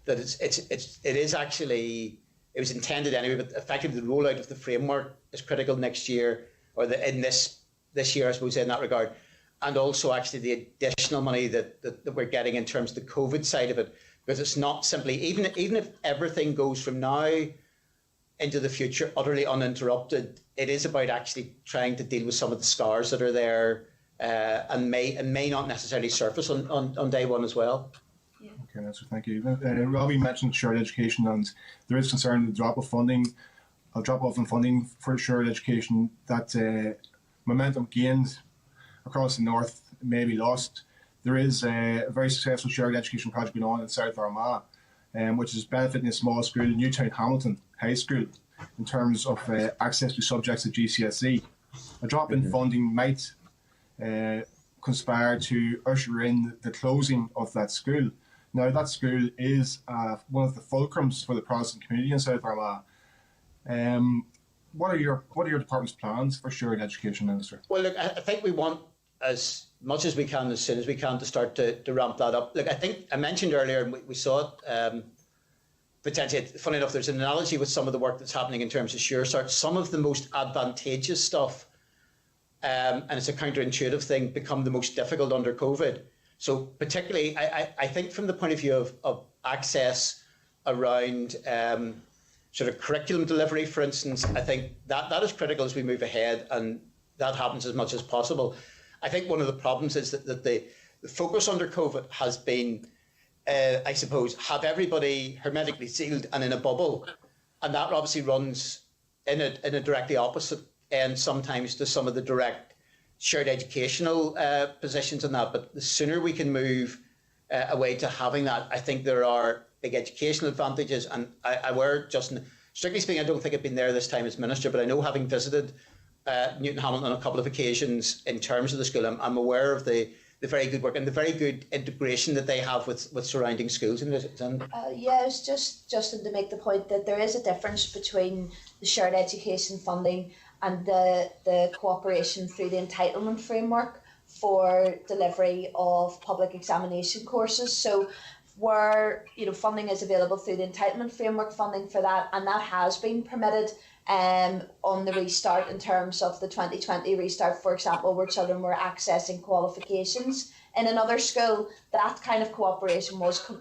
that it was intended anyway, but effectively the rollout of the framework is critical next year, or in this year, I suppose, in that regard. And also actually the additional money that we're getting in terms of the COVID side of it, because it's not simply, even if everything goes from now into the future utterly uninterrupted, it is about actually trying to deal with some of the scars that are there and may not necessarily surface on day one as well. Yeah. Okay, that's thank you. Robbie mentioned shared education, and there is concern with drop off in funding for shared education, that momentum gained across the north may be lost. There is a very successful shared education project going on in South Armagh, which is benefiting a small school, Newtown Hamilton High School, in terms of access to subjects at GCSE. A drop in funding might conspire to usher in the closing of that school. Now, that school is one of the fulcrums for the Protestant community in South Armagh. What are your department's plans for shared education, Minister? Well, look, I think we want as much as we can, as soon as we can, to start to ramp that up. Look, I think I mentioned earlier, and we saw it potentially, funny enough, there's an analogy with some of the work that's happening in terms of Sure Start. Some of the most advantageous stuff, and it's a counterintuitive thing, become the most difficult under COVID. So particularly, I think from the point of view of access around sort of curriculum delivery, for instance, I think that is critical as we move ahead, and that happens as much as possible. I think one of the problems is that the focus under COVID has been, I suppose, have everybody hermetically sealed and in a bubble. And that obviously runs in a directly opposite end sometimes to some of the direct shared educational positions in that. But the sooner we can move away to having that, I think there are big educational advantages. And I were, Justin, strictly speaking, I don't think I've been there this time as Minister, but I know, having visited Newton Hamilton on a couple of occasions in terms of the school, I'm aware of the very good work and the very good integration that they have with surrounding schools. Yeah, it's just to make the point that there is a difference between the shared education funding and the cooperation through the entitlement framework for delivery of public examination courses. So where funding is available through the entitlement framework funding for that, and that has been permitted on the restart, in terms of the 2020 restart, for example, where children were accessing qualifications in another school, that kind of cooperation was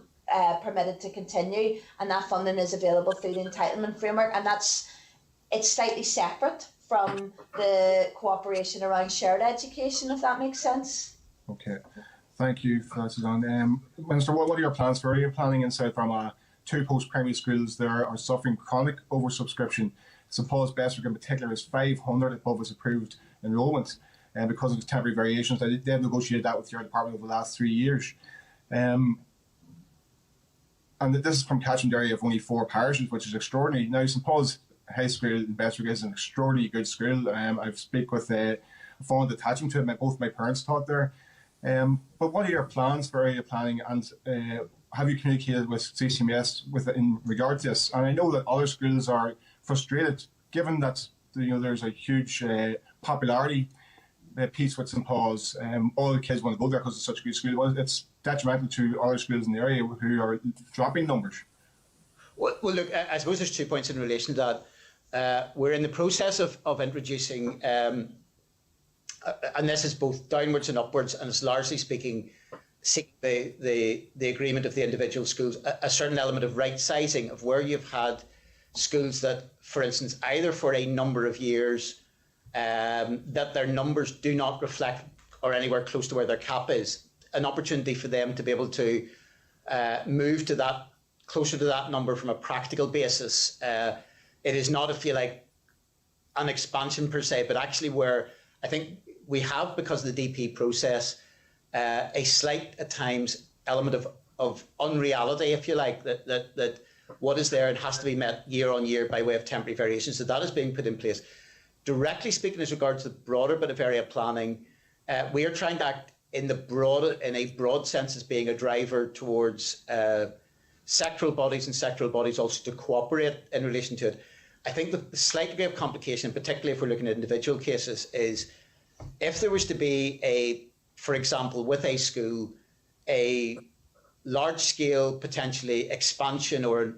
permitted to continue, and that funding is available through the entitlement framework, and it's slightly separate from the cooperation around shared education, if that makes sense. Okay, thank you for that, Suzanne. Minister, what are your plans for area planning in South Armagh? 2 post-primary schools there are suffering chronic oversubscription. St Paul's Bestwick in particular is 500 above its approved enrolment, and because of the temporary variations, they've negotiated that with your department over the last 3 years. And this is from catchment area of only 4 parishes, which is extraordinary. Now, St Paul's High School in Bestwick is an extraordinarily good school. I've spoken with fond attachment to it. Both my parents taught there. But what are your plans for area planning, and have you communicated with CCMS in regard to this? And I know that other schools are frustrated, given that there's a huge popularity piece with St Paul's. All the kids want to go there because it's such a good school. Well, it's detrimental to other schools in the area who are dropping numbers. Well, look, I suppose there's 2 points in relation to that. We're in the process of introducing, and this is both downwards and upwards, and it's largely speaking, the agreement of the individual schools, a certain element of right sizing of where you've had schools that, for instance, either for a number of years, that their numbers do not reflect or anywhere close to where their cap is, an opportunity for them to be able to move to that, closer to that number from a practical basis. It is not, if you like, an expansion per se, but actually where I think we have, because of the DP process, a slight, at times, element of unreality, if you like, that what is there and has to be met year on year by way of temporary variations. So that is being put in place. Directly speaking, as regards to the broader bit of area planning, we are trying to act in a broad sense as being a driver towards sectoral bodies and sectoral bodies also to cooperate in relation to it. I think the slight degree of complication, particularly if we're looking at individual cases, is if there was to be for example, with a school, a large-scale potentially expansion or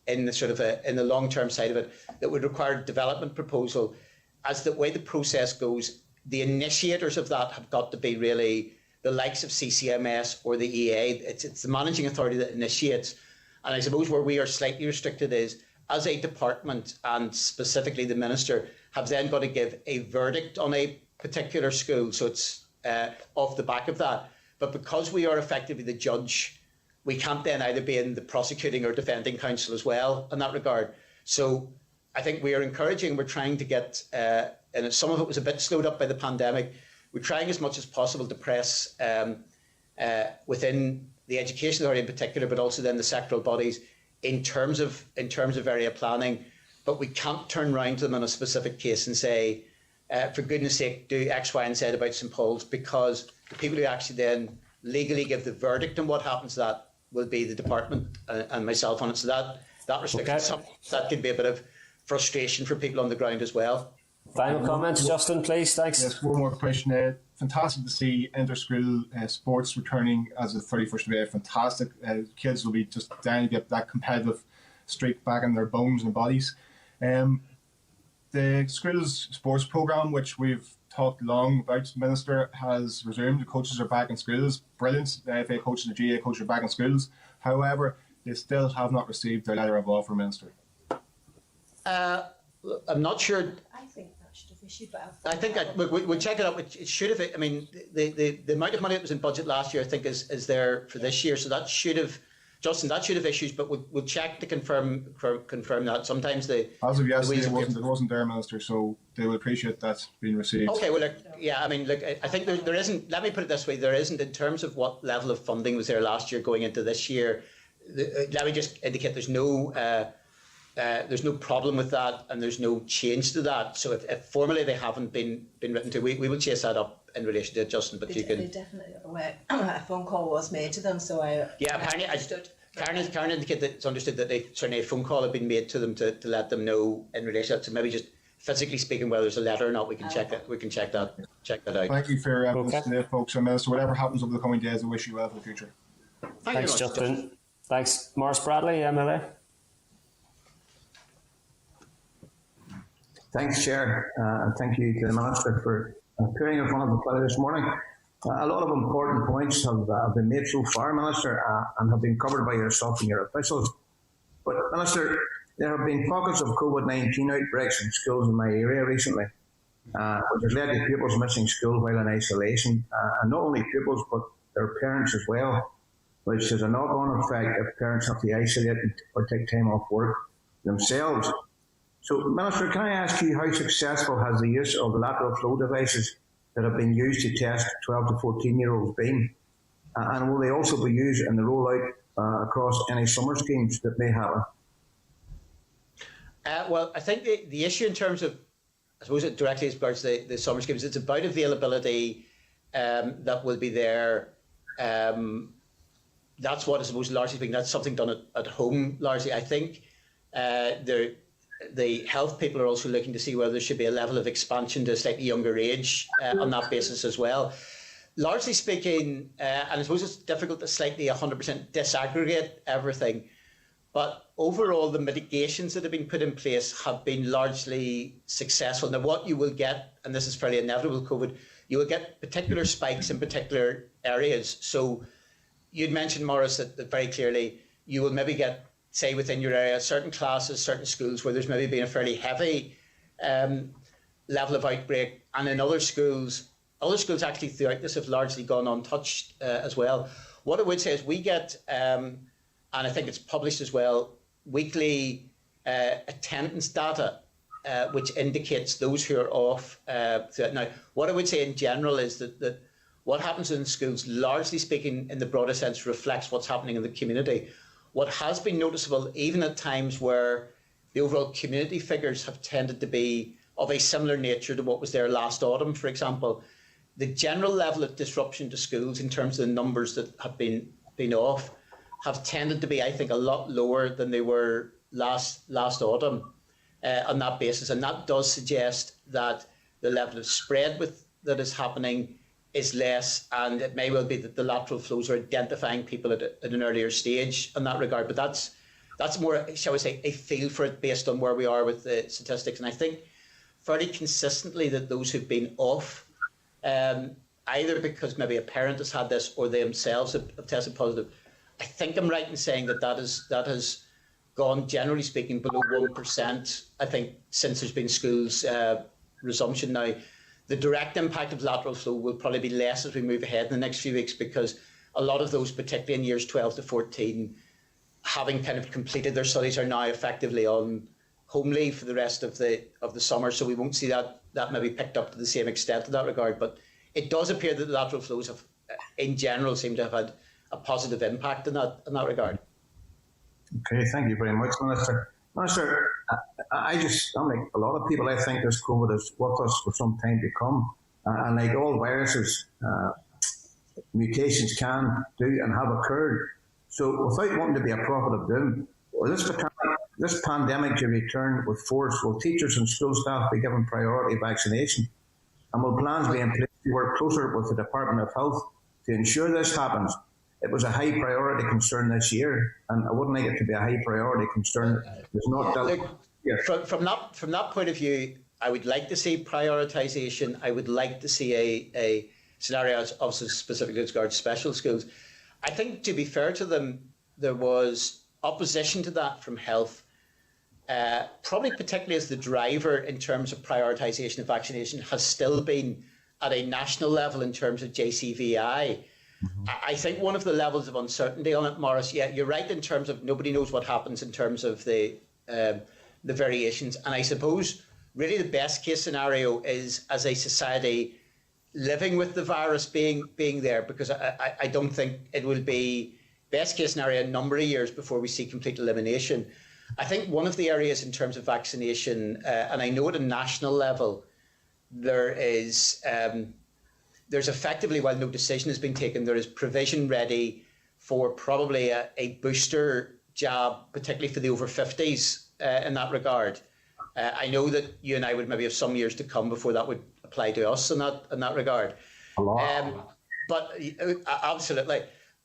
in the long-term side of it that would require a development proposal, as the way the process goes, the initiators of that have got to be really the likes of CCMS or the EA. It's the managing authority that initiates. And I suppose where we are slightly restricted is, as a department and specifically the minister, have then got to give a verdict on a particular school. So it's off the back of that. But because we are effectively the judge, we can't then either be in the prosecuting or defending counsel as well in that regard. So I think we are encouraging, we're trying to get, and some of it was a bit slowed up by the pandemic, we're trying as much as possible to press within the education authority in particular, but also then the sectoral bodies in terms of area planning. But we can't turn around to them in a specific case and say, for goodness sake, do X, Y, and Z about St Paul's, because the people who actually then legally give the verdict on what happens to that will be the department and myself on it. So that restriction, that could be a bit of frustration for people on the ground as well. Final comments, Justin, please. Thanks. Yes, one more question. Fantastic to see inter-school sports returning as of the 31st of May. Fantastic. Kids will be just dying to get that competitive streak back in their bones and bodies. The school's sports programme, which we've talked long about, Minister, has resumed. The coaches are back in schools. Brilliant. The FA coaches and the GA coaches are back in schools. However, they still have not received their letter of offer, Minister. I'm not sure. I think that should have issued, but I think we'll check it out. It should have. I mean, the amount of money that was in budget last year, I think, is there for this year. So that should have, Justin, that should have issued. But we'll check to confirm that. Sometimes as of yesterday, it wasn't there, Minister. So they will appreciate that being received. Okay. Well, I mean, I think there isn't. Let me put it this way: there isn't, in terms of what level of funding was there last year going into this year. Let me just indicate there's no problem with that, and there's no change to that. So if formally they haven't been written to, we will chase that up in relation to it, Justin. But they definitely are aware. A phone call was made to them, so apparently understood. Karen indicated that it's understood that certainly a phone call had been made to them to let them know in relation to, so maybe just physically speaking whether there's a letter or not. We can check that. We can check that out. Thank you for your efforts today, folks. And so whatever happens over the coming days, I wish you well for the future. Thanks, Justin. Thanks, Morris Bradley, MLA. Thanks, Chair, and thank you to the Minister for appearing in front of the Committee this morning. A lot of important points have been made so far, Minister, and have been covered by yourself and your officials. But, Minister, there have been pockets of COVID-19 outbreaks in schools in my area recently, which has led to pupils missing school while in isolation, and not only pupils, but their parents as well, which has a knock-on effect if parents have to isolate or take time off work themselves. So, Minister, can I ask you, how successful has the use of lateral flow devices that have been used to test 12 to 14-year-olds been? And will they also be used in the rollout across any summer schemes that may happen? Well, I think the issue in terms of I suppose it directly as regards the summer schemes, it's about availability that will be there. That's what I suppose largely speaking, that's something done at home largely. I think the health people are also looking to see whether there should be a level of expansion to a slightly younger age on that basis as well. Largely speaking, and I suppose it's difficult to slightly 100% disaggregate everything, but overall the mitigations that have been put in place have been largely successful. Now what you will get, and this is fairly inevitable with COVID, you will get particular spikes in particular areas. So you'd mentioned, Maurice, that very clearly you will maybe get, say, within your area, certain classes, certain schools where there's maybe been a fairly heavy level of outbreak, and in other schools actually throughout this have largely gone untouched as well. What I would say is we get, and I think it's published as well, weekly attendance data, which indicates those who are off. Now, what I would say in general is that what happens in schools, largely speaking, in the broader sense, reflects what's happening in the community. What has been noticeable, even at times where the overall community figures have tended to be of a similar nature to what was there last autumn, for example, the general level of disruption to schools in terms of the numbers that have been off have tended to be, I think, a lot lower than they were last autumn on that basis. And that does suggest that the level of spread that is happening is less, and it may well be that the lateral flows are identifying people at an earlier stage in that regard. But that's more, shall we say, a feel for it based on where we are with the statistics. And I think fairly consistently that those who've been off, either because maybe a parent has had this or they themselves have tested positive, I think I'm right in saying that has gone, generally speaking, below 1%, I think, since there's been schools resumption now. The direct impact of lateral flow will probably be less as we move ahead in the next few weeks, because a lot of those, particularly in years 12 to 14, having kind of completed their studies, are now effectively on home leave for the rest of the summer. So we won't see that maybe picked up to the same extent in that regard. But it does appear that the lateral flows have, in general, seem to have had a positive impact in that regard. Okay, thank you very much, Minister. Minister, I'm like a lot of people, I think this COVID is with us for some time to come. And like all viruses, mutations can do and have occurred. So without wanting to be a prophet of doom, this pandemic to return with force, will teachers and school staff be given priority vaccination? And will plans be in place to work closer with the Department of Health to ensure this happens? It was a high priority concern this year, and I wouldn't like it to be a high priority concern. There's not from that point of view, I would like to see prioritisation. I would like to see a scenario, obviously specifically as regards special schools. I think, to be fair to them, there was opposition to that from health, probably particularly as the driver in terms of prioritisation of vaccination has still been at a national level in terms of JCVI. I think one of the levels of uncertainty on it, Maurice, yeah, you're right in terms of nobody knows what happens in terms of the variations. And I suppose really the best case scenario is, as a society, living with the virus being there, because I don't think it will be best case scenario a number of years before we see complete elimination. I think one of the areas in terms of vaccination, and I know at a national level, there's effectively, while no decision has been taken, there is provision ready for probably a booster jab, particularly for the over 50s in that regard. I know that you and I would maybe have some years to come before that would apply to us in that regard. But absolutely.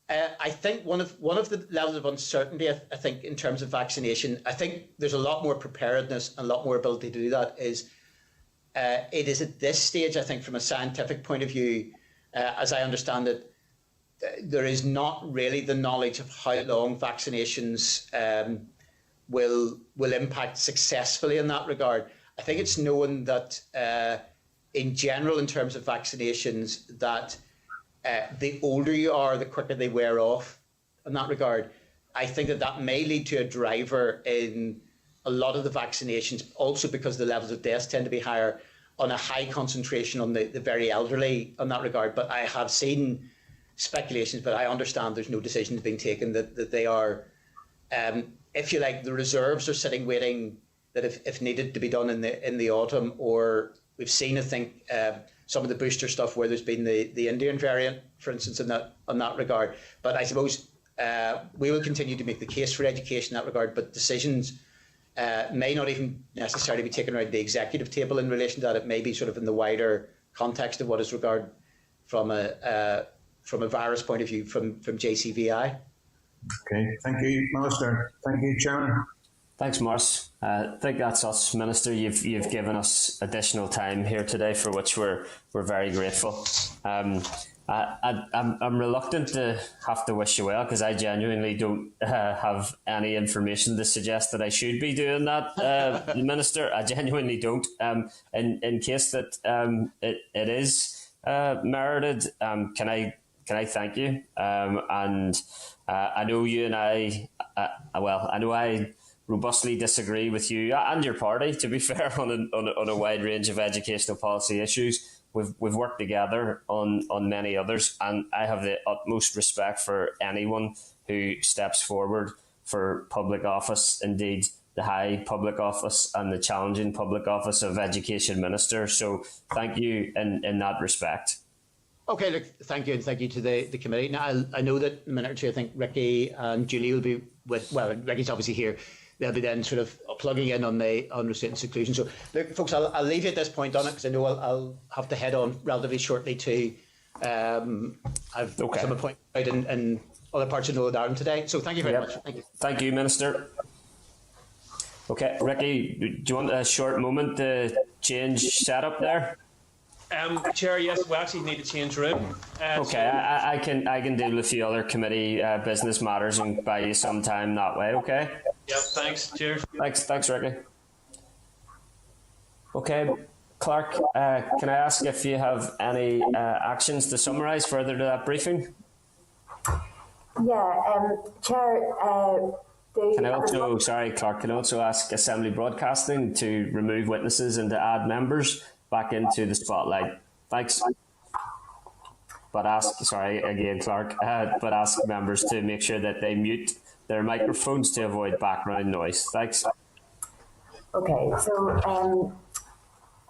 I think one of the levels of uncertainty, I think, in terms of vaccination, I think there's a lot more preparedness and a lot more ability to do that. It is at this stage, I think, from a scientific point of view, as I understand it, there is not really the knowledge of how long vaccinations will impact successfully in that regard. I think it's known that in general, in terms of vaccinations, that the older you are, the quicker they wear off in that regard. I think that may lead to a driver in a lot of the vaccinations, also because the levels of deaths tend to be higher, on a high concentration on the very elderly in that regard. But I have seen speculations, but I understand there's no decisions being taken, that they are, if you like, the reserves are sitting waiting that if needed to be done in the autumn, or we've seen, I think, some of the booster stuff where there's been the Indian variant, for instance, in that regard. But I suppose we will continue to make the case for education in that regard, but decisions may not even necessarily be taken around the executive table in relation to that. It may be sort of in the wider context of what is regarded from a virus point of view from JCVI. Okay, thank you, Minister. Thank you, Chairman. Thanks, Morris. I think that's us, Minister. You've given us additional time here today, for which we're very grateful. I'm reluctant to have to wish you well, because I genuinely don't have any information to suggest that I should be doing that, Minister. I genuinely don't. In case that it is merited, can I thank you? And I know you and I know I robustly disagree with you and your party, to be fair, on a wide range of educational policy issues. We've worked together on many others, and I have the utmost respect for anyone who steps forward for public office, indeed the high public office and the challenging public office of Education Minister. So thank you in that respect. Okay, look, thank you, and thank you to the committee. Now, I know that in a minute or two, I think Ricky and Julie will be Ricky's obviously here. They'll be then sort of plugging in on Restraint and Seclusion. So, look, folks, I'll leave you at this point on it, because I know I'll have to head on relatively shortly to I've some appointment out in other parts of Northern Ireland today. So thank you very much. Thank you. Thank you, Minister. Okay, Ricky, do you want a short moment to change setup there? Chair, yes, we actually need to change room. Okay, I can deal with a few other committee business matters and buy you some time that way. Okay. Yep. Thanks. Cheers. Thanks, Ricky. Okay, Clark, can I ask if you have any actions to summarise further to that briefing? Yeah, Chair. Can I also ask Assembly Broadcasting to remove witnesses and to add members back into the spotlight? Thanks. But ask members to make sure that they mute their microphones to avoid background noise. Thanks. Okay, so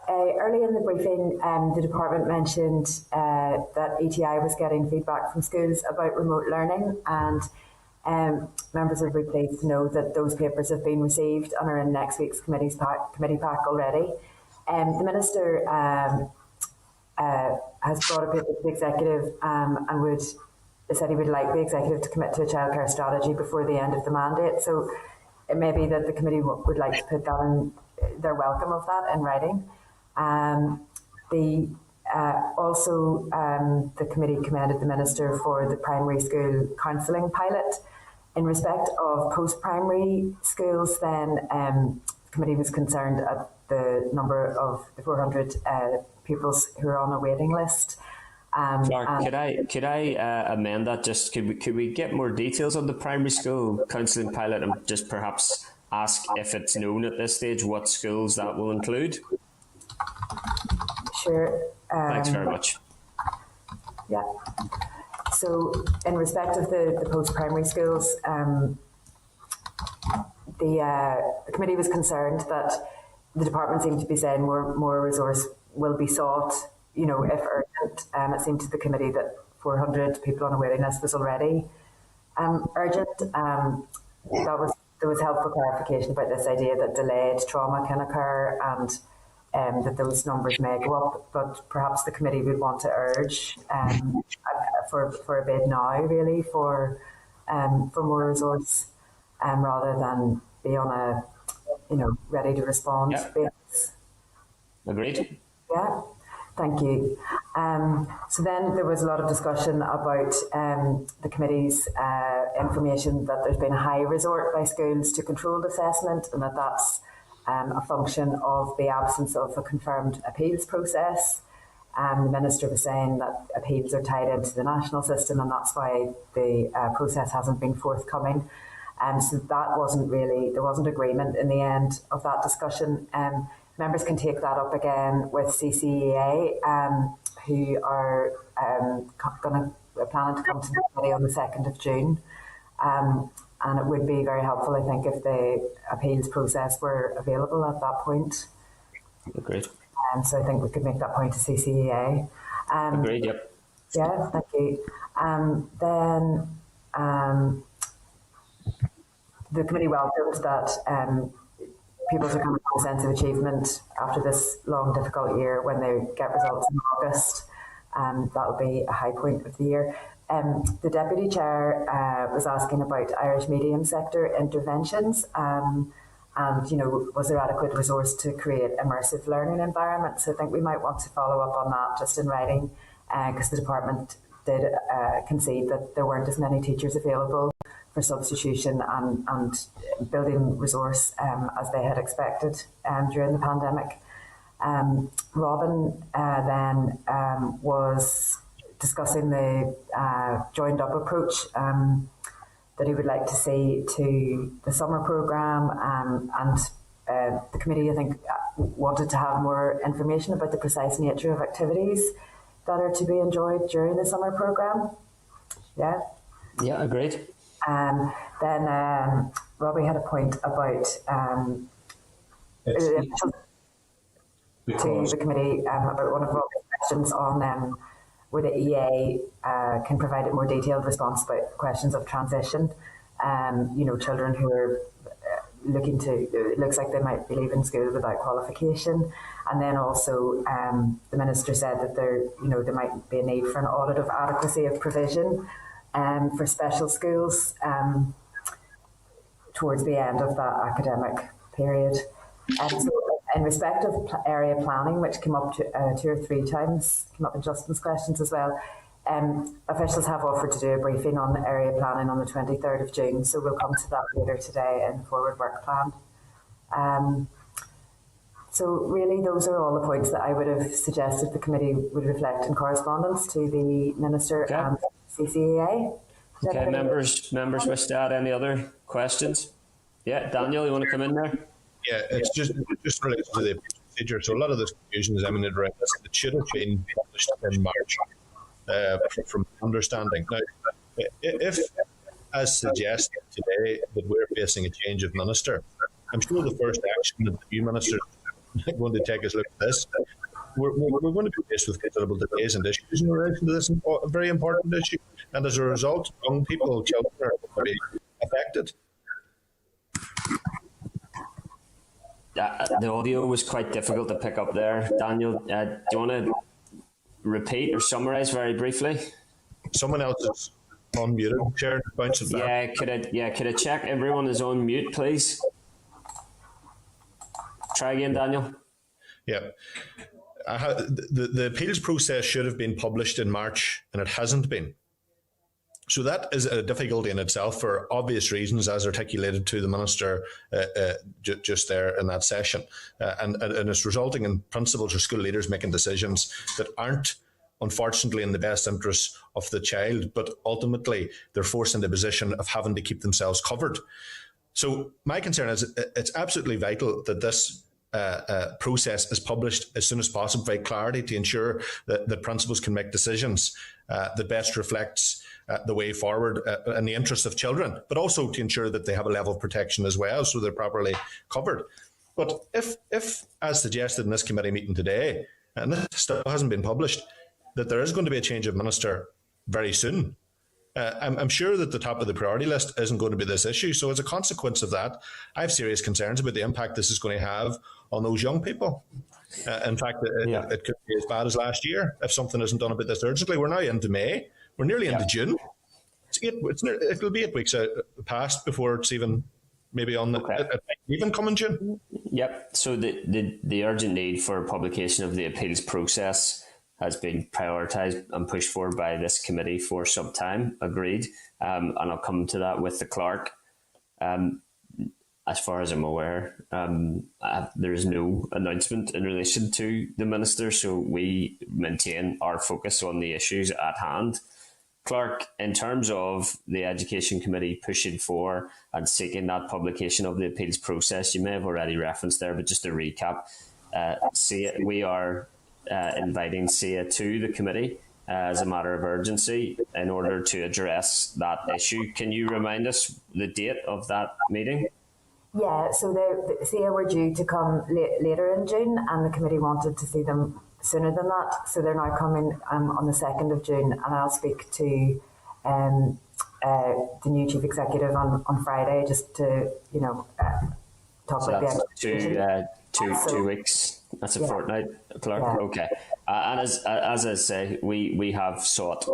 early in the briefing, the department mentioned that ETI was getting feedback from schools about remote learning, and members will be pleased to know that those papers have been received and are in next week's committee pack already. The Minister has brought a paper to the Executive and said he would like the Executive to commit to a childcare strategy before the end of the mandate. So it may be that the committee would like to put that in their welcome of that in writing. The committee commended the Minister for the primary school counselling pilot. In respect of post-primary schools, then the committee was concerned at the number of the 400 pupils who are on a waiting list. Clark, could I amend that? Just could we get more details on the primary school counselling pilot, and just perhaps ask if it's known at this stage what schools that will include? Sure. Thanks very much. Yeah. So, in respect of the post-primary schools, the committee was concerned that the department seemed to be saying more resource will be sought, if urgent. It seemed to the committee that 400 people on a waiting list was already urgent. There was helpful clarification about this idea that delayed trauma can occur and that those numbers may go up, but perhaps the committee would want to urge for a bid now, really, for more resource, rather than be on a ready to respond basis. Agreed. Yeah, thank you. So then there was a lot of discussion about the committee's information that there's been a high resort by schools to controlled assessment, and that's a function of the absence of a confirmed appeals process. The Minister was saying that appeals are tied into the national system, and that's why the process hasn't been forthcoming. So that there wasn't agreement in the end of that discussion. Members can take that up again with CCEA, who are planning to come to the committee on the 2nd of June. And it would be very helpful, I think, if the appeals process were available at that point. Agreed. So I think we could make that point to CCEA. Agreed, yep. Yeah, thank you. The committee welcomed that pupils are coming to a sense of achievement after this long, difficult year when they get results in August. That'll be a high point of the year. The Deputy Chair was asking about Irish medium sector interventions and, was there adequate resource to create immersive learning environments? So I think we might want to follow up on that just in writing because the department did concede that there weren't as many teachers available for substitution and building resource as they had expected during the pandemic. Robin then was discussing the joined up approach that he would like to see to the summer programme and the committee, I think, wanted to have more information about the precise nature of activities that are to be enjoyed during the summer programme. Yeah? Yeah, agreed. Then Robbie had a point about to the committee about one of Robbie's questions on where the EA can provide a more detailed response about questions of transition. Children who are looking to, it looks like they might be leaving school without qualification. And then also the Minister said that there might be a need for an audit of adequacy of provision for special schools towards the end of that academic period. So in respect of area planning, which came up 2 or 3 times, came up in Justin's questions as well, officials have offered to do a briefing on area planning on the 23rd of June, so we'll come to that later today in the forward work plan. So really those are all the points that I would have suggested the committee would reflect in correspondence to the Minister and CCEA. Okay, members wish to add any other questions? Yeah, Daniel, you want to come in there? Yeah, it's just related to the procedure. So a lot of this confusion is emanated around this. It should have been published in March, from understanding. Now, if, as suggested today, that we're facing a change of minister, I'm sure the first action that the new minister is going to take is look at this. We're going to be faced with considerable delays and issues in relation to this very important issue. And as a result, young people, children are going to be affected. The audio was quite difficult to pick up there. Daniel, do you want to repeat or summarise very briefly? Someone else is unmuted. Chair, bounce it back. Could I check everyone is on mute, please? Try again, Daniel. Yeah. The appeals process should have been published in March, and it hasn't been. So that is a difficulty in itself for obvious reasons, as articulated to the Minister just there in that session. And it's resulting in principals or school leaders making decisions that aren't, unfortunately, in the best interests of the child, but ultimately they're forced into a position of having to keep themselves covered. So my concern is it's absolutely vital that this process is published as soon as possible, by clarity, to ensure that principals can make decisions that best reflects the way forward in the interests of children, but also to ensure that they have a level of protection as well, so they're properly covered. But if as suggested in this committee meeting today, and this still hasn't been published, that there is going to be a change of minister very soon, I'm sure that the top of the priority list isn't going to be this issue. So as a consequence of that, I have serious concerns about the impact this is going to have on those young people. In fact, it could be as bad as last year if something isn't done about this urgently. We're now into May. We're nearly into June. It'll be 8 weeks past before it's even maybe on even coming June. Yep. So the urgent need for publication of the appeals process has been prioritised and pushed forward by this committee for some time. Agreed. And I'll come to that with the clerk. As far as I'm aware, there is no announcement in relation to the minister, so we maintain our focus on the issues at hand. Clerk, in terms of the Education Committee pushing for and seeking that publication of the appeals process, you may have already referenced there, but just to recap, we are inviting SIA to the committee as a matter of urgency in order to address that issue. Can you remind us the date of that meeting? Yeah, so the CA were due to come later in June, and the committee wanted to see them sooner than that. So they're now coming on the 2nd of June, and I'll speak to the new chief executive on Friday just to, talk So about that's the two weeks. That's a fortnight, Clark. Yeah. Okay. And as I say, we have sought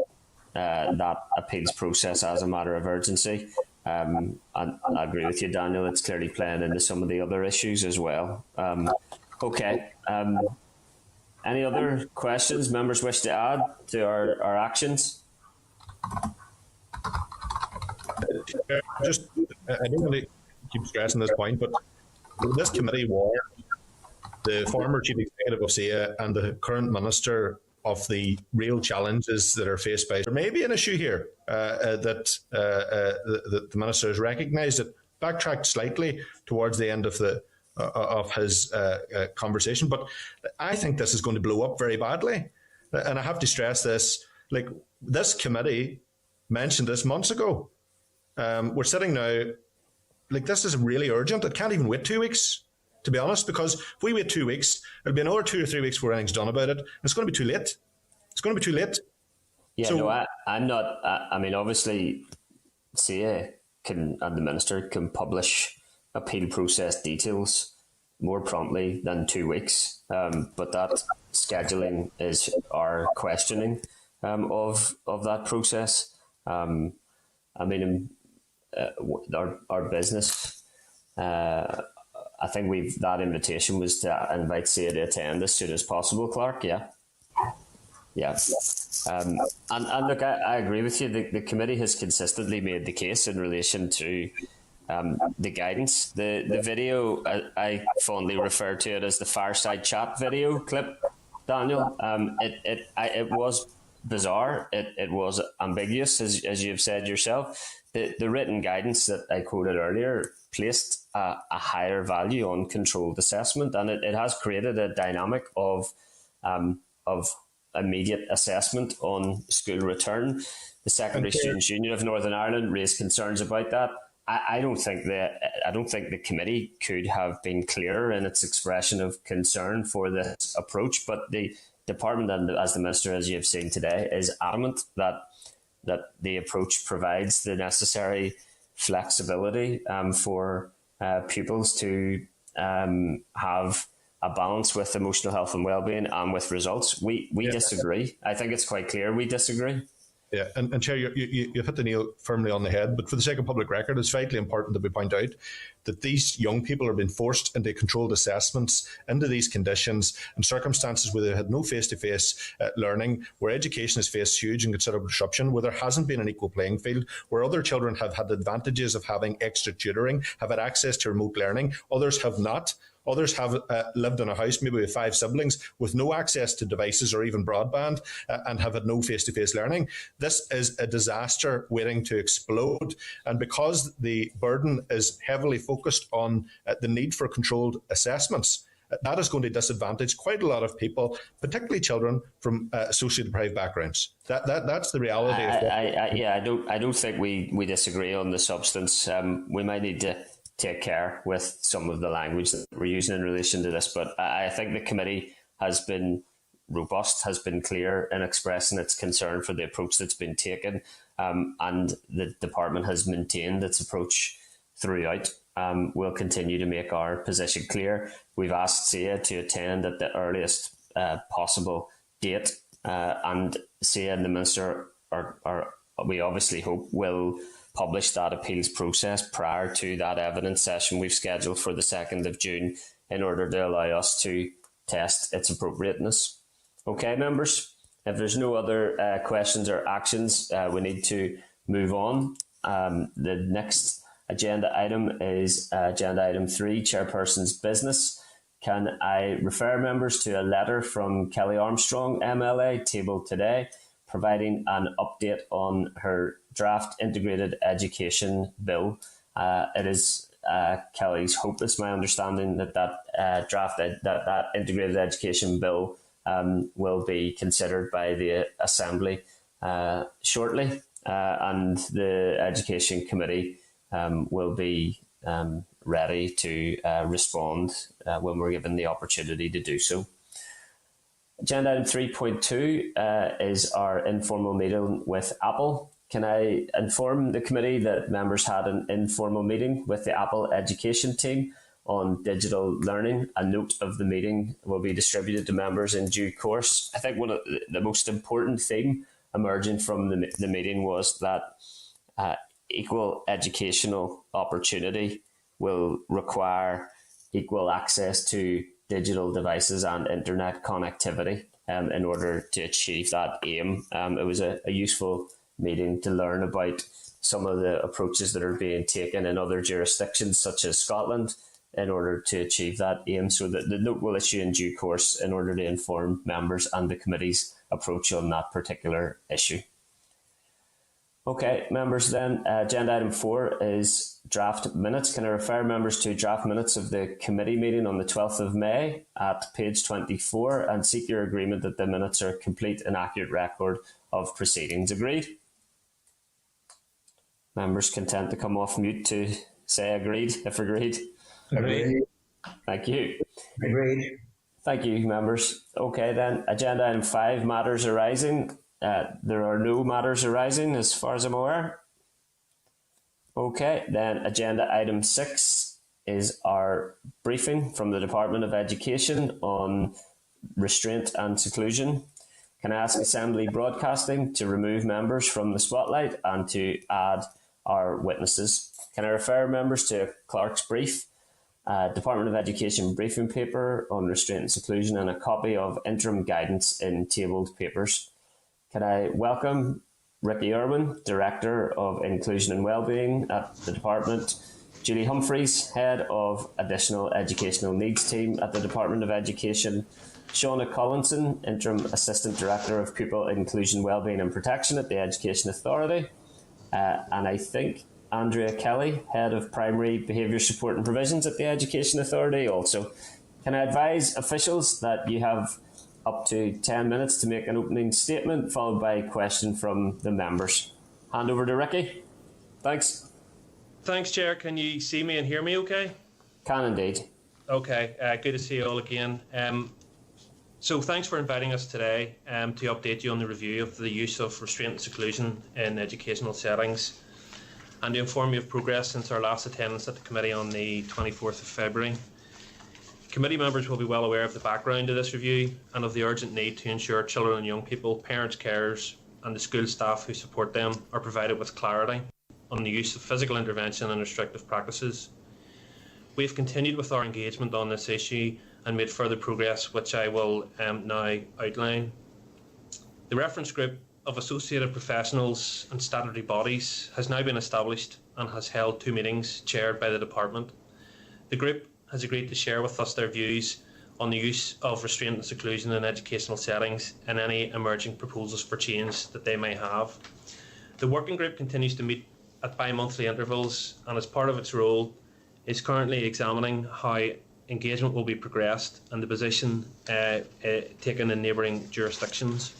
that appeals process as a matter of urgency. And I agree with you, Daniel. It's clearly playing into some of the other issues as well. Okay. Any other questions members wish to add to our actions? Just, I don't really keep stressing this point, but this committee war, the former chief executive of SIA and the current minister of the real challenges that are faced by, there may be an issue here that the minister has recognised it. Backtracked slightly towards the end of his conversation, but I think this is going to blow up very badly, and I have to stress this. Like, this committee mentioned this months ago. We're sitting now, like, this is really urgent. It can't even wait 2 weeks, to be honest, because if we wait 2 weeks, it'll be another 2 or 3 weeks before anything's done about it. And it's going to be too late. It's going to be too late. Yeah, so, no, I'm not. I mean, obviously, CA and the minister can publish appeal process details more promptly than 2 weeks. But that scheduling is our questioning of that process. I mean, our business. I think that invitation was to invite CA to attend as soon as possible, Clark. Yeah. And look, I agree with you. The committee has consistently made the case in relation to the guidance. The video, I fondly refer to it as the fireside chat video clip, Daniel. It was bizarre. It was ambiguous, as you've said yourself. The written guidance that I quoted earlier placed a higher value on controlled assessment, and it has created a dynamic of immediate assessment on school return. The Secondary Students' Union of Northern Ireland raised concerns about that. I don't think the committee could have been clearer in its expression of concern for this approach, but the department, and as the minister, as you have seen today, is adamant that the approach provides the necessary flexibility for pupils to have a balance with emotional health and well-being and with results. We disagree. I think it's quite clear we disagree. Yeah, and Chair, you've hit the nail firmly on the head, but for the sake of public record, it's vitally important that we point out that these young people are being forced into controlled assessments, into these conditions and circumstances where they had no face-to-face learning, where education has faced huge and considerable disruption, where there hasn't been an equal playing field, where other children have had advantages of having extra tutoring, have had access to remote learning, others have not. Others have lived in a house, maybe with 5 siblings, with no access to devices or even broadband, and have had no face-to-face learning. This is a disaster waiting to explode. And because the burden is heavily focused on the need for controlled assessments, that is going to disadvantage quite a lot of people, particularly children from socially deprived backgrounds. That's the reality. I don't think we disagree on the substance. We might need to take care with some of the language that we're using in relation to this, but I think the committee has been robust, has been clear in expressing its concern for the approach that's been taken, and the department has maintained its approach throughout. We'll continue to make our position clear. We've asked SIA to attend at the earliest possible date, and SIA and the minister are we obviously hope will publish that appeals process prior to that evidence session we've scheduled for the 2nd of June in order to allow us to test its appropriateness. Okay, members, if there's no other questions or actions, we need to move on. The next agenda item is agenda item 3, Chairperson's Business. Can I refer members to a letter from Kelly Armstrong, MLA, tabled today, providing an update on her draft integrated education bill. It is Kelly's hope, it's my understanding, that integrated education bill will be considered by the Assembly shortly, and the Education Committee will be ready to respond when we're given the opportunity to do so. Agenda item 3.2 is our informal meeting with Apple. Can I inform the committee that members had an informal meeting with the Apple education team on digital learning? A note of the meeting will be distributed to members in due course. I think one of the most important theme emerging from the meeting was that equal educational opportunity will require equal access to digital devices and internet connectivity in order to achieve that aim. It was a useful meeting to learn about some of the approaches that are being taken in other jurisdictions such as Scotland in order to achieve that aim. So the note will issue in due course in order to inform members and the committee's approach on that particular issue. Okay, members, then agenda item 4 is draft minutes. Can I refer members to draft minutes of the committee meeting on the 12th of May at page 24 and seek your agreement that the minutes are a complete and accurate record of proceedings? Agreed? Members content to come off mute to say agreed, if agreed? Agreed. Thank you. Agreed. Thank you, members. Okay, then, agenda item 5, matters arising. There are no matters arising as far as I'm aware. Okay, then agenda item 6 is our briefing from the Department of Education on restraint and seclusion. Can I ask Assembly Broadcasting to remove members from the spotlight and to add our witnesses? Can I refer members to Clark's brief, Department of Education briefing paper on restraint and seclusion, and a copy of interim guidance in tabled papers? Can I welcome Ricky Irwin, Director of Inclusion and Wellbeing at the Department, Julie Humphreys, Head of Additional Educational Needs Team at the Department of Education, Shauna Collinson, Interim Assistant Director of Pupil Inclusion, Wellbeing and Protection at the Education Authority, and I think Andrea Kelly, Head of Primary Behaviour Support and Provisions at the Education Authority also. Can I advise officials that you have up to 10 minutes to make an opening statement, followed by a question from the members. Hand over to Ricky. Thanks. Thanks, Chair. Can you see me and hear me okay? Can indeed. Okay, good to see you all again. So thanks for inviting us today to update you on the review of the use of restraint and seclusion in educational settings and to inform you of progress since our last attendance at the committee on the 24th of February. Committee members will be well aware of the background to this review and of the urgent need to ensure children and young people, parents, carers and the school staff who support them are provided with clarity on the use of physical intervention and restrictive practices. We have continued with our engagement on this issue and made further progress, which I will now outline. The reference group of associated professionals and statutory bodies has now been established and has held 2 meetings chaired by the department. The group has agreed to share with us their views on the use of restraint and seclusion in educational settings and any emerging proposals for change that they may have. The working group continues to meet at bi-monthly intervals and as part of its role is currently examining how engagement will be progressed and the position taken in neighbouring jurisdictions.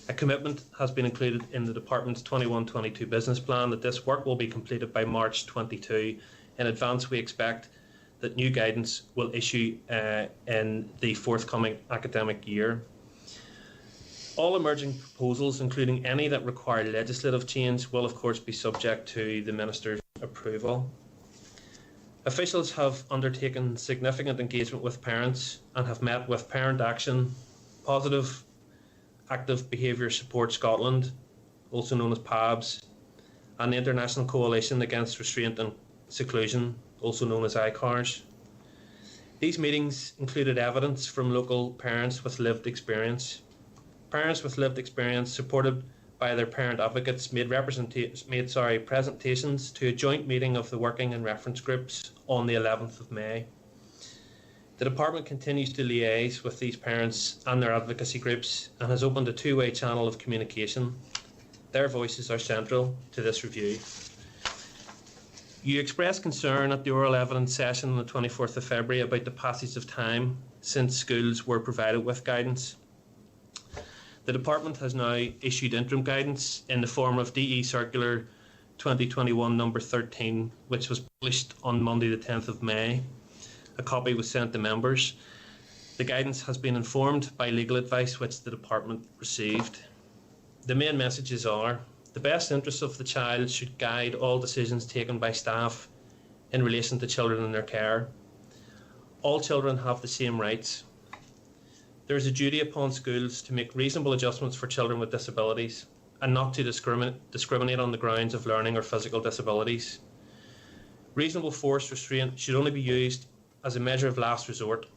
A commitment has been included in the Department's 21-22 business plan that this work will be completed by March 22. In advance, we expect that new guidance will issue in the forthcoming academic year. All emerging proposals, including any that require legislative change, will of course be subject to the Minister's approval. Officials have undertaken significant engagement with parents and have met with Parent Action, Positive Active Behaviour Support Scotland, also known as PABS, and the International Coalition Against Restraint and Seclusion, also known as ICARS. These meetings included evidence from local parents with lived experience. Parents with lived experience, supported by their parent advocates, made presentations to a joint meeting of the working and reference groups on the 11th of May. The Department continues to liaise with these parents and their advocacy groups and has opened a 2-way channel of communication. Their voices are central to this review. You expressed concern at the oral evidence session on the 24th of February about the passage of time since schools were provided with guidance. The department has now issued interim guidance in the form of DE Circular 2021 number 13, which was published on Monday the 10th of May. A copy was sent to members. The guidance has been informed by legal advice which the department received. The main messages are: the best interests of the child should guide all decisions taken by staff in relation to children in their care. All children have the same rights. There is a duty upon schools to make reasonable adjustments for children with disabilities and not to discriminate on the grounds of learning or physical disabilities. Reasonable force restraint should only be used as a measure of last resort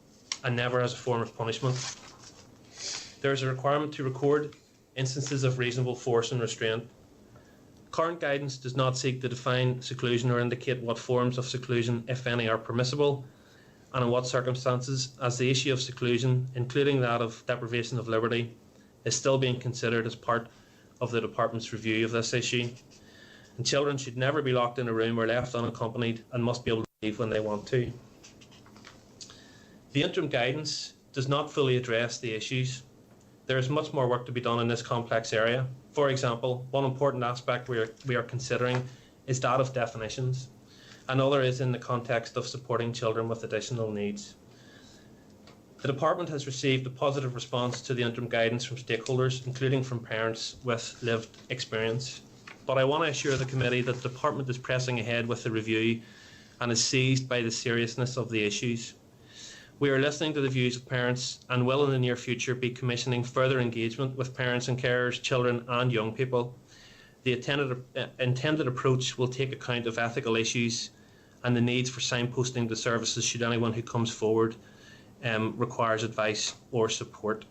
and never as a form of punishment. There is a requirement to record instances of reasonable force and restraint. Current guidance does not seek to define seclusion or indicate what forms of seclusion, if any, are permissible and in what circumstances, as the issue of seclusion, including that of deprivation of liberty, is still being considered as part of the department's review of this issue. And children should never be locked in a room or left unaccompanied and must be able to leave when they want to. The interim guidance does not fully address the issues. There is much more work to be done in this complex area. For example, one important aspect we are considering is that of definitions. Another is in the context of supporting children with additional needs. The department has received a positive response to the interim guidance from stakeholders, including from parents with lived experience. But I want to assure the committee that the department is pressing ahead with the review and is seized by the seriousness of the issues. We are listening to the views of parents and will in the near future be commissioning further engagement with parents and carers, children and young people. The intended approach will take account of ethical issues and the needs for signposting the services should anyone who comes forward requires advice or support.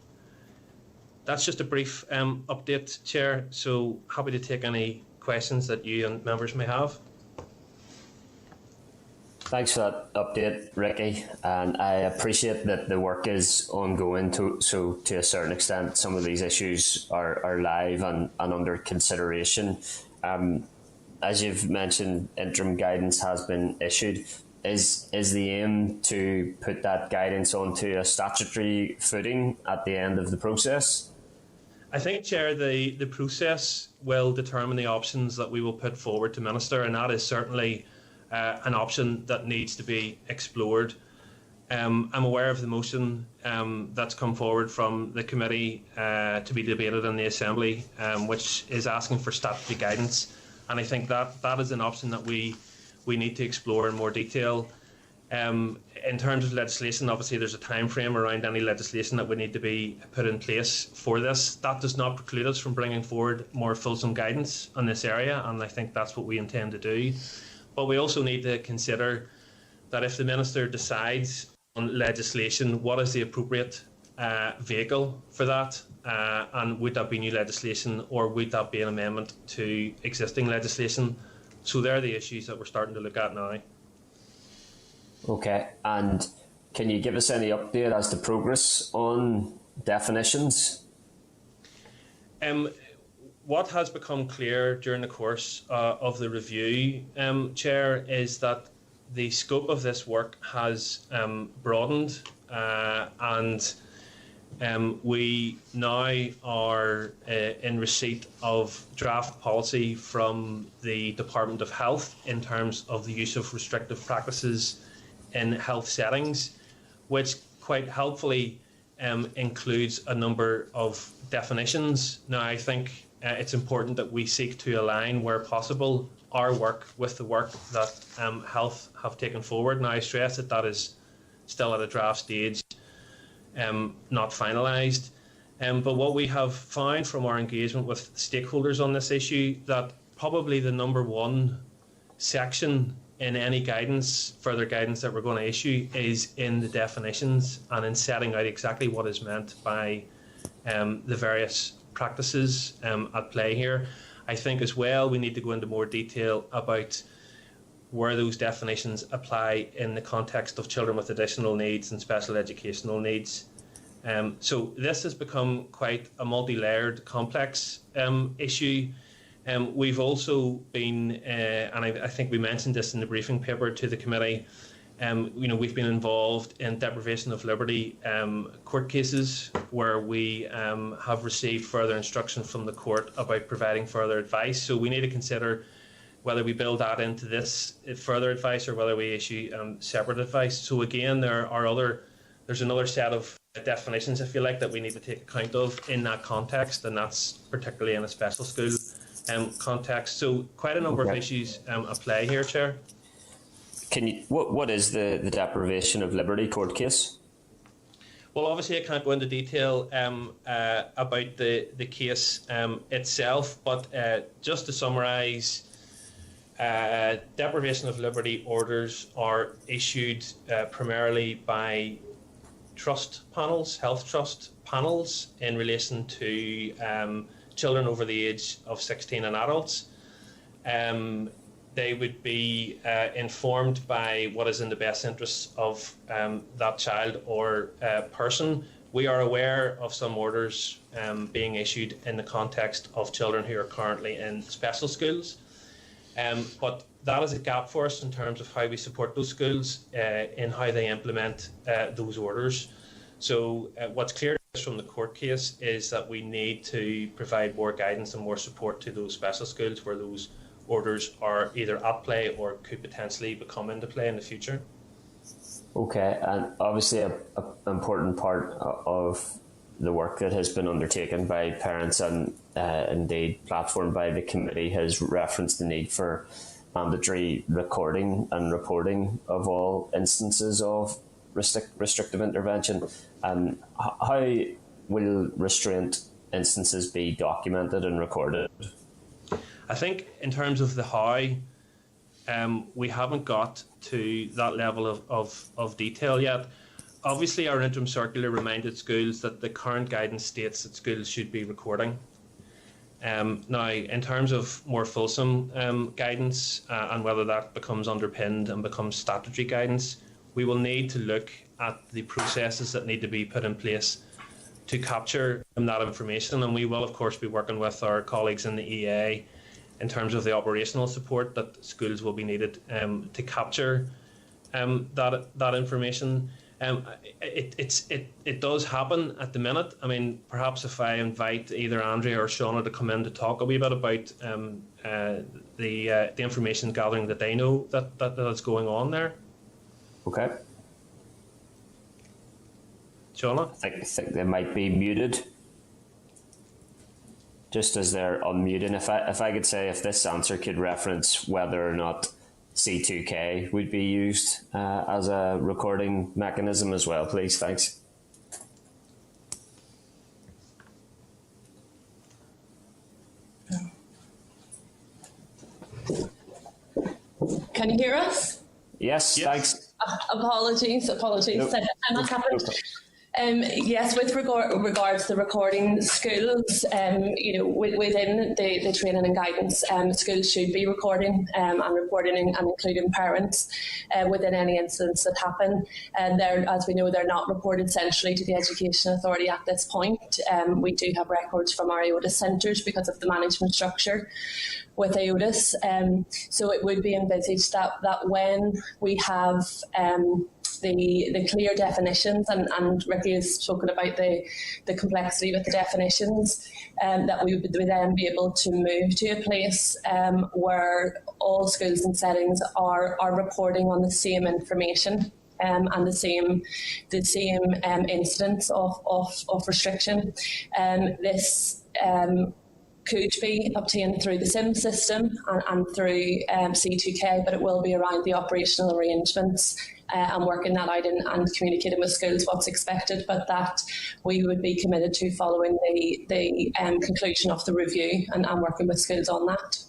That's just a brief update, Chair, so happy to take any questions that you and members may have. Thanks for that update, Ricky, and I appreciate that the work is ongoing, so to a certain extent some of these issues are live and under consideration. As you've mentioned, interim guidance has been issued. Is the aim to put that guidance onto a statutory footing at the end of the process? I think, Chair, the process will determine the options that we will put forward to Minister, and that is certainly an option that needs to be explored. I'm aware of the motion that's come forward from the committee to be debated in the Assembly, which is asking for statutory guidance, and I think that is an option that we need to explore in more detail. In terms of legislation, obviously there's a time frame around any legislation that would need to be put in place for this. That does not preclude us from bringing forward more fulsome guidance on this area, and I think that's what we intend to do. But we also need to consider that if the Minister decides on legislation, what is the appropriate vehicle for that? And would that be new legislation or would that be an amendment to existing legislation? So they're the issues that we're starting to look at now. Okay, and can you give us any update as to progress on definitions? What has become clear during the course of the review, Chair, is that the scope of this work has broadened and we now are in receipt of draft policy from the Department of Health in terms of the use of restrictive practices in health settings, which quite helpfully includes a number of definitions. Now, I think it's important that we seek to align, where possible, our work with the work that Health have taken forward. Now, I stress that that is still at a draft stage, not finalised. But what we have found from our engagement with stakeholders on this issue, that probably the number one section in any guidance, further guidance that we're going to issue, is in the definitions and in setting out exactly what is meant by the various practices at play here. I think as well we need to go into more detail about where those definitions apply in the context of children with additional needs and special educational needs. So this has become quite a multi-layered, complex issue. We've also been, and I think we mentioned this in the briefing paper to the committee, we've been involved in deprivation of liberty court cases where we have received further instruction from the court about providing further advice. So we need to consider whether we build that into this further advice or whether we issue separate advice. So again, there's another set of definitions, if you like, that we need to take account of in that context, and that's particularly in a special school context. So quite a number of issues at play here, Chair. What is the deprivation of liberty court case? Well, obviously, I can't go into detail about the case itself, but just to summarise, deprivation of liberty orders are issued primarily by trust panels, health trust panels, in relation to children over the age of 16 and adults. They would be informed by what is in the best interests of that child or person. We are aware of some orders being issued in the context of children who are currently in special schools. But that is a gap for us in terms of how we support those schools in how they implement those orders. So what's clear from the court case is that we need to provide more guidance and more support to those special schools where those orders are either at play or could potentially become into play in the future. Okay, and obviously an important part of the work that has been undertaken by parents and indeed platformed by the committee has referenced the need for mandatory recording and reporting of all instances of restrictive intervention. How will restraint instances be documented and recorded? I think in terms of the how, we haven't got to that level of detail yet. Obviously, our interim circular reminded schools that the current guidance states that schools should be recording. Now, in terms of more fulsome guidance and whether that becomes underpinned and becomes statutory guidance, we will need to look at the processes that need to be put in place to capture that information. And we will, of course, be working with our colleagues in the EA in terms of the operational support that schools will be needed to capture that information. It does happen at the minute. I mean, perhaps if I invite either Andrea or Shauna to come in to talk a wee bit about the information gathering that they know that's going on there. Okay. Shauna? I think they might be muted. Just as they're unmuting, if I could say if this answer could reference whether or not C2K would be used as a recording mechanism as well, please. Thanks. Can you hear us? Yes. Thanks. Apologies. Nope. Yes, with regards to the recording, schools, within the training and guidance, schools should be recording and reporting and including parents within any incidents that happen. And as we know, they're not reported centrally to the Education Authority at this point. We do have records from our EODIS centres because of the management structure with EODIS. So it would be envisaged that when we have the clear definitions, and Ricky has spoken about the complexity with the definitions, that we would then be able to move to a place where all schools and settings are reporting on the same information and the same incidents of restriction. This could be obtained through the SIM system and through C2K, but it will be around the operational arrangements and working that out and communicating with schools what's expected, but that we would be committed to following the conclusion of the review and working with schools on that.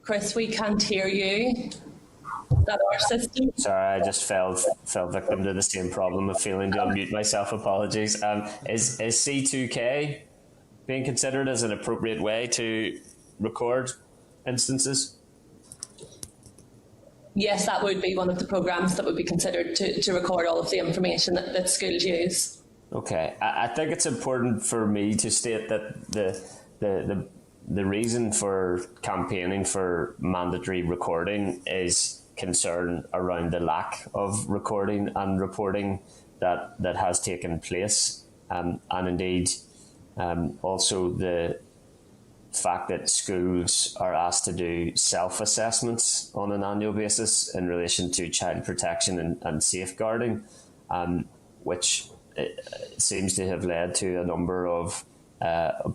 Chris, we can't hear you. That our system? Sorry, I just fell victim to the same problem of failing to unmute myself. Apologies. Is C2K being considered as an appropriate way to record instances? Yes, that would be one of the programmes that would be considered to record all of the information that schools use. Okay, I think it's important for me to state that the reason for campaigning for mandatory recording is concern around the lack of recording and reporting that has taken place, and indeed also the fact that schools are asked to do self-assessments on an annual basis in relation to child protection and safeguarding, which seems to have led to a number of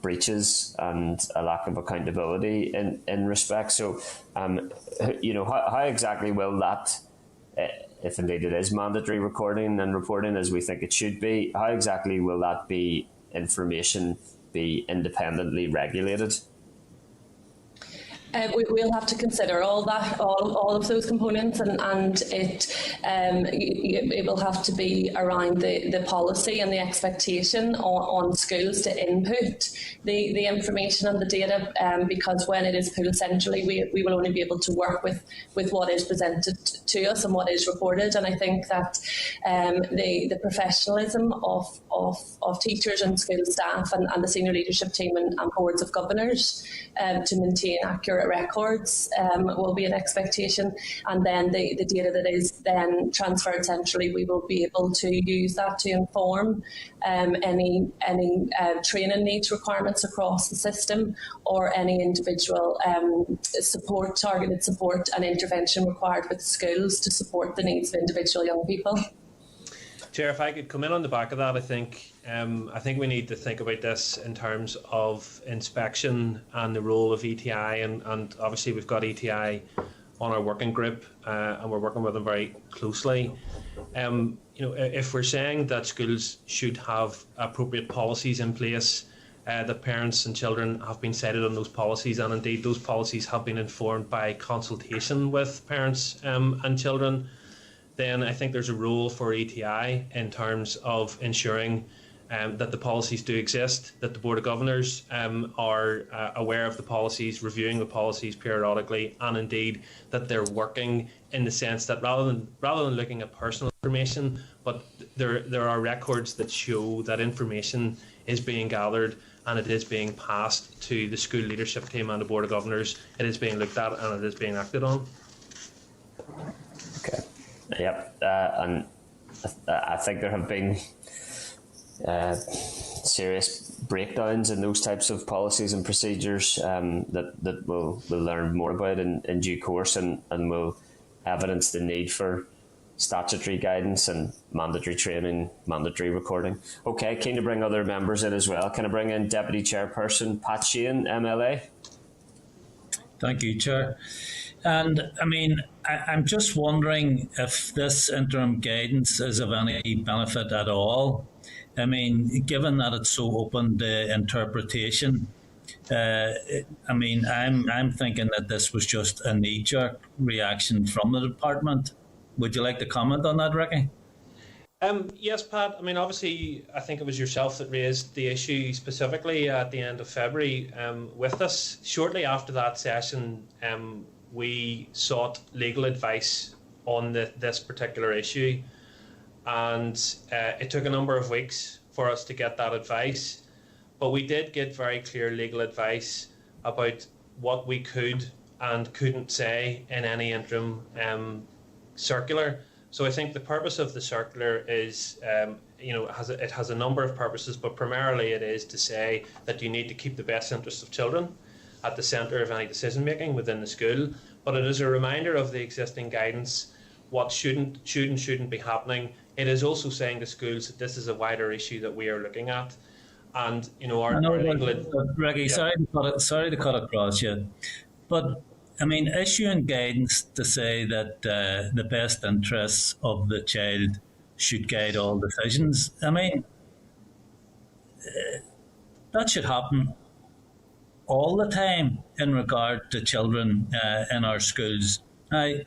breaches and a lack of accountability in respect. So, how exactly will that, if indeed it is mandatory recording and reporting as we think it should be, how exactly will that be information be independently regulated? We'll have to consider all of those components, and it will have to be around the policy and the expectation on schools to input the information and the data, because when it is pulled centrally, we will only be able to work with what is presented to us and what is reported. And I think that the professionalism of teachers and school staff and the senior leadership team and boards of governors to maintain accurate records will be an expectation, and then the data that is then transferred centrally, we will be able to use that to inform any training needs requirements across the system, or any individual targeted support and intervention required with schools to support the needs of individual young people. Chair, if I could come in on the back of that, I think we need to think about this in terms of inspection and the role of ETI, and obviously we've got ETI on our working group, and we're working with them very closely. If we're saying that schools should have appropriate policies in place, that parents and children have been cited on those policies, and indeed those policies have been informed by consultation with parents and children, then I think there's a role for ETI in terms of ensuring that the policies do exist, that the Board of Governors are aware of the policies, reviewing the policies periodically, and indeed that they're working in the sense that rather than looking at personal information, but there are records that show that information is being gathered and it is being passed to the school leadership team and the Board of Governors. It is being looked at and it is being acted on. Okay. Yep, and I think there have been serious breakdowns in those types of policies and procedures that we'll learn more about in due course, and will evidence the need for statutory guidance and mandatory training, mandatory recording. Okay, keen to bring other members in as well. Can I bring in Deputy Chairperson Pat Sheehan, MLA? Thank you, Chair. And I mean, I'm just wondering if this interim guidance is of any benefit at all. I mean, given that it's so open to interpretation, I mean, I'm thinking that this was just a knee-jerk reaction from the department. Would you like to comment on that, Ricky? Yes, Pat. I mean, obviously, I think it was yourself that raised the issue specifically at the end of February with us. Shortly after that session, we sought legal advice on this particular issue, and it took a number of weeks for us to get that advice, but we did get very clear legal advice about what we could and couldn't say in any interim circular. So I think the purpose of the circular is, it has a number of purposes, but primarily it is to say that you need to keep the best interests of children at the centre of any decision making within the school. But it is a reminder of the existing guidance, what should and shouldn't be happening. It is also saying to schools that this is a wider issue that we are looking at. And, Ricky, sorry to cut across you, but I mean, issuing guidance to say that the best interests of the child should guide all decisions, I mean, that should happen all the time in regard to children in our schools. I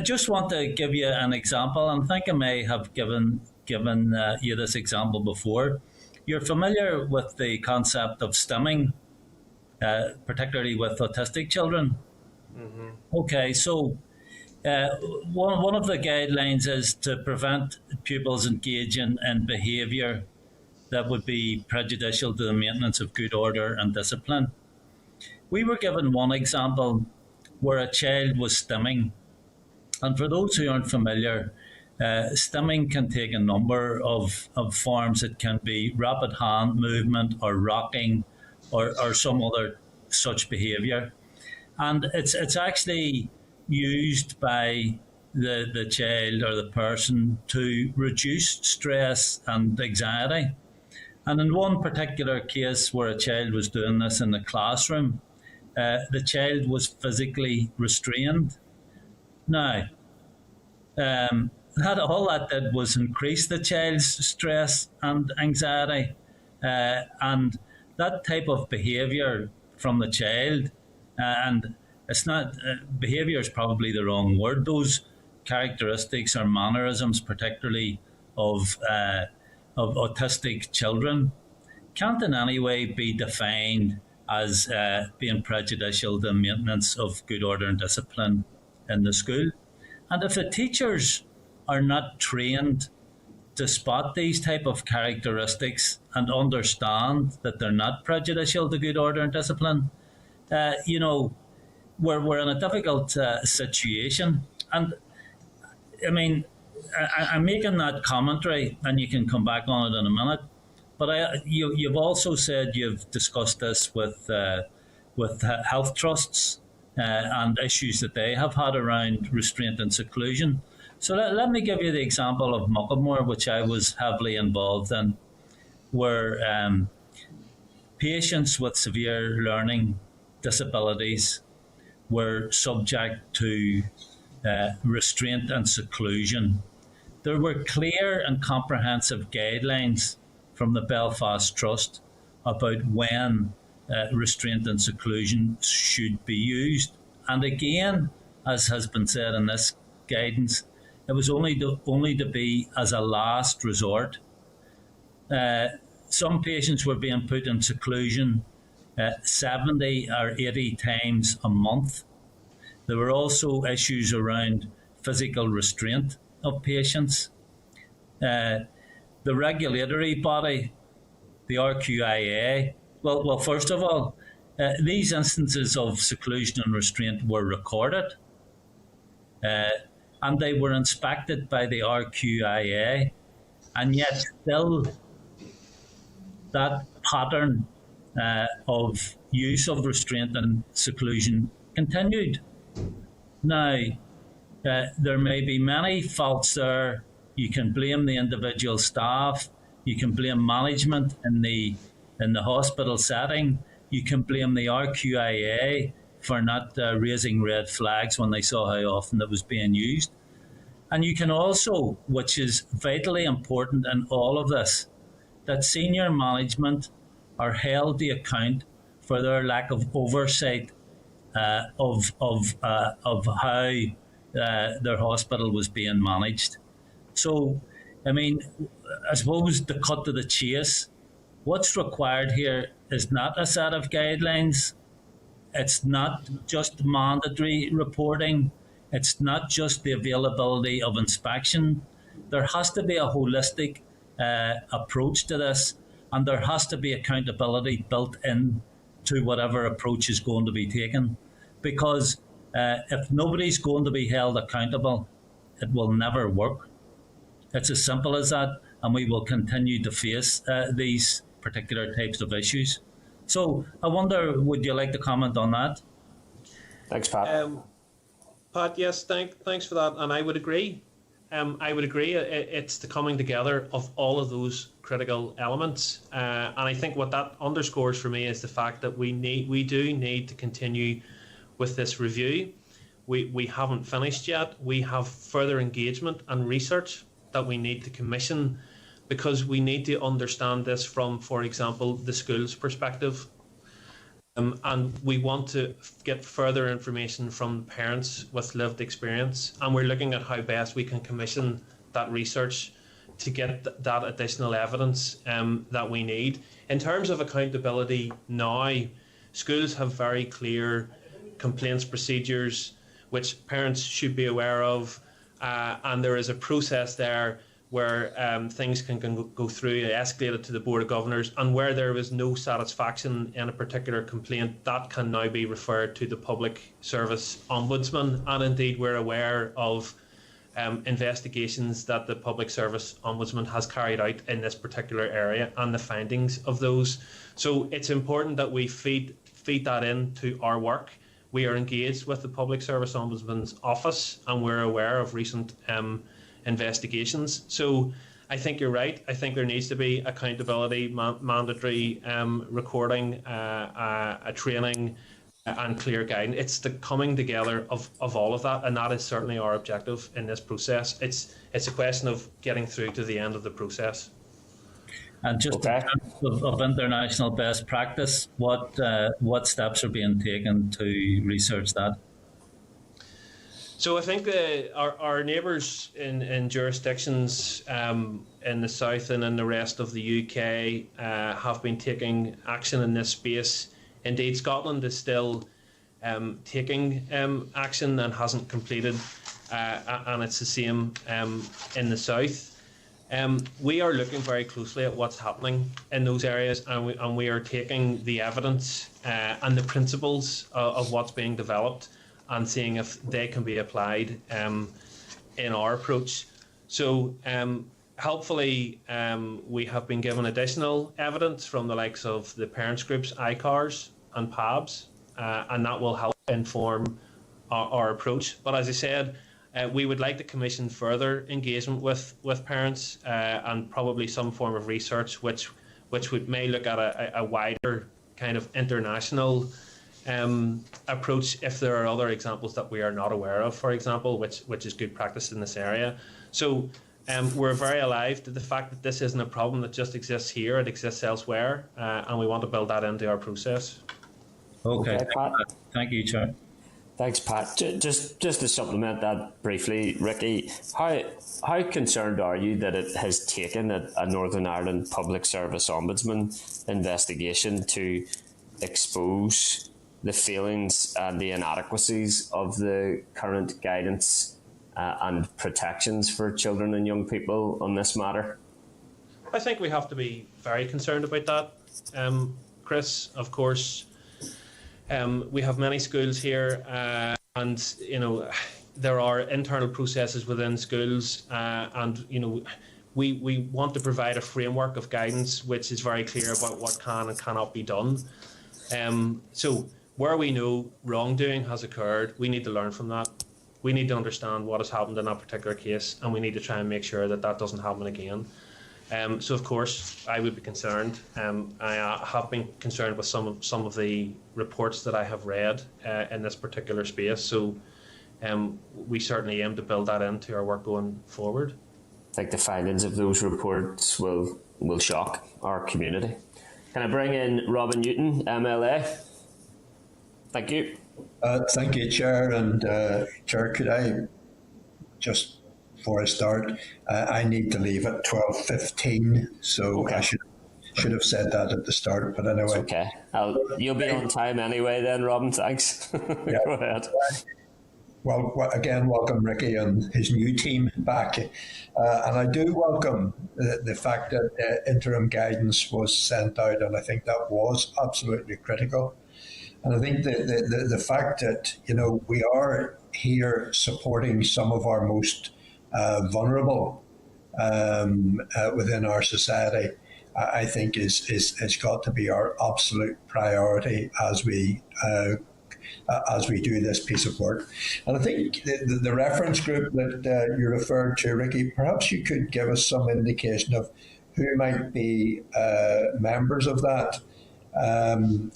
just want to give you an example. I think I may have given you this example before. You're familiar with the concept of stimming, particularly with autistic children. Mm-hmm. Okay, so one of the guidelines is to prevent pupils engaging in behaviour that would be prejudicial to the maintenance of good order and discipline. We were given one example where a child was stimming. And for those who aren't familiar, stimming can take a number of forms. It can be rapid hand movement or rocking or some other such behaviour. And it's actually used by the child or the person to reduce stress and anxiety. And in one particular case where a child was doing this in the classroom, the child was physically restrained. Now, all that did was increase the child's stress and anxiety. And that type of behaviour from the child, and it's not, behaviour is probably the wrong word, those characteristics or mannerisms, particularly of autistic children, can't in any way be defined as being prejudicial to the maintenance of good order and discipline in the school. And if the teachers are not trained to spot these type of characteristics and understand that they're not prejudicial to good order and discipline, we're in a difficult situation. And I mean, I'm making that commentary, and you can come back on it in a minute. But you've also said you've discussed this with health trusts and issues that they have had around restraint and seclusion. So let me give you the example of Muckamore, which I was heavily involved in, where patients with severe learning disabilities were subject to restraint and seclusion. There were clear and comprehensive guidelines from the Belfast Trust about when restraint and seclusion should be used. And again, as has been said in this guidance, it was only to be as a last resort. Some patients were being put in seclusion 70 or 80 times a month. There were also issues around physical restraint of patients. The regulatory body, the RQIA, well, first of all, these instances of seclusion and restraint were recorded, and they were inspected by the RQIA, and yet still that pattern of use of restraint and seclusion continued. Now, there may be many faults there. You can blame the individual staff. You can blame management in the hospital setting. You can blame the RQIA for not raising red flags when they saw how often it was being used. And you can also, which is vitally important in all of this, that senior management are held to account for their lack of oversight of how their hospital was being managed. So, I mean, I suppose to cut to the chase, what's required here is not a set of guidelines. It's not just mandatory reporting. It's not just the availability of inspection. There has to be a holistic approach to this, and there has to be accountability built in to whatever approach is going to be taken. Because if nobody's going to be held accountable, it will never work. It's as simple as that, and we will continue to face these particular types of issues. So I wonder, would you like to comment on that? Thanks, Pat. Pat, yes, thanks for that, and I would agree. It's the coming together of all of those critical elements, and I think what that underscores for me is the fact that we do need to continue with this review. We haven't finished yet. We have further engagement and research that we need to commission, because we need to understand this from, for example, the school's perspective. And we want to get further information from parents with lived experience. And we're looking at how best we can commission that research to get that additional evidence that we need. In terms of accountability now, schools have very clear complaints procedures which parents should be aware of, and there is a process there where things can go through, escalated to the Board of Governors, and where there is no satisfaction in a particular complaint, that can now be referred to the Public Service Ombudsman. And indeed, we're aware of investigations that the Public Service Ombudsman has carried out in this particular area and the findings of those. So it's important that we feed that into our work. We are engaged with the Public Service Ombudsman's office, and we're aware of recent investigations. So I think you're right. I think there needs to be accountability, mandatory recording, a training, and clear guidance. It's the coming together of all of that, and that is certainly our objective in this process. It's a question of getting through to the end of the process. And just in terms of international best practice, what steps are being taken to research that? So I think our neighbours in jurisdictions in the south and in the rest of the UK have been taking action in this space. Indeed, Scotland is still taking action and hasn't completed, and it's the same in the south. We are looking very closely at what's happening in those areas, and we are taking the evidence and the principles of what's being developed and seeing if they can be applied in our approach. So helpfully, we have been given additional evidence from the likes of the parents groups, ICARs and PABs, and that will help inform our approach. But as I said, we would like to commission further engagement with parents and probably some form of research which may look at a wider kind of international approach if there are other examples that we are not aware of, for example, which is good practice in this area. So we're very alive to the fact that this isn't a problem that just exists here, it exists elsewhere, and we want to build that into our process. Okay, Pat. Thank you, Chair. Thanks, Pat. Just to supplement that briefly, Ricky, how concerned are you that it has taken a Northern Ireland Public Service Ombudsman investigation to expose the failings and the inadequacies of the current guidance and protections for children and young people on this matter? I think we have to be very concerned about that, Chris. Of course, we have many schools here, and there are internal processes within schools, and we want to provide a framework of guidance which is very clear about what can and cannot be done. So where we know wrongdoing has occurred, we need to learn from that. We need to understand what has happened in that particular case, and we need to try and make sure that that doesn't happen again. So of course I would be concerned. I have been concerned with some of the reports that I have read in this particular space. So we certainly aim to build that into our work going forward. I think the findings of those reports will shock our community. Can I bring in Robin Newton, MLA? Thank you. Thank you, Chair. And Chair, could I just, before I start, I need to leave at 12:15, so okay. I should have said that at the start, but anyway. It's okay. You'll be on time anyway then, Robin, thanks. Yeah. Go ahead. Well, again, welcome Ricky and his new team back. And I do welcome the fact that interim guidance was sent out, and I think that was absolutely critical. And I think the fact that, we are here supporting some of our most vulnerable within our society, I think is got to be our absolute priority as we do this piece of work. And I think the reference group that you referred to, Ricky, perhaps you could give us some indication of who might be members of that, and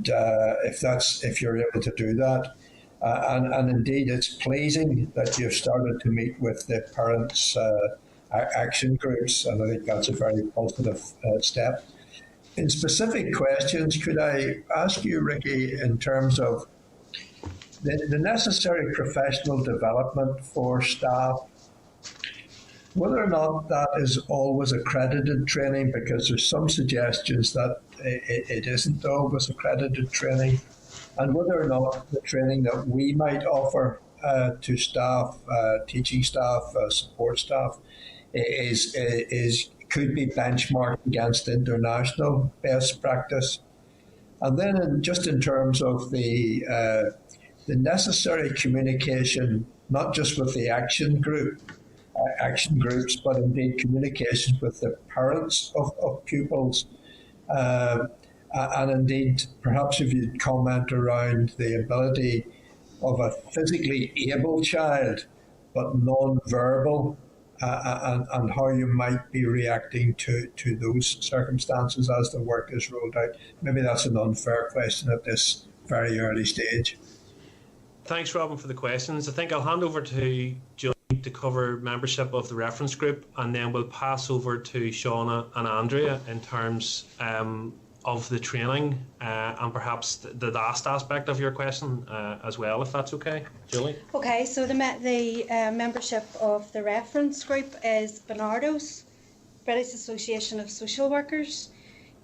if you're able to do that. And indeed, it's pleasing that you've started to meet with the parents' action groups, and I think that's a very positive step. In specific questions, could I ask you, Ricky, in terms of the necessary professional development for staff, whether or not that is always accredited training, because there's some suggestions that it isn't always accredited training, and whether or not the training that we might offer to staff, teaching staff, support staff, could be benchmarked against international best practice. And then just in terms of the necessary communication, not just with the action groups, but indeed communications with the parents of pupils. And indeed, perhaps if you'd comment around the ability of a physically able child, but non-verbal, and how you might be reacting to those circumstances as the work is rolled out. Maybe that's an unfair question at this very early stage. Thanks, Robin, for the questions. I think I'll hand over to Julie to cover membership of the reference group, and then we'll pass over to Shauna and Andrea in terms of the training and perhaps the last aspect of your question as well, if that's okay. Julie? Okay, so the membership of the reference group is Bernardo's, British Association of Social Workers,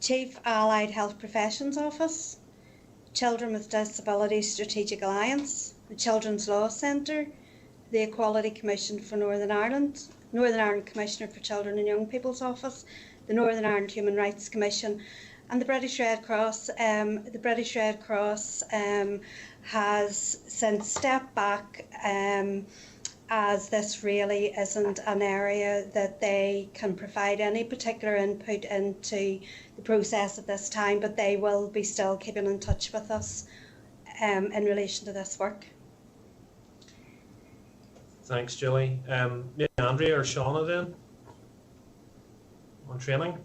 Chief Allied Health Professions Office, Children with Disabilities Strategic Alliance, the Children's Law Centre, the Equality Commission for Northern Ireland, Northern Ireland Commissioner for Children and Young People's Office, the Northern Ireland Human Rights Commission, and the British Red Cross. The British Red Cross has since stepped back as this really isn't an area that they can provide any particular input into the process at this time, but they will be still keeping in touch with us in relation to this work. Thanks, Julie. Maybe Andrea or Shauna then on training.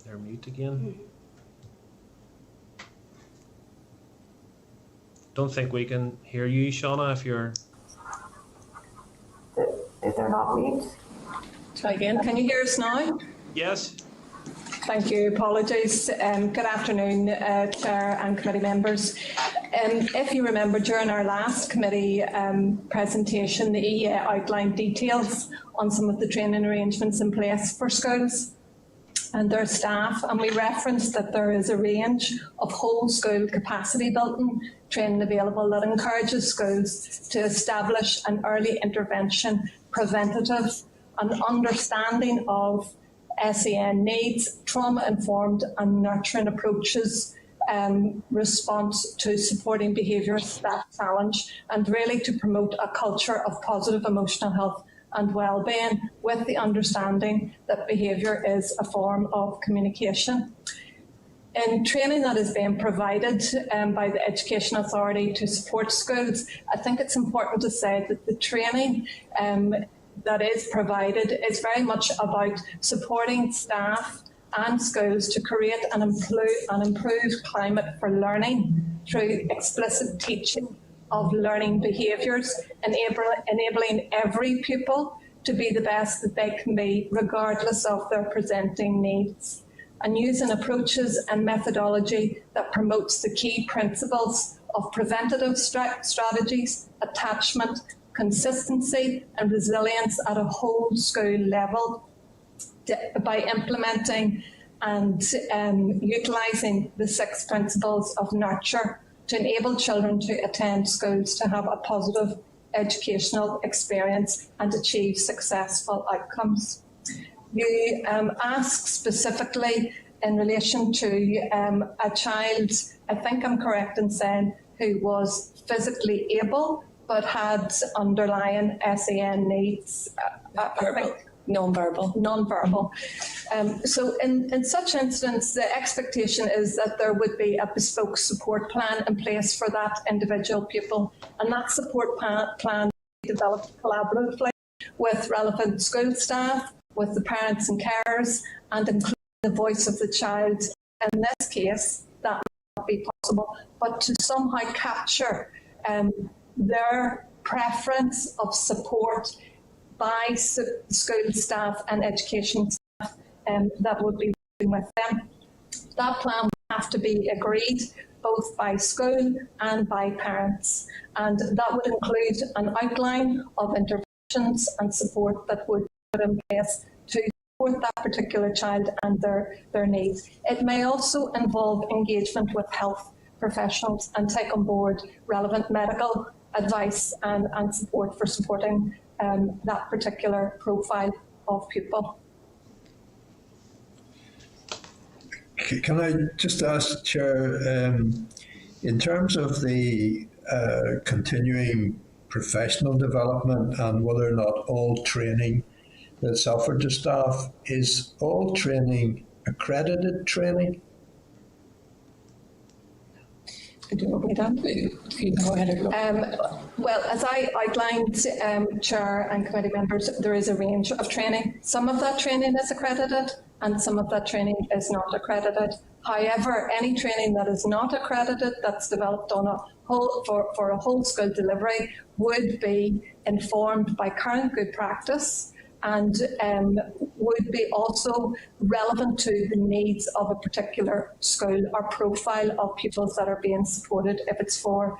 They're mute again. Don't think we can hear you, Shauna, if you're... If they're not mute. Try again. Can you hear us now? Yes. Thank you. Apologies. Good afternoon, Chair and committee members. If you remember, during our last committee presentation, the EA outlined details on some of the training arrangements in place for schools and their staff, and we referenced that there is a range of whole school capacity building training available that encourages schools to establish an early intervention, preventative and understanding of SEN needs, trauma-informed and nurturing approaches, response to supporting behaviours that challenge, and really to promote a culture of positive emotional health and well-being, with the understanding that behaviour is a form of communication. In training that is being provided by the Education Authority to support schools, I think it's important to say that the training that is provided is very much about supporting staff and schools to create an improved climate for learning through explicit teaching of learning behaviours, enabling every pupil to be the best that they can be, regardless of their presenting needs, and using approaches and methodology that promotes the key principles of preventative strategies, attachment, consistency and resilience at a whole school level by implementing and utilising the 6 principles of nurture to enable children to attend schools to have a positive educational experience and achieve successful outcomes. You ask specifically in relation to a child, I think I'm correct in saying, who was physically able but had underlying SEN needs. Non-verbal. So in such instance, the expectation is that there would be a bespoke support plan in place for that individual pupil, and that support plan be developed collaboratively with relevant school staff, with the parents and carers, and including the voice of the child. In this case, that might not be possible, but to somehow capture their preference of support by school staff and education staff that would be working with them. That plan would have to be agreed both by school and by parents, and that would include an outline of interventions and support that would be put in place to support that particular child and their needs. It may also involve engagement with health professionals and take on board relevant medical advice and support for supporting that particular profile of pupil. Can I just ask, Chair, in terms of the continuing professional development and whether or not all training that's offered to staff, is all training accredited training? Well, as I outlined, Chair and committee members, there is a range of training. Some of that training is accredited and some of that training is not accredited. However, any training that is not accredited, that's developed on a whole for a whole school delivery, would be informed by current good practice and would be also relevant to the needs of a particular school or profile of pupils that are being supported if it's for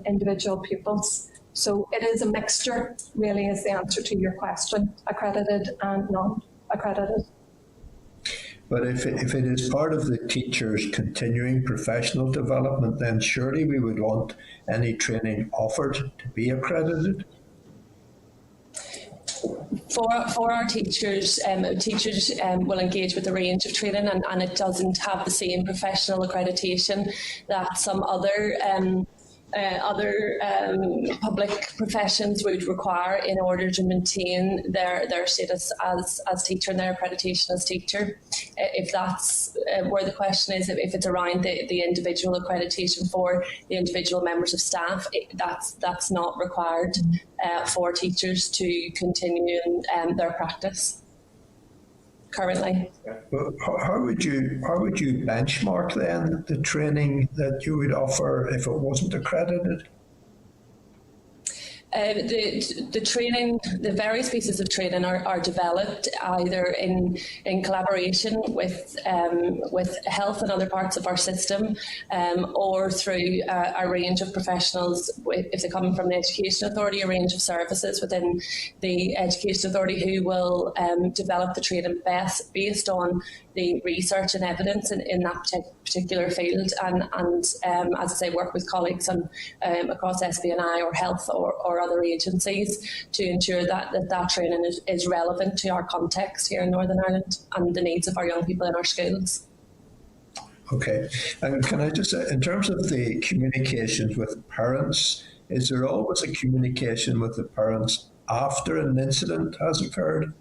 individual pupils. So it is a mixture, really, is the answer to your question, accredited and non-accredited. But if it is part of the teacher's continuing professional development, then surely we would want any training offered to be accredited. For our teachers, teachers will engage with a range of training, and it doesn't have the same professional accreditation that some other public professions would require in order to maintain their status as teacher and their accreditation as teacher. If that's where the question is, if it's around the individual accreditation for the individual members of staff, that's not required for teachers to continue in their practice currently. Well, how would you benchmark then the training that you would offer if it wasn't accredited? The training, the various pieces of training are developed either in collaboration with health and other parts of our system, or through a range of professionals, if they're coming from the Education Authority, a range of services within the Education Authority who will develop the training based on the research and evidence in that particular field, and as I say, work with colleagues across SBNI or health or other agencies to ensure that training is relevant to our context here in Northern Ireland and the needs of our young people in our schools. Okay, and can I just, in terms of the communications with parents, is there always a communication with the parents after an incident has occurred?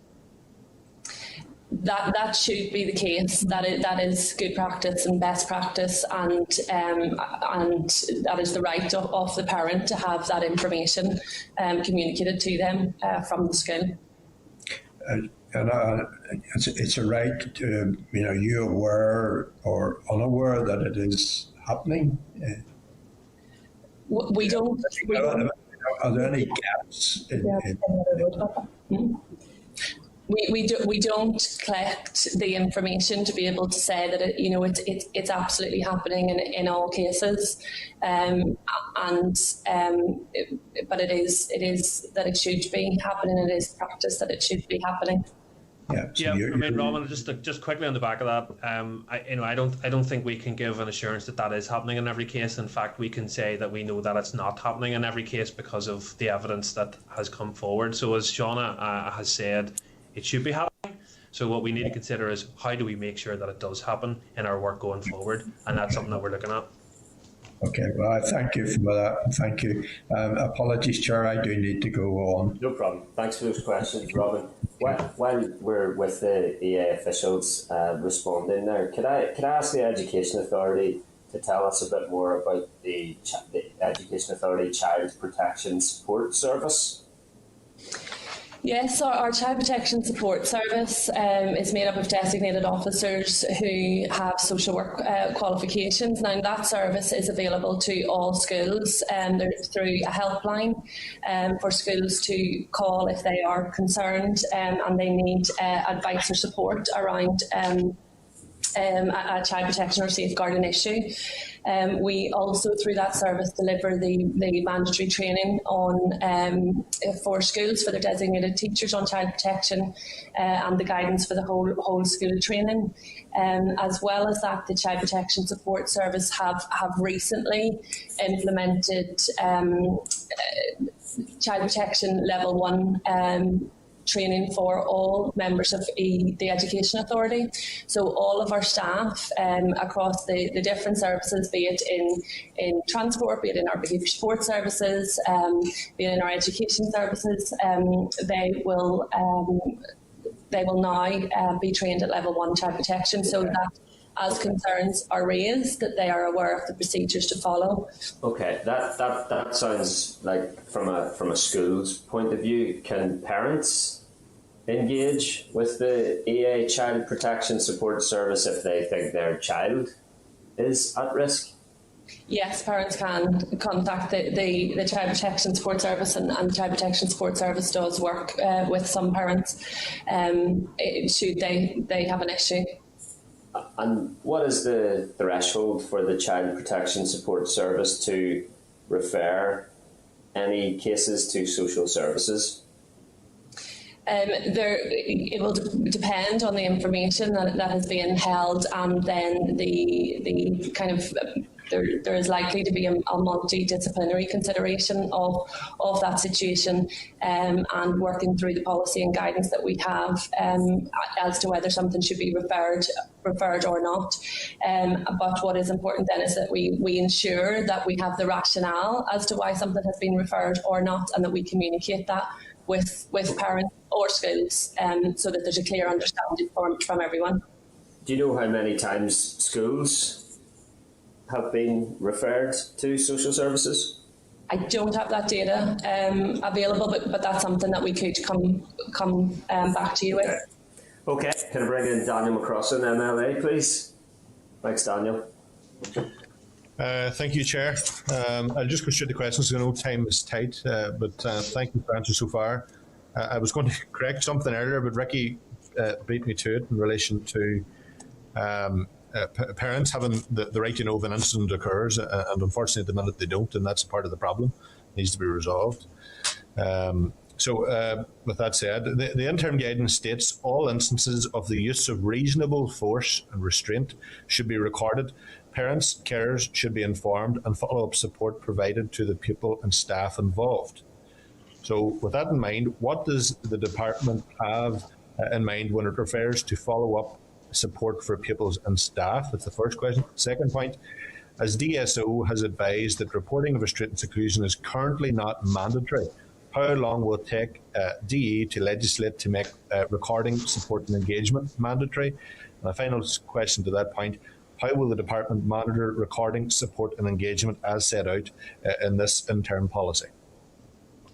That should be the case. That is good practice and best practice, and that is the right of the parent to have that information communicated to them from the school. And it's a right to, you aware or unaware that it is happening. We don't. Are there any gaps We don't collect the information to be able to say that it's absolutely happening in all cases, but it is that it should be happening. It is practice that it should be happening. Yeah, I mean, Robin, just quickly on the back of that, I don't think we can give an assurance that is happening in every case. In fact, we can say that we know that it's not happening in every case because of the evidence that has come forward. So as Shauna has said, it should be happening. So what we need to consider is how do we make sure that it does happen in our work going forward, and that's something that we're looking at. Okay, well, I thank you for that. Thank you. Apologies, Chair, I do need to go on. No problem. Thanks for those questions, Robin. While we're with the EA officials responding there, could I ask the Education Authority to tell us a bit more about the Education Authority Child Protection Support Service? Yes, our Child Protection Support Service is made up of designated officers who have social work qualifications. Now, that service is available to all schools through a helpline for schools to call if they are concerned and they need advice or support around a child protection or safeguarding issue. We also, through that service, deliver the mandatory training on for schools, for their designated teachers on child protection, and the guidance for the whole school training. As well as that, the Child Protection Support Service have recently implemented Child Protection Level 1 training for all members of the Education Authority. So all of our staff across the different services, be it in transport, be it in our behaviour support services, be it in our education services, they will now be trained at Level 1 Child Protection, so that as concerns are raised, that they are aware of the procedures to follow. Okay, that sounds like from a school's point of view. Can parents engage with the EA Child Protection Support Service if they think their child is at risk? Yes, parents can contact the Child Protection Support Service, and the Child Protection Support Service does work with some parents should they have an issue. And what is the threshold for the Child Protection Support Service to refer any cases to social services? It will depend on the information that is being held, and then the kind of there is likely to be a multidisciplinary consideration of that situation, and working through the policy and guidance that we have as to whether something should be referred or not. But what is important then is that we ensure that we have the rationale as to why something has been referred or not, and that we communicate that with parents or schools, so that there's a clear understanding from everyone. Do you know how many times schools have been referred to social services? I don't have that data available, but that's something that we could come back to you with. Okay, can I bring in Daniel McCrossan, MLA, please? Thanks, Daniel. Thank you, Chair. I'll just go straight to questions. I know time is tight, but thank you for answering so far. I was going to correct something earlier, but Ricky beat me to it in relation to parents having the right to know if an incident occurs, and unfortunately at the minute they don't, and that's part of the problem. It needs to be resolved. So with that said, the interim guidance states all instances of the use of reasonable force and restraint should be recorded. Parents, carers should be informed, and follow-up support provided to the pupil and staff involved. So with that in mind, what does the department have in mind when it refers to follow-up support for pupils and staff? That's the first question. Second point, as DSO has advised that reporting of restraint and seclusion is currently not mandatory, how long will it take DE to legislate to make recording, support and engagement mandatory? And a final question to that point, how will the department monitor recording, support and engagement as set out in this interim policy?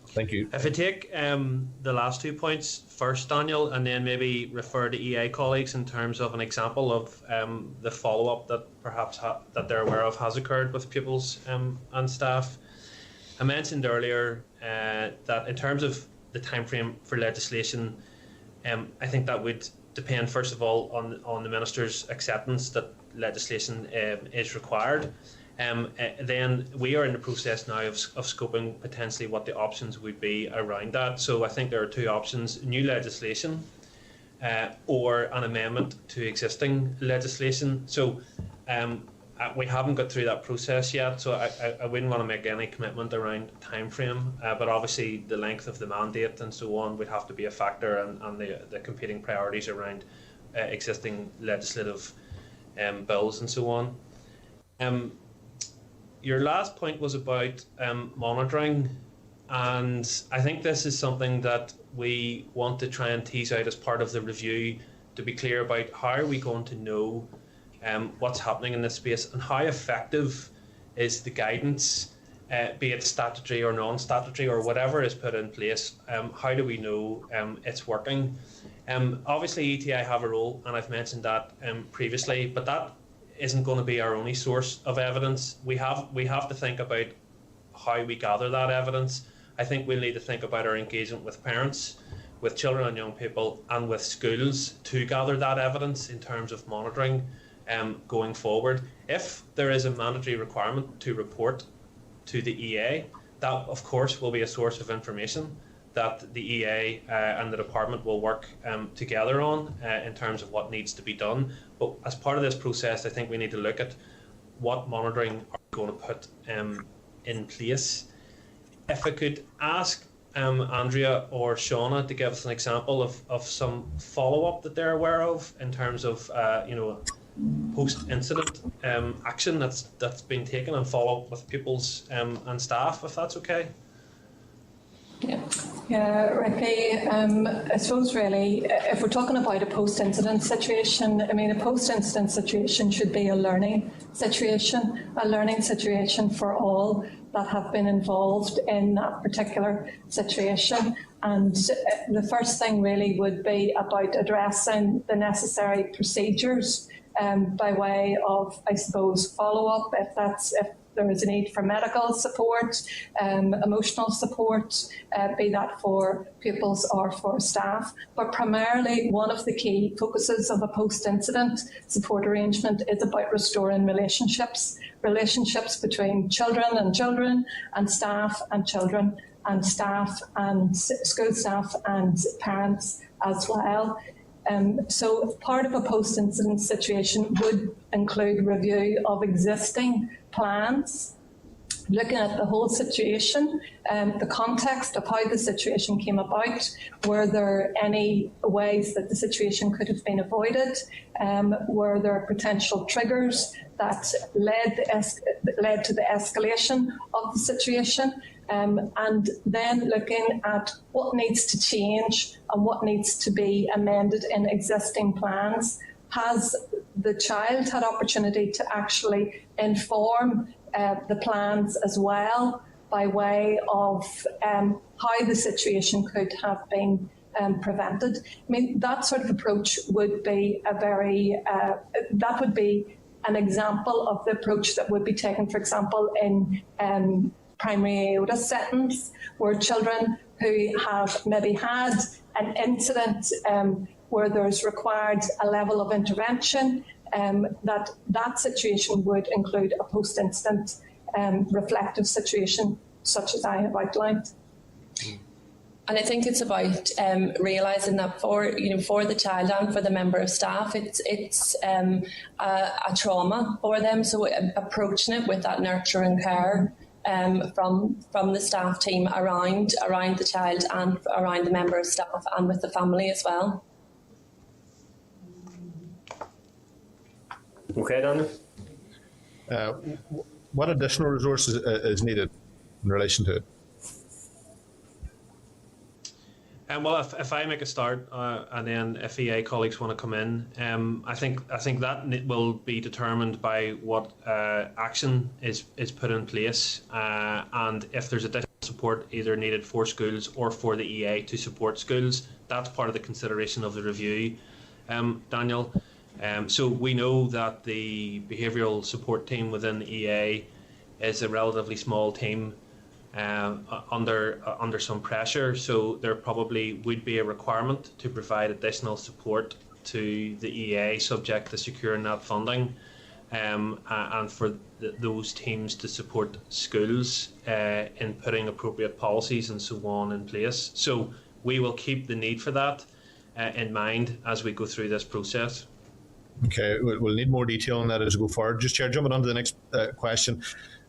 Thank you. If I take the last 2 points first, Daniel, and then maybe refer to EA colleagues in terms of an example of the follow-up that perhaps that they're aware of has occurred with pupils and staff. I mentioned earlier that in terms of the timeframe for legislation, I think that would depend first of all on the Minister's acceptance that legislation is required. Then we are in the process now of scoping potentially what the options would be around that. So I think there are two options: new legislation or an amendment to existing legislation. So we haven't got through that process yet, so I wouldn't want to make any commitment around time frame, but obviously the length of the mandate and so on would have to be a factor, and the competing priorities around existing legislative bills and so on. Your last point was about monitoring, and I think this is something that we want to try and tease out as part of the review, to be clear about how are we going to know what's happening in this space, and how effective is the guidance, be it statutory or non-statutory or whatever is put in place. How do we know it's working? Obviously ETI have a role, and I've mentioned that previously, but that isn't going to be our only source of evidence. We have to think about how we gather that evidence. I think we'll need to think about our engagement with parents, with children and young people, and with schools to gather that evidence in terms of monitoring going forward. If there is a mandatory requirement to report to the EA, that of course will be a source of information that the EA and the department will work together on in terms of what needs to be done. But as part of this process, I think we need to look at what monitoring are we going to put in place. If I could ask Andrea or Shauna to give us an example of some follow-up that they're aware of in terms of post-incident action that's been taken and follow-up with pupils and staff, if that's okay. Yeah, Ricky, I suppose really, if we're talking about a post-incident situation, I mean, a post-incident situation should be a learning situation for all that have been involved in that particular situation. And the first thing really would be about addressing the necessary procedures by way of, I suppose, follow-up, if there is a need for medical support, emotional support, be that for pupils or for staff. But primarily, one of the key focuses of a post-incident support arrangement is about restoring relationships between children, and staff and children, and staff and school staff and parents as well. So part of a post-incident situation would include review of existing plans, looking at the whole situation, the context of how the situation came about. Were there any ways that the situation could have been avoided? Were there potential triggers that led to the escalation of the situation? And then looking at what needs to change and what needs to be amended in existing plans. Has the child had opportunity to actually inform the plans as well by way of how the situation could have been prevented? I mean, that sort of approach would be that would be an example of the approach that would be taken, for example, in primary aorta settings, where children who have maybe had an incident where there's required a level of intervention, that situation would include a post-incident reflective situation such as I have outlined. And I think it's about realising that for the child and for the member of staff, it's a trauma for them. So approaching it with that nurturing care from the staff team around the child and around the member of staff and with the family as well. Okay, Daniel. What additional resources is needed in relation to it? Well, if I make a start, and then if EA colleagues want to come in, I think that will be determined by what action is put in place, and if there's additional support either needed for schools or for the EA to support schools. That's part of the consideration of the review, Daniel. So we know that the behavioural support team within the EA is a relatively small team. Under some pressure, so there probably would be a requirement to provide additional support to the EA subject to securing that funding, and for those teams to support schools in putting appropriate policies and so on in place. So we will keep the need for that in mind as we go through this process. Okay, we'll need more detail on that as we go forward. Just Chair, jumping on to the next question.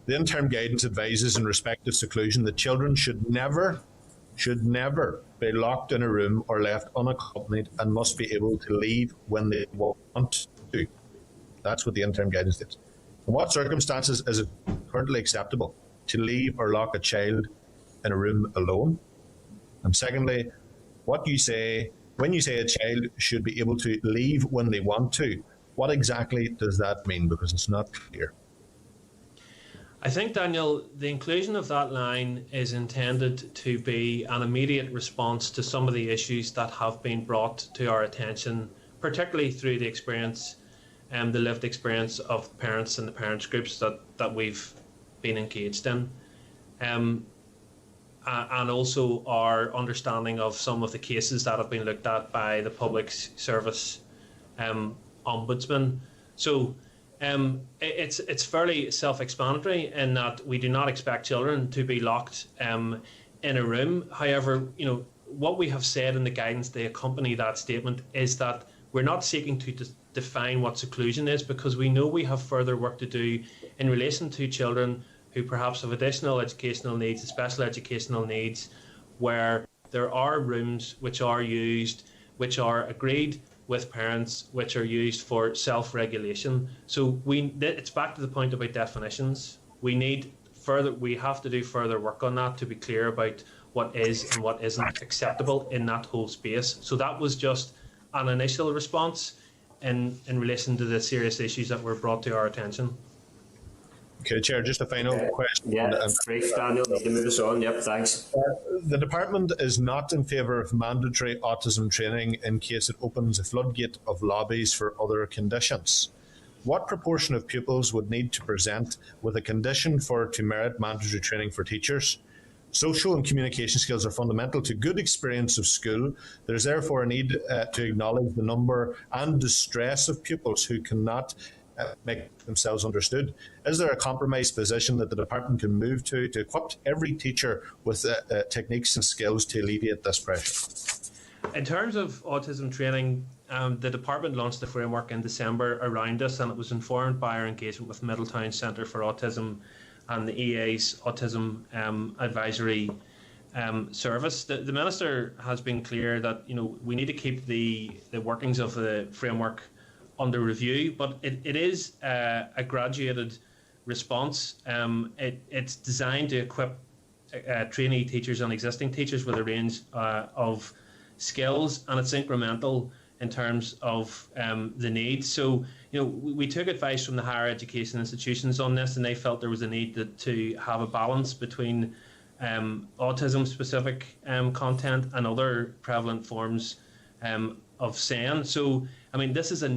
The interim guidance advises in respect of seclusion that children should never be locked in a room or left unaccompanied and must be able to leave when they want to. That's what the interim guidance states. In what circumstances is it currently acceptable to leave or lock a child in a room alone? And secondly, when you say a child should be able to leave when they want to, what exactly does that mean? Because it's not clear. I think, Daniel, the inclusion of that line is intended to be an immediate response to some of the issues that have been brought to our attention, particularly through the experience and the lived experience of parents and the parents groups that we've been engaged in. And also our understanding of some of the cases that have been looked at by the Public Service Ombudsman So it's fairly self-explanatory in that we do not expect children to be locked in a room. However, what we have said in the guidance to accompany that statement is that we're not seeking to define what seclusion is, because we know we have further work to do in relation to children who perhaps have additional educational needs, special educational needs, where there are rooms which are used, which are agreed with parents, which are used for self-regulation. So it's back to the point about definitions. We have to do further work on that to be clear about what is and what isn't acceptable in that whole space. So that was just an initial response in relation to the serious issues that were brought to our attention. Okay, Chair, just a final question. Yeah, brief, Daniel, you can move us on. Yep, thanks. The Department is not in favour of mandatory autism training in case it opens a floodgate of lobbies for other conditions. What proportion of pupils would need to present with a condition to merit mandatory training for teachers? Social and communication skills are fundamental to good experience of school. There is therefore a need to acknowledge the number and distress of pupils who cannot make themselves understood. Is there a compromise position that the department can move to equip every teacher with techniques and skills to alleviate this pressure? In terms of autism training, the department launched the framework in December around this, and it was informed by our engagement with Middletown Centre for Autism and the EA's Autism Advisory Service. The Minister has been clear that we need to keep the workings of the framework under review, but it is a graduated response. It's designed to equip trainee teachers and existing teachers with a range of skills, and it's incremental in terms of the needs. So, we took advice from the higher education institutions on this, and they felt there was a need to have a balance between autism-specific content and other prevalent forms of SEN. So, this is a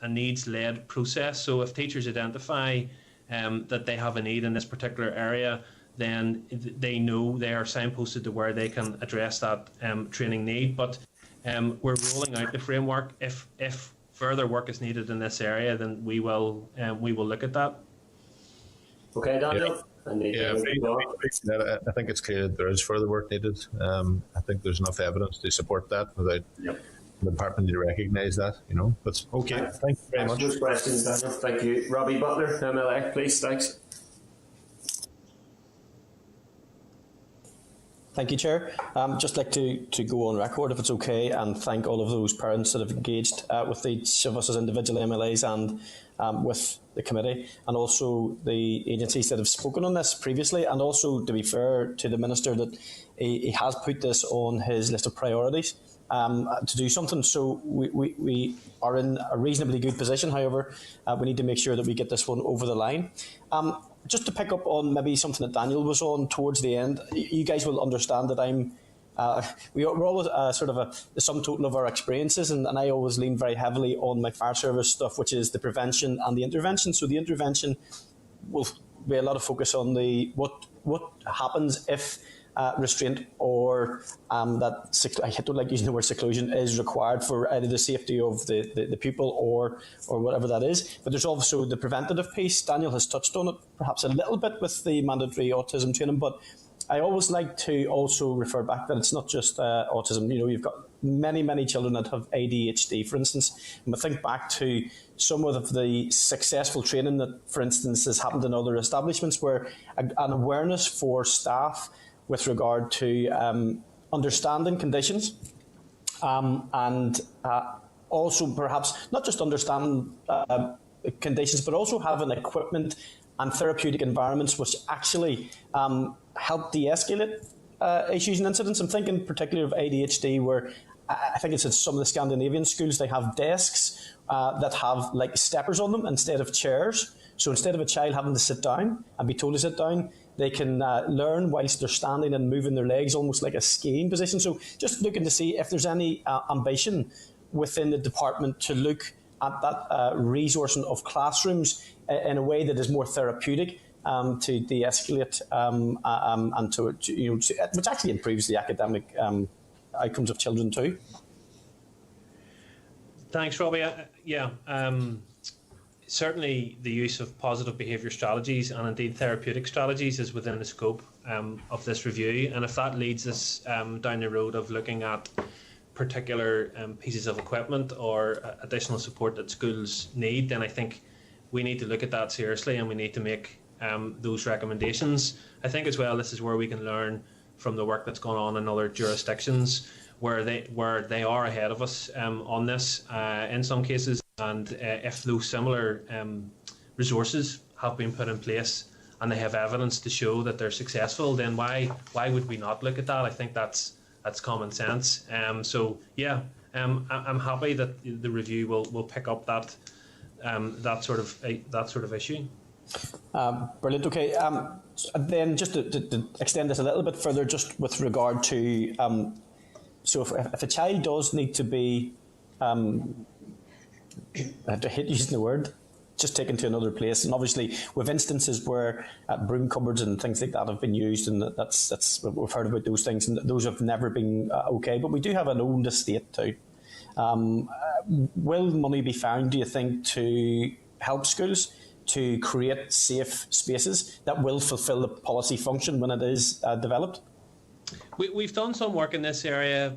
needs-led process. So, if teachers identify that they have a need in this particular area, then they know they are signposted to where they can address that training need. But we're rolling out the framework. If further work is needed in this area, then we will look at that. Okay, Daniel. Yeah, I think it's clear that there is further work needed. I think there's enough evidence to support that without the department to recognise that, But okay, thank you very much. Good questions, Daniel. Thank you. Robbie Butler, MLA, please. Thanks. Thank you, Chair. Just like to go on record, if it's okay, and thank all of those parents that have engaged with each of us as individual MLAs and with the committee, and also the agencies that have spoken on this previously, and also, to be fair to the Minister, that he has put this on his list of priorities to do something. So we are in a reasonably good position. However, we need to make sure that we get this one over the line. Just to pick up on maybe something that Daniel was on towards the end, you guys will understand that we're always sort of the sum total of our experiences, and I always lean very heavily on my fire service stuff, which is the prevention and the intervention. So the intervention will be a lot of focus on what happens if restraint or that I don't like using the word seclusion is required for either the safety of the pupil or whatever that is. But there's also the preventative piece. Daniel has touched on it perhaps a little bit with the mandatory autism training, but I always like to also refer back that it's not just autism. You've got many children that have ADHD, for instance. And I think back to some of the successful training that, for instance, has happened in other establishments, where an awareness for staff with regard to understanding conditions and also perhaps not just understanding conditions, but also having equipment and therapeutic environments which actually help de-escalate issues and incidents. I'm thinking particularly of ADHD, where I think it's in some of the Scandinavian schools, they have desks that have like steppers on them instead of chairs. So instead of a child having to sit down and be told to sit down, they can learn whilst they're standing and moving their legs, almost like a skiing position. So just looking to see if there's any ambition within the department to look at that resourcing of classrooms in a way that is more therapeutic to de-escalate and to which actually improves the academic outcomes of children too. Thanks, Robbie. certainly the use of positive behaviour strategies and indeed therapeutic strategies is within the scope of this review. And if that leads us down the road of looking at particular pieces of equipment or additional support that schools need, then I think we need to look at that seriously and we need to make those recommendations. I think as well this is where we can learn from the work that's gone on in other jurisdictions where they are ahead of us on this in some cases, and if those similar resources have been put in place and they have evidence to show that they're successful, then why would we not look at that? I think that's common sense. So yeah, I'm happy that the review will pick up that sort of issue. Brilliant. Okay. Then just to extend this a little bit further, just with regard to so if a child does need to be, I have to hate using the word, just taken to another place, and obviously with instances where broom cupboards and things like that have been used, and that's we've heard about those things, and those have never been okay. But we do have an old estate too. Will money be found, do you think, to help schools to create safe spaces that will fulfil the policy function when it is developed? We've done some work in this area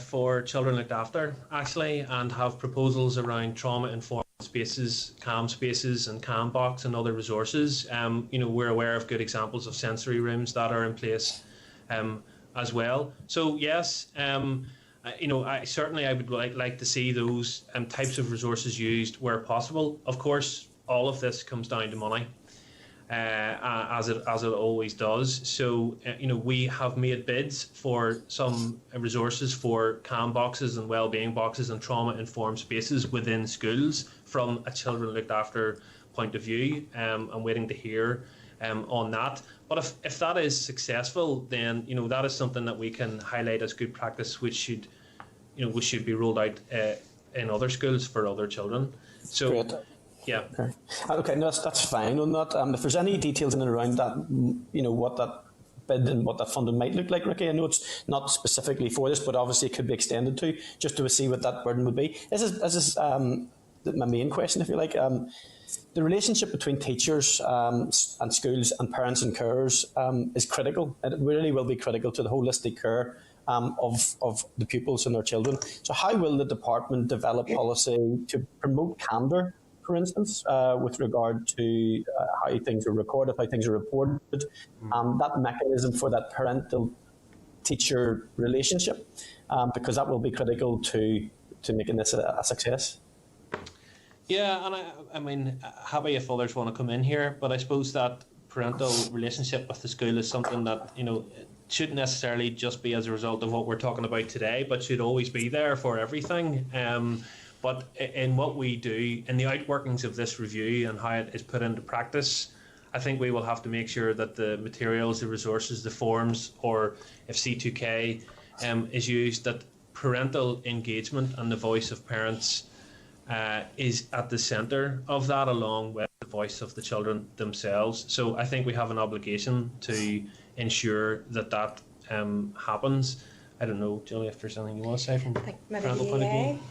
for children looked after, actually, and have proposals around trauma-informed spaces, CAM spaces and CAM box and other resources. We're aware of good examples of sensory rooms that are in place as well. So yes, I would like to see those types of resources used where possible. Of course, all of this comes down to money, as it always does. So we have made bids for some resources for CAM boxes and wellbeing boxes and trauma-informed spaces within schools from a children looked after point of view. I'm waiting to hear on that. But if that is successful, then that is something that we can highlight as good practice, which should be rolled out in other schools for other children. So. Great. Yeah. Okay. No, that's fine on that. If there's any details in and around that, what that bid and what that funding might look like, Ricky. I know it's not specifically for this, but obviously it could be extended to, just to see what that burden would be. This is my main question, if you like. The relationship between teachers and schools and parents and carers is critical. It really will be critical to the holistic care of the pupils and their children. So how will the department develop policy to promote candour, for instance, with regard to how things are recorded, how things are reported, that mechanism for that parental-teacher relationship, because that will be critical to making this a success. Yeah, and I mean, happy if others want to come in here, but I suppose that parental relationship with the school is something that, shouldn't necessarily just be as a result of what we're talking about today, but should always be there for everything. But in what we do, in the outworkings of this review and how it is put into practice, I think we will have to make sure that the materials, the resources, the forms, or if C2K is used, that parental engagement and the voice of parents is at the centre of that, along with the voice of the children themselves. So I think we have an obligation to ensure that happens. I don't know, Julie, if there's anything you want to say from parental point of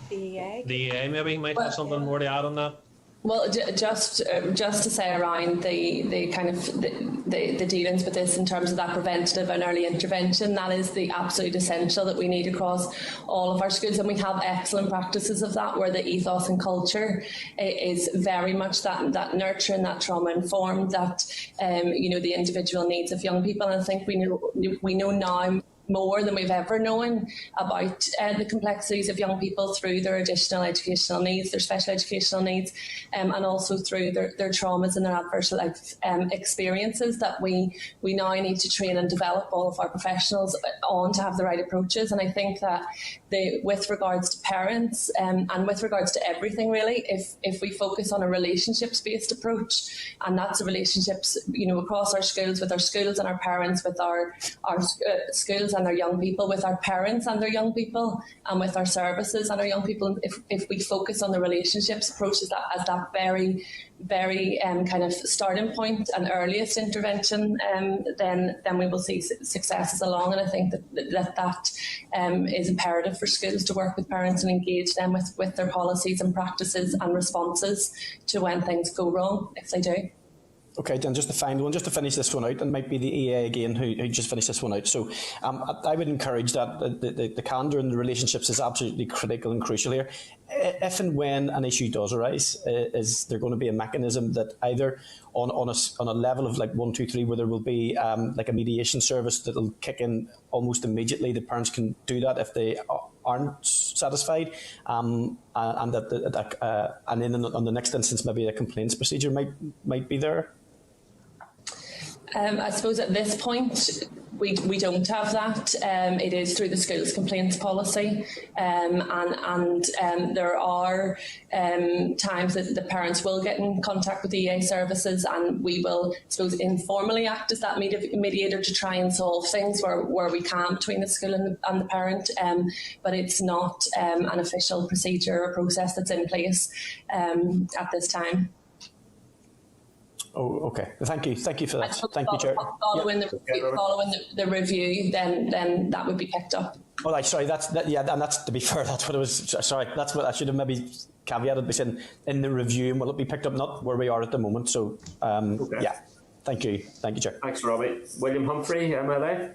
view. The EA maybe might have something more to add on that. Well, just to say around the kind of the dealings with this in terms of that preventative and early intervention, that is the absolute essential that we need across all of our schools, and we have excellent practices of that, where the ethos and culture is very much that nurturing, that trauma informed, that the individual needs of young people. And I think we know now more than we've ever known about the complexities of young people through their additional educational needs, their special educational needs, and also through their traumas and their adverse life experiences, that we now need to train and develop all of our professionals on to have the right approaches. And I think that with regards to parents and with regards to everything really, if we focus on a relationships-based approach, and that's relationships across our schools, with our schools and our parents, with our schools and their young people, with our parents and their young people, and with our services and our young people. If we focus on the relationships approach as that very, very kind of starting point and earliest intervention, then we will see successes along. And I think that is imperative for schools to work with parents and engage them with their policies and practices and responses to when things go wrong, if they do. Okay, then just the final one, just to finish this one out, and it might be the EA again who just finished this one out. So I would encourage that the candour in the relationships is absolutely critical and crucial here. If and when an issue does arise, is there going to be a mechanism that either on a level of like 1, 2, 3, where there will be like a mediation service that will kick in almost immediately? The parents can do that if they aren't satisfied, and that and then on the next instance maybe a complaints procedure might be there. I suppose at this point we don't have that. It is through the school's complaints policy, and there are times that the parents will get in contact with the EA services, and we will, I suppose, informally act as that mediator to try and solve things where we can between the school and the parent, but it's not an official procedure or process that's in place at this time. Oh, okay. Thank you for that. Thank you, Chair. Following the review, then that would be picked up. Oh, right, sorry. And that's, to be fair, that's what it was. Sorry, that's what I should have maybe caveated by saying in the review, and will it be picked up? Not where we are at the moment. So, okay. Yeah. Thank you, Chair. Thanks, Robbie. William Humphrey, MLA.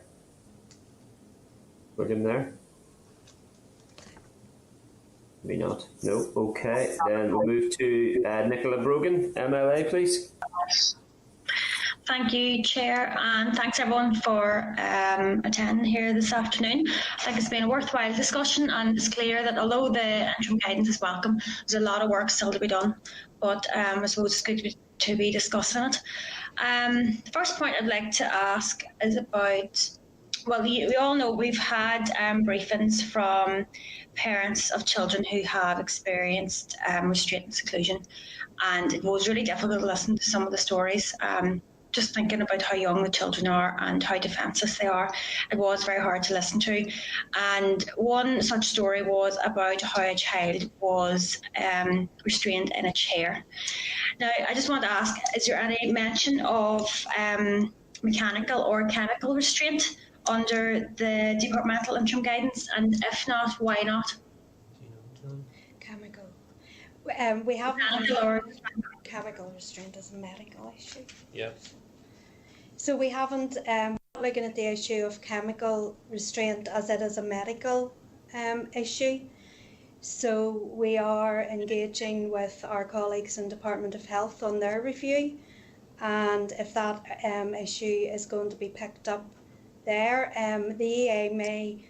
William there. Maybe not. No. Okay. Then we'll move to Nicola Brogan, MLA, please. Thank you, Chair, and thanks everyone for attending here this afternoon. I think it's been a worthwhile discussion, and it's clear that although the interim guidance is welcome, there's a lot of work still to be done, but I suppose it's good to be discussing it. The first point I'd like to ask is about, well, we all know we've had briefings from parents of children who have experienced restraint and seclusion, and it was really difficult to listen to some of the stories. Just thinking about how young the children are and how defenceless they are, it was very hard to listen to. And one such story was about how a child was restrained in a chair. Now, I just want to ask, is there any mention of mechanical or chemical restraint under the departmental interim guidance, and if not, why not? Chemical. We have chemical restraint as a medical issue. Yeah. So we haven't looking at the issue of chemical restraint as it is a medical issue. So we are engaging with our colleagues in Department of Health on their review, and if that issue is going to be picked up there, the EA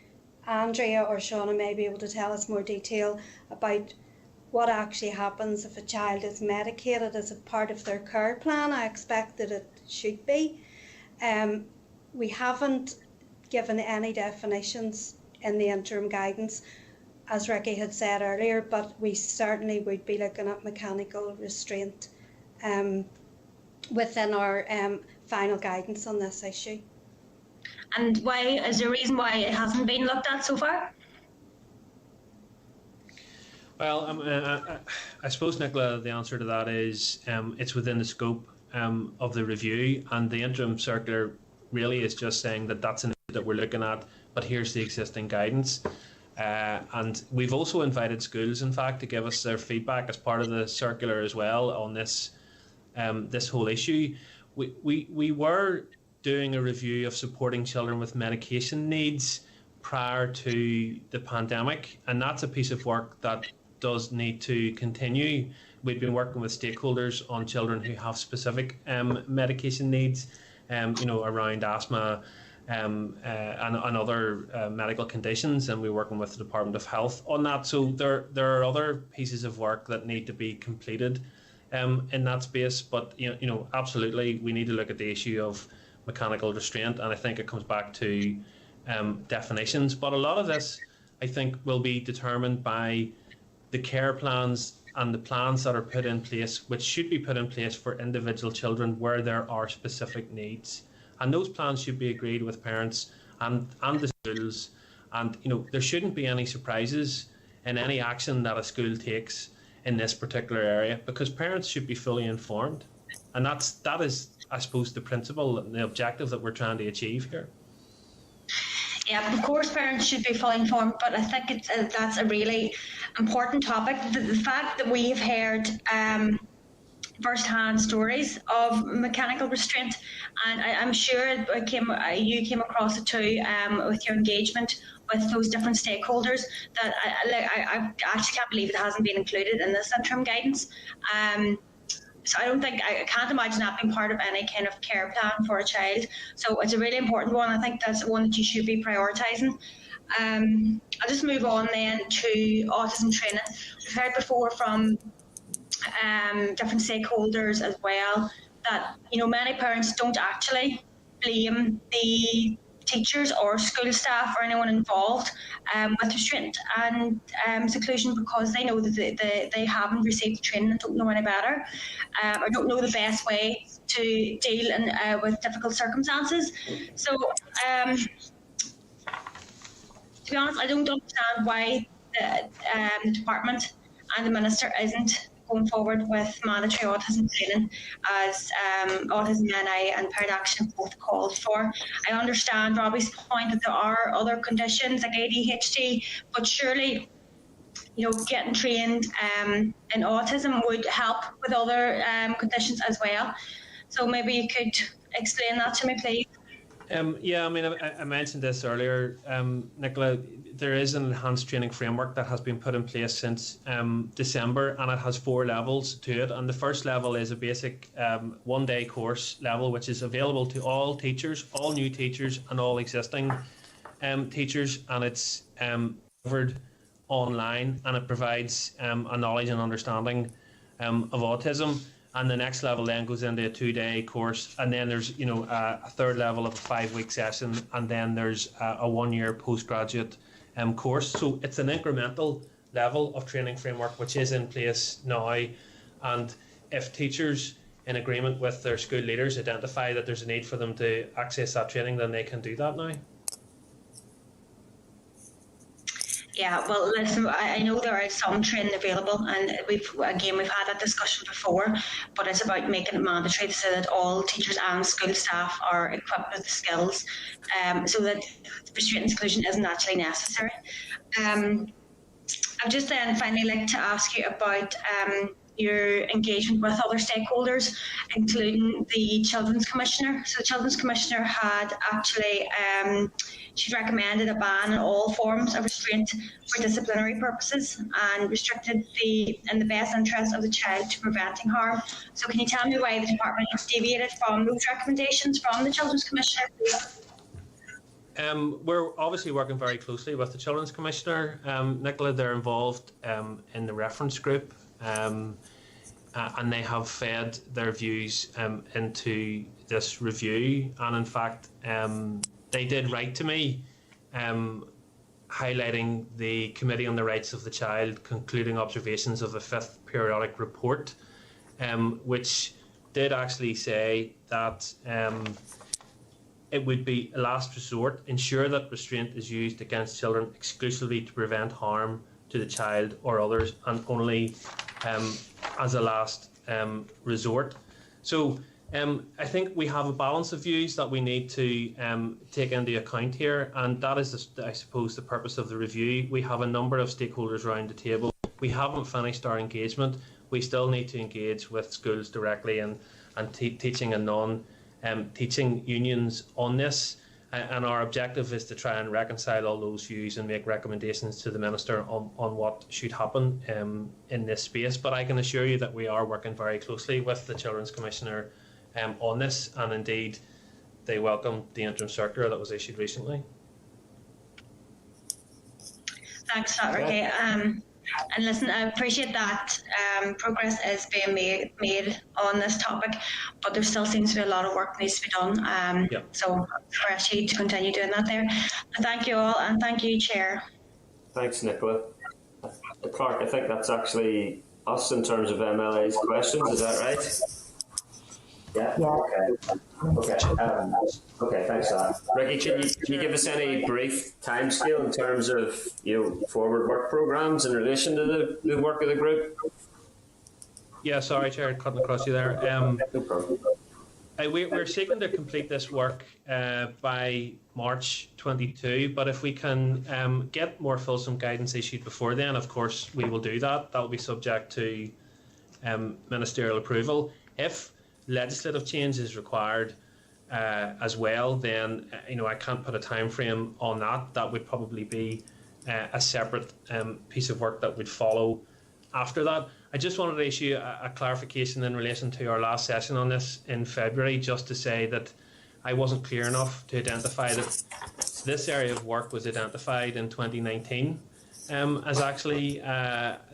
Andrea or Shauna may be able to tell us more detail about what actually happens if a child is medicated as a part of their care plan. I expect that it should be. We haven't given any definitions in the interim guidance, as Ricky had said earlier, but we certainly would be looking at mechanical restraint within our final guidance on this issue. And why is there a reason why it hasn't been looked at so far? Well, I suppose, Nicola, the answer to that is it's within the scope of the review, and the interim circular really is just saying that that's an issue that we're looking at, but here's the existing guidance. And we've also invited schools, in fact, to give us their feedback as part of the circular as well on this this whole issue. We were doing a review of supporting children with medication needs prior to the pandemic, and that's a piece of work that does need to continue. We've been working with stakeholders on children who have specific medication needs, around asthma and other medical conditions, and we're working with the Department of Health on that. So there are other pieces of work that need to be completed in that space, but absolutely we need to look at the issue of mechanical restraint, and I think it comes back to definitions. But a lot of this, I think, will be determined by the care plans and the plans that are put in place, which should be put in place for individual children where there are specific needs. and those plans should be agreed with parents and the schools. And there shouldn't be any surprises in any action that a school takes in this particular area, because parents should be fully informed, and that is, I suppose, the principle and the objective that we're trying to achieve here. Yeah, of course, parents should be fully informed, but I think that's a really important topic. The fact that we have heard first-hand stories of mechanical restraint, and I'm sure you came across it too with your engagement with those different stakeholders, that I actually can't believe it hasn't been included in this interim guidance. So I can't imagine that being part of any kind of care plan for a child. So it's a really important one. I think that's one that you should be prioritising. I'll just move on then to autism training. We've heard before from different stakeholders as well that many parents don't actually blame the teachers or school staff or anyone involved with restraint and seclusion, because they know that they haven't received training and don't know any better, or don't know the best way to deal with difficult circumstances. So to be honest, I don't understand why the department and the minister isn't going forward with mandatory autism training, as Autism NI and Parent Action both called for. I understand Robbie's point that there are other conditions like ADHD, but surely getting trained in autism would help with other conditions as well. So maybe you could explain that to me, please. Yeah, I mean, I mentioned this earlier, Nicola. There is an enhanced training framework that has been put in place since December, and it has 4 levels to it. And the first level is a basic one-day course level, which is available to all teachers, all new teachers and all existing teachers, and it's covered online, and it provides a knowledge and understanding of autism. And the next level then goes into a 2-day course, and then there's a third level of a 5-week session, and then there's a 1-year postgraduate course. So it's an incremental level of training framework which is in place now, and if teachers in agreement with their school leaders identify that there's a need for them to access that training, then they can do that now. Yeah, well, listen, I know there is some training available, and we've had that discussion before, but it's about making it mandatory so that all teachers and school staff are equipped with the skills, so that restraint and seclusion isn't actually necessary. I'd just then finally like to ask you about your engagement with other stakeholders, including the Children's Commissioner. So the Children's Commissioner had actually she recommended a ban on all forms of restraint for disciplinary purposes and restricted in the best interest of the child to preventing harm. So can you tell me why the department has deviated from those recommendations from the Children's Commissioner? We're obviously working very closely with the Children's Commissioner. Nicola, they're involved in the reference group, and they have fed their views into this review. And in fact, they did write to me highlighting the Committee on the Rights of the Child concluding observations of the 5th periodic report, which did actually say that it would be a last resort, ensure that restraint is used against children exclusively to prevent harm to the child or others, and only as a last resort. So I think we have a balance of views that we need to take into account here, and that is, I suppose, the purpose of the review. We have a number of stakeholders around the table. We haven't finished our engagement. We still need to engage with schools directly and teaching and non-teaching unions on this. And our objective is to try and reconcile all those views and make recommendations to the Minister on what should happen in this space. But I can assure you that we are working very closely with the Children's Commissioner on this, and indeed they welcomed the interim circular that was issued recently. Thanks for that, Ricky. And listen, I appreciate that progress is being made on this topic, but there still seems to be a lot of work needs to be done. So for actually to continue doing that there. Thank you all, and thank you, Chair. Thanks, Nicola. Clark, I think that's actually us in terms of MLA's questions. Is that right? Yeah. Okay. Thanks for that. Ricky, can you give us any brief timescale in terms of forward work programs in relation to the work of the group? Yeah, sorry, Chair, cutting across you there. No problem. We're seeking to complete this work by March 22, but if we can get more fulsome guidance issued before then, of course, we will do that. That will be subject to ministerial approval. If legislative change is required as well, then I can't put a time frame on that. That would probably be a separate piece of work that would follow after that. I just wanted to issue a clarification in relation to our last session on this in February, just to say that I wasn't clear enough to identify that this area of work was identified in 2019 as actually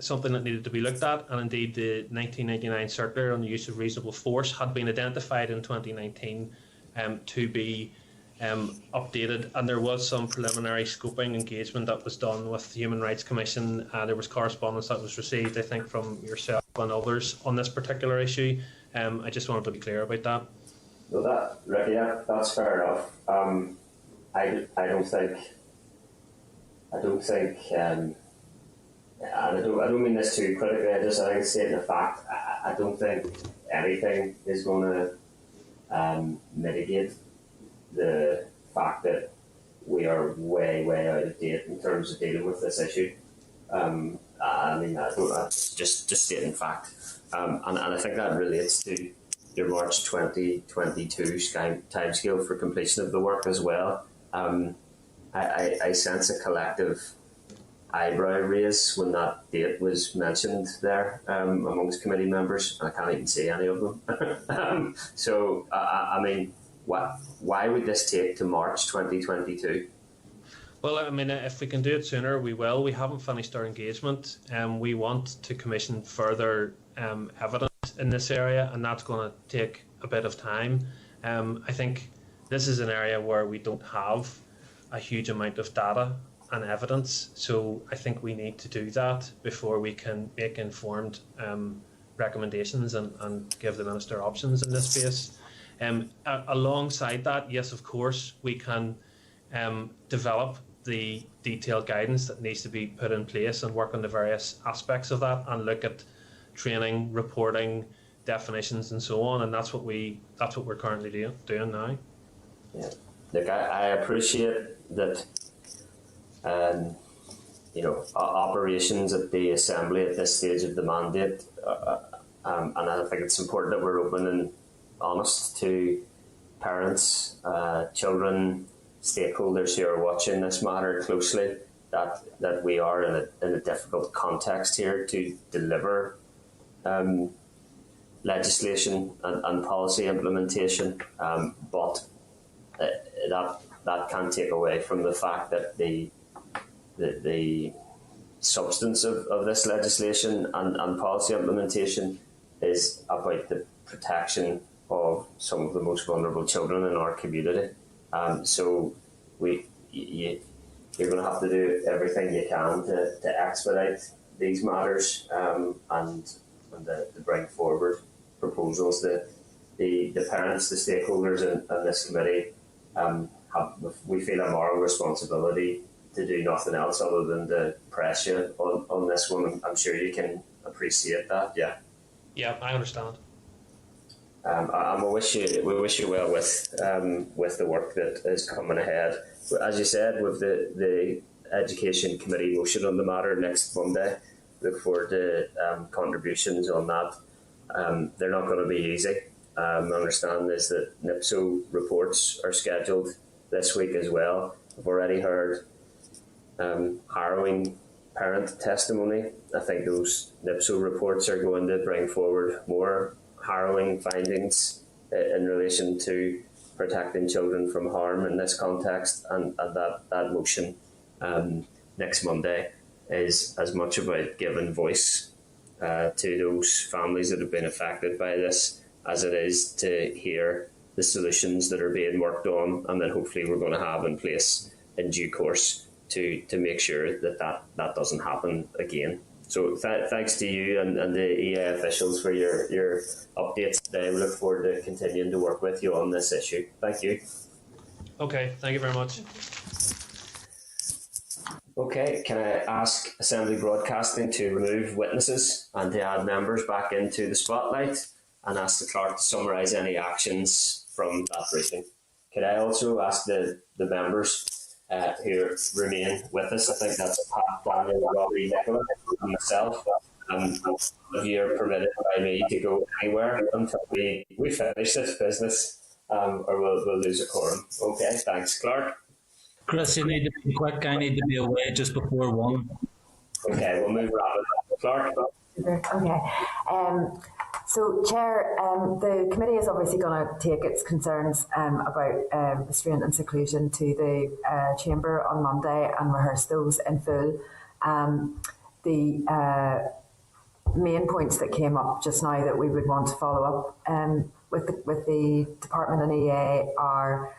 something that needed to be looked at, and indeed the 1999 circular on the use of reasonable force had been identified in 2019 to be updated, and there was some preliminary scoping engagement that was done with the Human Rights Commission. There was correspondence that was received, I think, from yourself and others on this particular issue. I just wanted to be clear about that. Well, that's fair enough. I don't think, and I don't mean this too critically. I think it's stating a fact. I don't think anything is going to mitigate the fact that we are way out of date in terms of dealing with this issue. That's just stating fact. And I think that relates to your March 2022 timescale for completion of the work as well. I sense a collective eyebrow raise when that date was mentioned there amongst committee members. I can't even see any of them. Why would this take to March 2022? Well, if we can do it sooner, we will. We haven't finished our engagement. We want to commission further evidence in this area, and that's going to take a bit of time. I think this is an area where we don't have a huge amount of data and evidence, so I think we need to do that before we can make informed recommendations and give the Minister options in this space. Alongside that, yes, of course, we can develop the detailed guidance that needs to be put in place and work on the various aspects of that and look at training, reporting, definitions, and so on. And that's what we're currently doing now. Yeah, look, I appreciate that. Operations at the Assembly at this stage of the mandate, and I think it's important that we're open and honest to parents, children, stakeholders who are watching this matter closely, that we are in a difficult context here to deliver legislation and policy implementation, but that can't take away from the fact that the substance of this legislation and policy implementation is about the protection of some of the most vulnerable children in our community. So you're going to have to do everything you can to expedite these matters and to bring forward proposals that the parents, the stakeholders in this committee we feel a moral responsibility to do nothing else other than to press you on this one. I'm sure you can appreciate that. Yeah, I understand. And we wish you well with the work that is coming ahead. As you said, with the Education Committee motion on the matter next Monday, look forward to contributions on that. They're not going to be easy. My understanding is that NIPSO reports are scheduled this week as well. I've already heard harrowing parent testimony. I think those NIPSO reports are going to bring forward more harrowing findings in relation to protecting children from harm in this context, and that motion next Monday is as much about giving voice to those families that have been affected by this as it is to hear the solutions that are being worked on and that hopefully we're going to have in place in due course to make sure that doesn't happen again. So thanks to you and the EA officials for your updates today. We look forward to continuing to work with you on this issue. Thank you. Okay, thank you very much. Okay, can I ask Assembly Broadcasting to remove witnesses and to add members back into the spotlight, and ask the clerk to summarise any actions from that briefing? Could I also ask the members who remain with us? I think that's Pat, Daniel, Robbie, Nicola, and myself. If you're permitted by me to go anywhere until we finish this business, or we'll lose a quorum. Okay, thanks, Clark. Chris, you need to be quick. I need to be away just before 1. Okay, we'll move rapid. Clark? Okay. So, Chair, the committee is obviously going to take its concerns about restraint and seclusion to the Chamber on Monday and rehearse those in full. The main points that came up just now that we would want to follow up with the Department and EA are,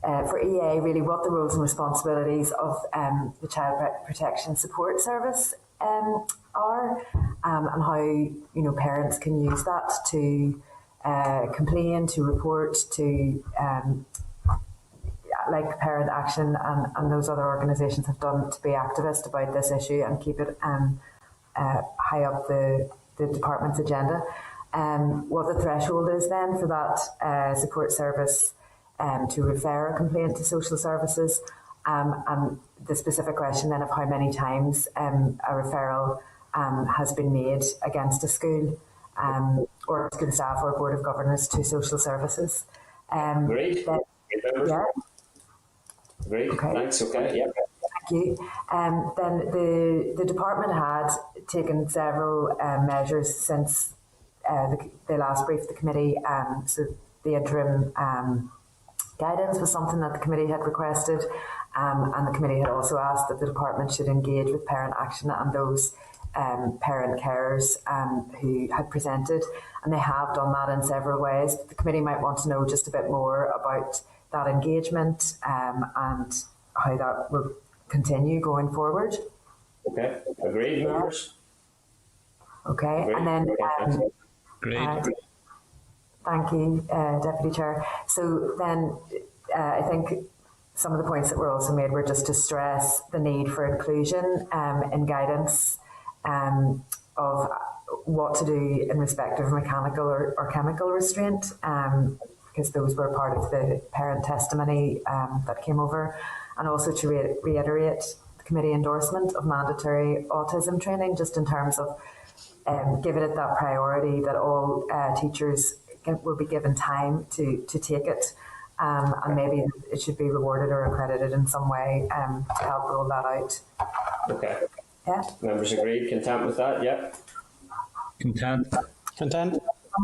for EA, really what the roles and responsibilities of the Child Protection Support Service are, and how parents can use that to complain, to report, to like Parent Action and those other organisations have done, to be activist about this issue and keep it high up the department's agenda. What the threshold is then for that support service to refer a complaint to social services, and the specific question then of how many times a referral has been made against a school or school staff or board of governors to social services. Great. Yeah. Great. Okay. Thanks. Okay. Yeah. Thank you. Then the department had taken several measures since they last briefed the committee. So the interim guidance was something that the committee had requested, and the committee had also asked that the department should engage with Parent Action and those parent carers who had presented, and they have done that in several ways. But the committee might want to know just a bit more about that engagement and how that will continue going forward. Okay, agreed, members. Okay, great. And then great. Thank you, Deputy Chair. So then I think some of the points that were also made were just to stress the need for inclusion in guidance of what to do in respect of mechanical or chemical restraint, because those were part of the parent testimony that came over, and also to reiterate the committee endorsement of mandatory autism training, just in terms of giving it that priority that all teachers will be given time to take it, and maybe it should be rewarded or accredited in some way to help roll that out. Okay. Yeah. Members agreed? Content with that? Yeah. Content.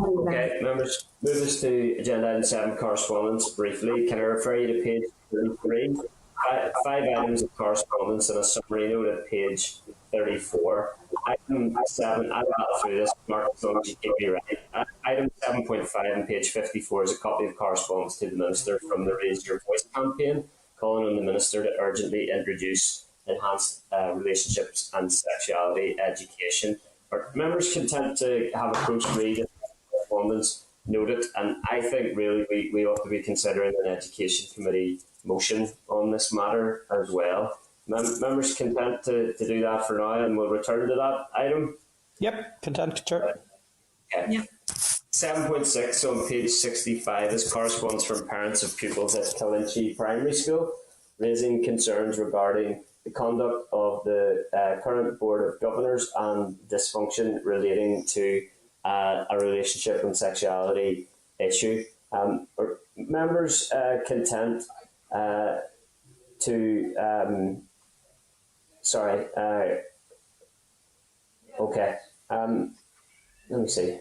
Okay, members, move us to agenda item 7, correspondence, briefly. Can I refer you to page 33? 5 items of correspondence and a summary note at page 34. Item 7, I'll rattle through this, Mark, as long as you keep me right. Item 7.5 on page 54 is a copy of correspondence to the Minister from the Raise Your Voice campaign, calling on the Minister to urgently introduce enhanced relationships and sexuality education. Are members content to have a close read of the correspondence, note it, and I think really we ought to be considering an Education Committee motion on this matter as well. Members content to do that for now, and we'll return to that item? Yep, content, Chair. Okay. Yep. 7.6 on page 65 is correspondence from parents of pupils at Contingency Primary School, raising concerns regarding the conduct of the current Board of Governors and dysfunction relating to a relationship and sexuality issue. Are members content to... sorry. Okay. Let me see.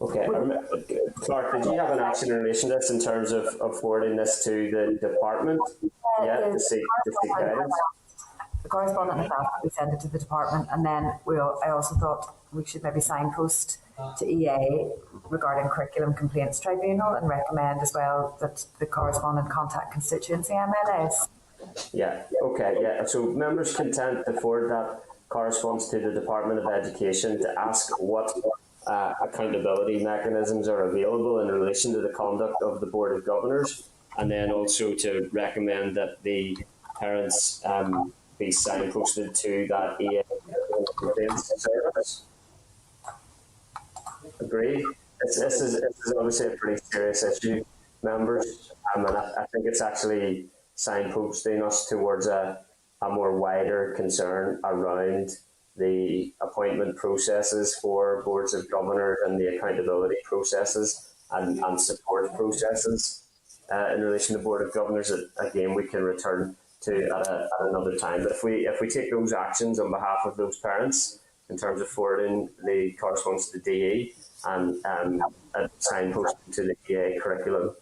Okay. Clark, did you have an action in relation to this in terms of forwarding this to the department? Yeah, to seek guidance. The correspondent has asked that we send it to the department, and then I also thought we should maybe signpost to EA regarding curriculum complaints tribunal, and recommend as well that the correspondent contact constituency MLAs. Yeah, okay, yeah. So members content to forward that corresponds to the Department of Education to ask what accountability mechanisms are available in relation to the conduct of the Board of Governors, and then also to recommend that the parents be signposted to that EA complaints service. Agreed. This is obviously a pretty serious issue, members, and I think it's actually signposting us towards a more wider concern around the appointment processes for boards of governors and the accountability processes and support processes in relation to board of governors that, again, we can return to at another time. But if we take those actions on behalf of those parents in terms of forwarding the correspondence to the DE and signposting to the EA curriculum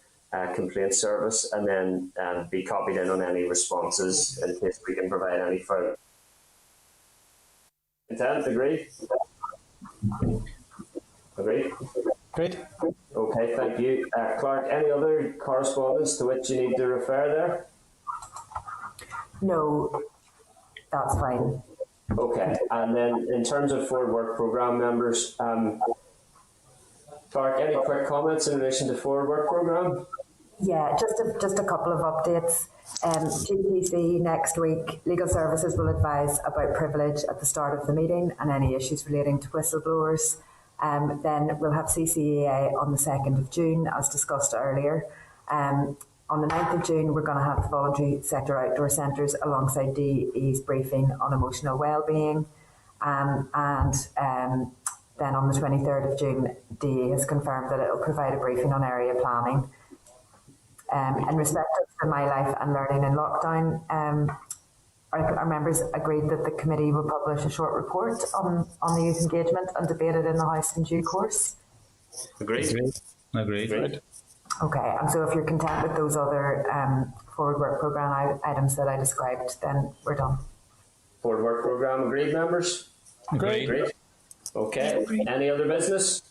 complaint service, and then be copied in on any responses in case we can provide any further. Intent, agree? Agree? Great. Okay, thank you. Clark, any other correspondence to which you need to refer there? No, that's fine. Okay, and then in terms of forward work programme members, Clark, any quick comments in relation to forward work programme? Yeah, just a couple of updates. GPC next week, Legal Services will advise about privilege at the start of the meeting and any issues relating to whistleblowers. Then we'll have CCEA on the 2nd of June, as discussed earlier. On the 9th of June, we're going to have the voluntary sector outdoor centres alongside DE's briefing on emotional wellbeing. And then on the 23rd of June, DE has confirmed that it will provide a briefing on area planning. In respect of My Life and Learning in Lockdown, our members agreed that the committee will publish a short report on the youth engagement and debate it in the House in due course. Agreed. Agreed. Okay, and so if you're content with those other forward work programme items that I described, then we're done. Forward work programme, agreed, members? Agreed. Okay, any other business?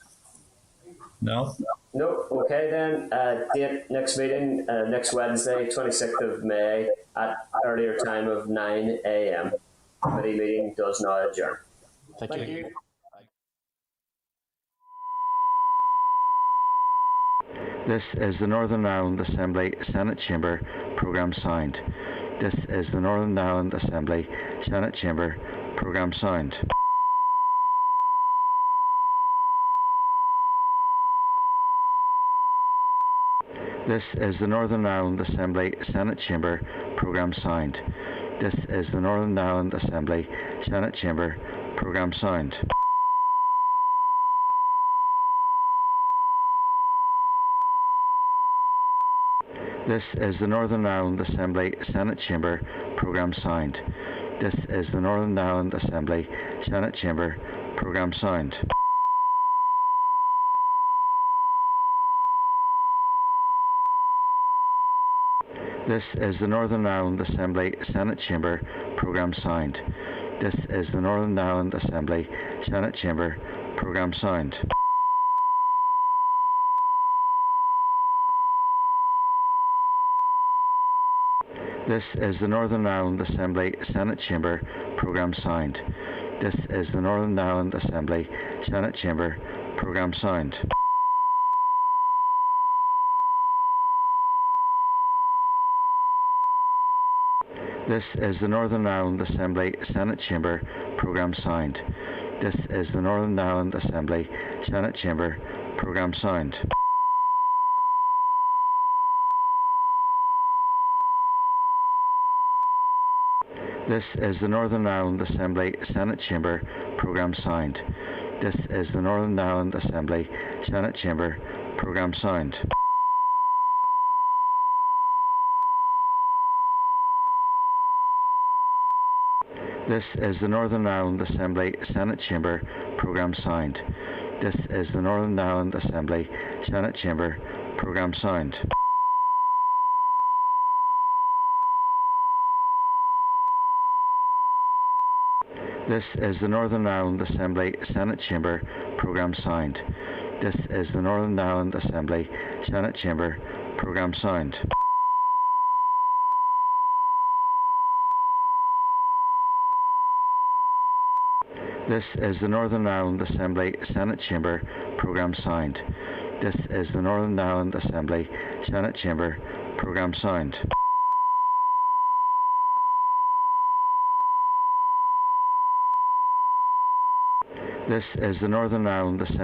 No. No, okay then. Date next meeting, next Wednesday, 26th of May, at earlier time of 9 a.m. Committee meeting does now adjourn. Thank you. This is the Northern Ireland Assembly Senate Chamber programme signed. This is the Northern Ireland Assembly Senate Chamber programme signed. This is the Northern Ireland Assembly Senate Chamber programme signed. This is the Northern Ireland Assembly Senate Chamber programme signed. This is the Northern Ireland Assembly Senate Chamber programme signed. This is the Northern Ireland Assembly Senate Chamber programme signed. This is the Northern Ireland Assembly Senate Chamber programme signed. This is the Northern Ireland Assembly Senate Chamber programme signed. This is the Northern Ireland Assembly Senate Chamber programme signed. This is the Northern Ireland Assembly Senate Chamber programme signed. This is the Northern Ireland Assembly Senate Chamber programme signed. This is the Northern Ireland Assembly Senate Chamber programme signed. This is the Northern Ireland Assembly Senate Chamber programme signed. This is the Northern Ireland Assembly Senate Chamber programme signed. This is the Northern Ireland Assembly Senate Chamber programme signed. This is the Northern Ireland Assembly Senate Chamber programme signed. This is the Northern Ireland Assembly Senate Chamber programme signed. This is the Northern Ireland Assembly Senate Chamber programme signed. This is the Northern Ireland Assembly Senate Chamber Programme Sound. This is the Northern Ireland Assembly Senate Chamber Programme Sound. This is the Northern Ireland Assembly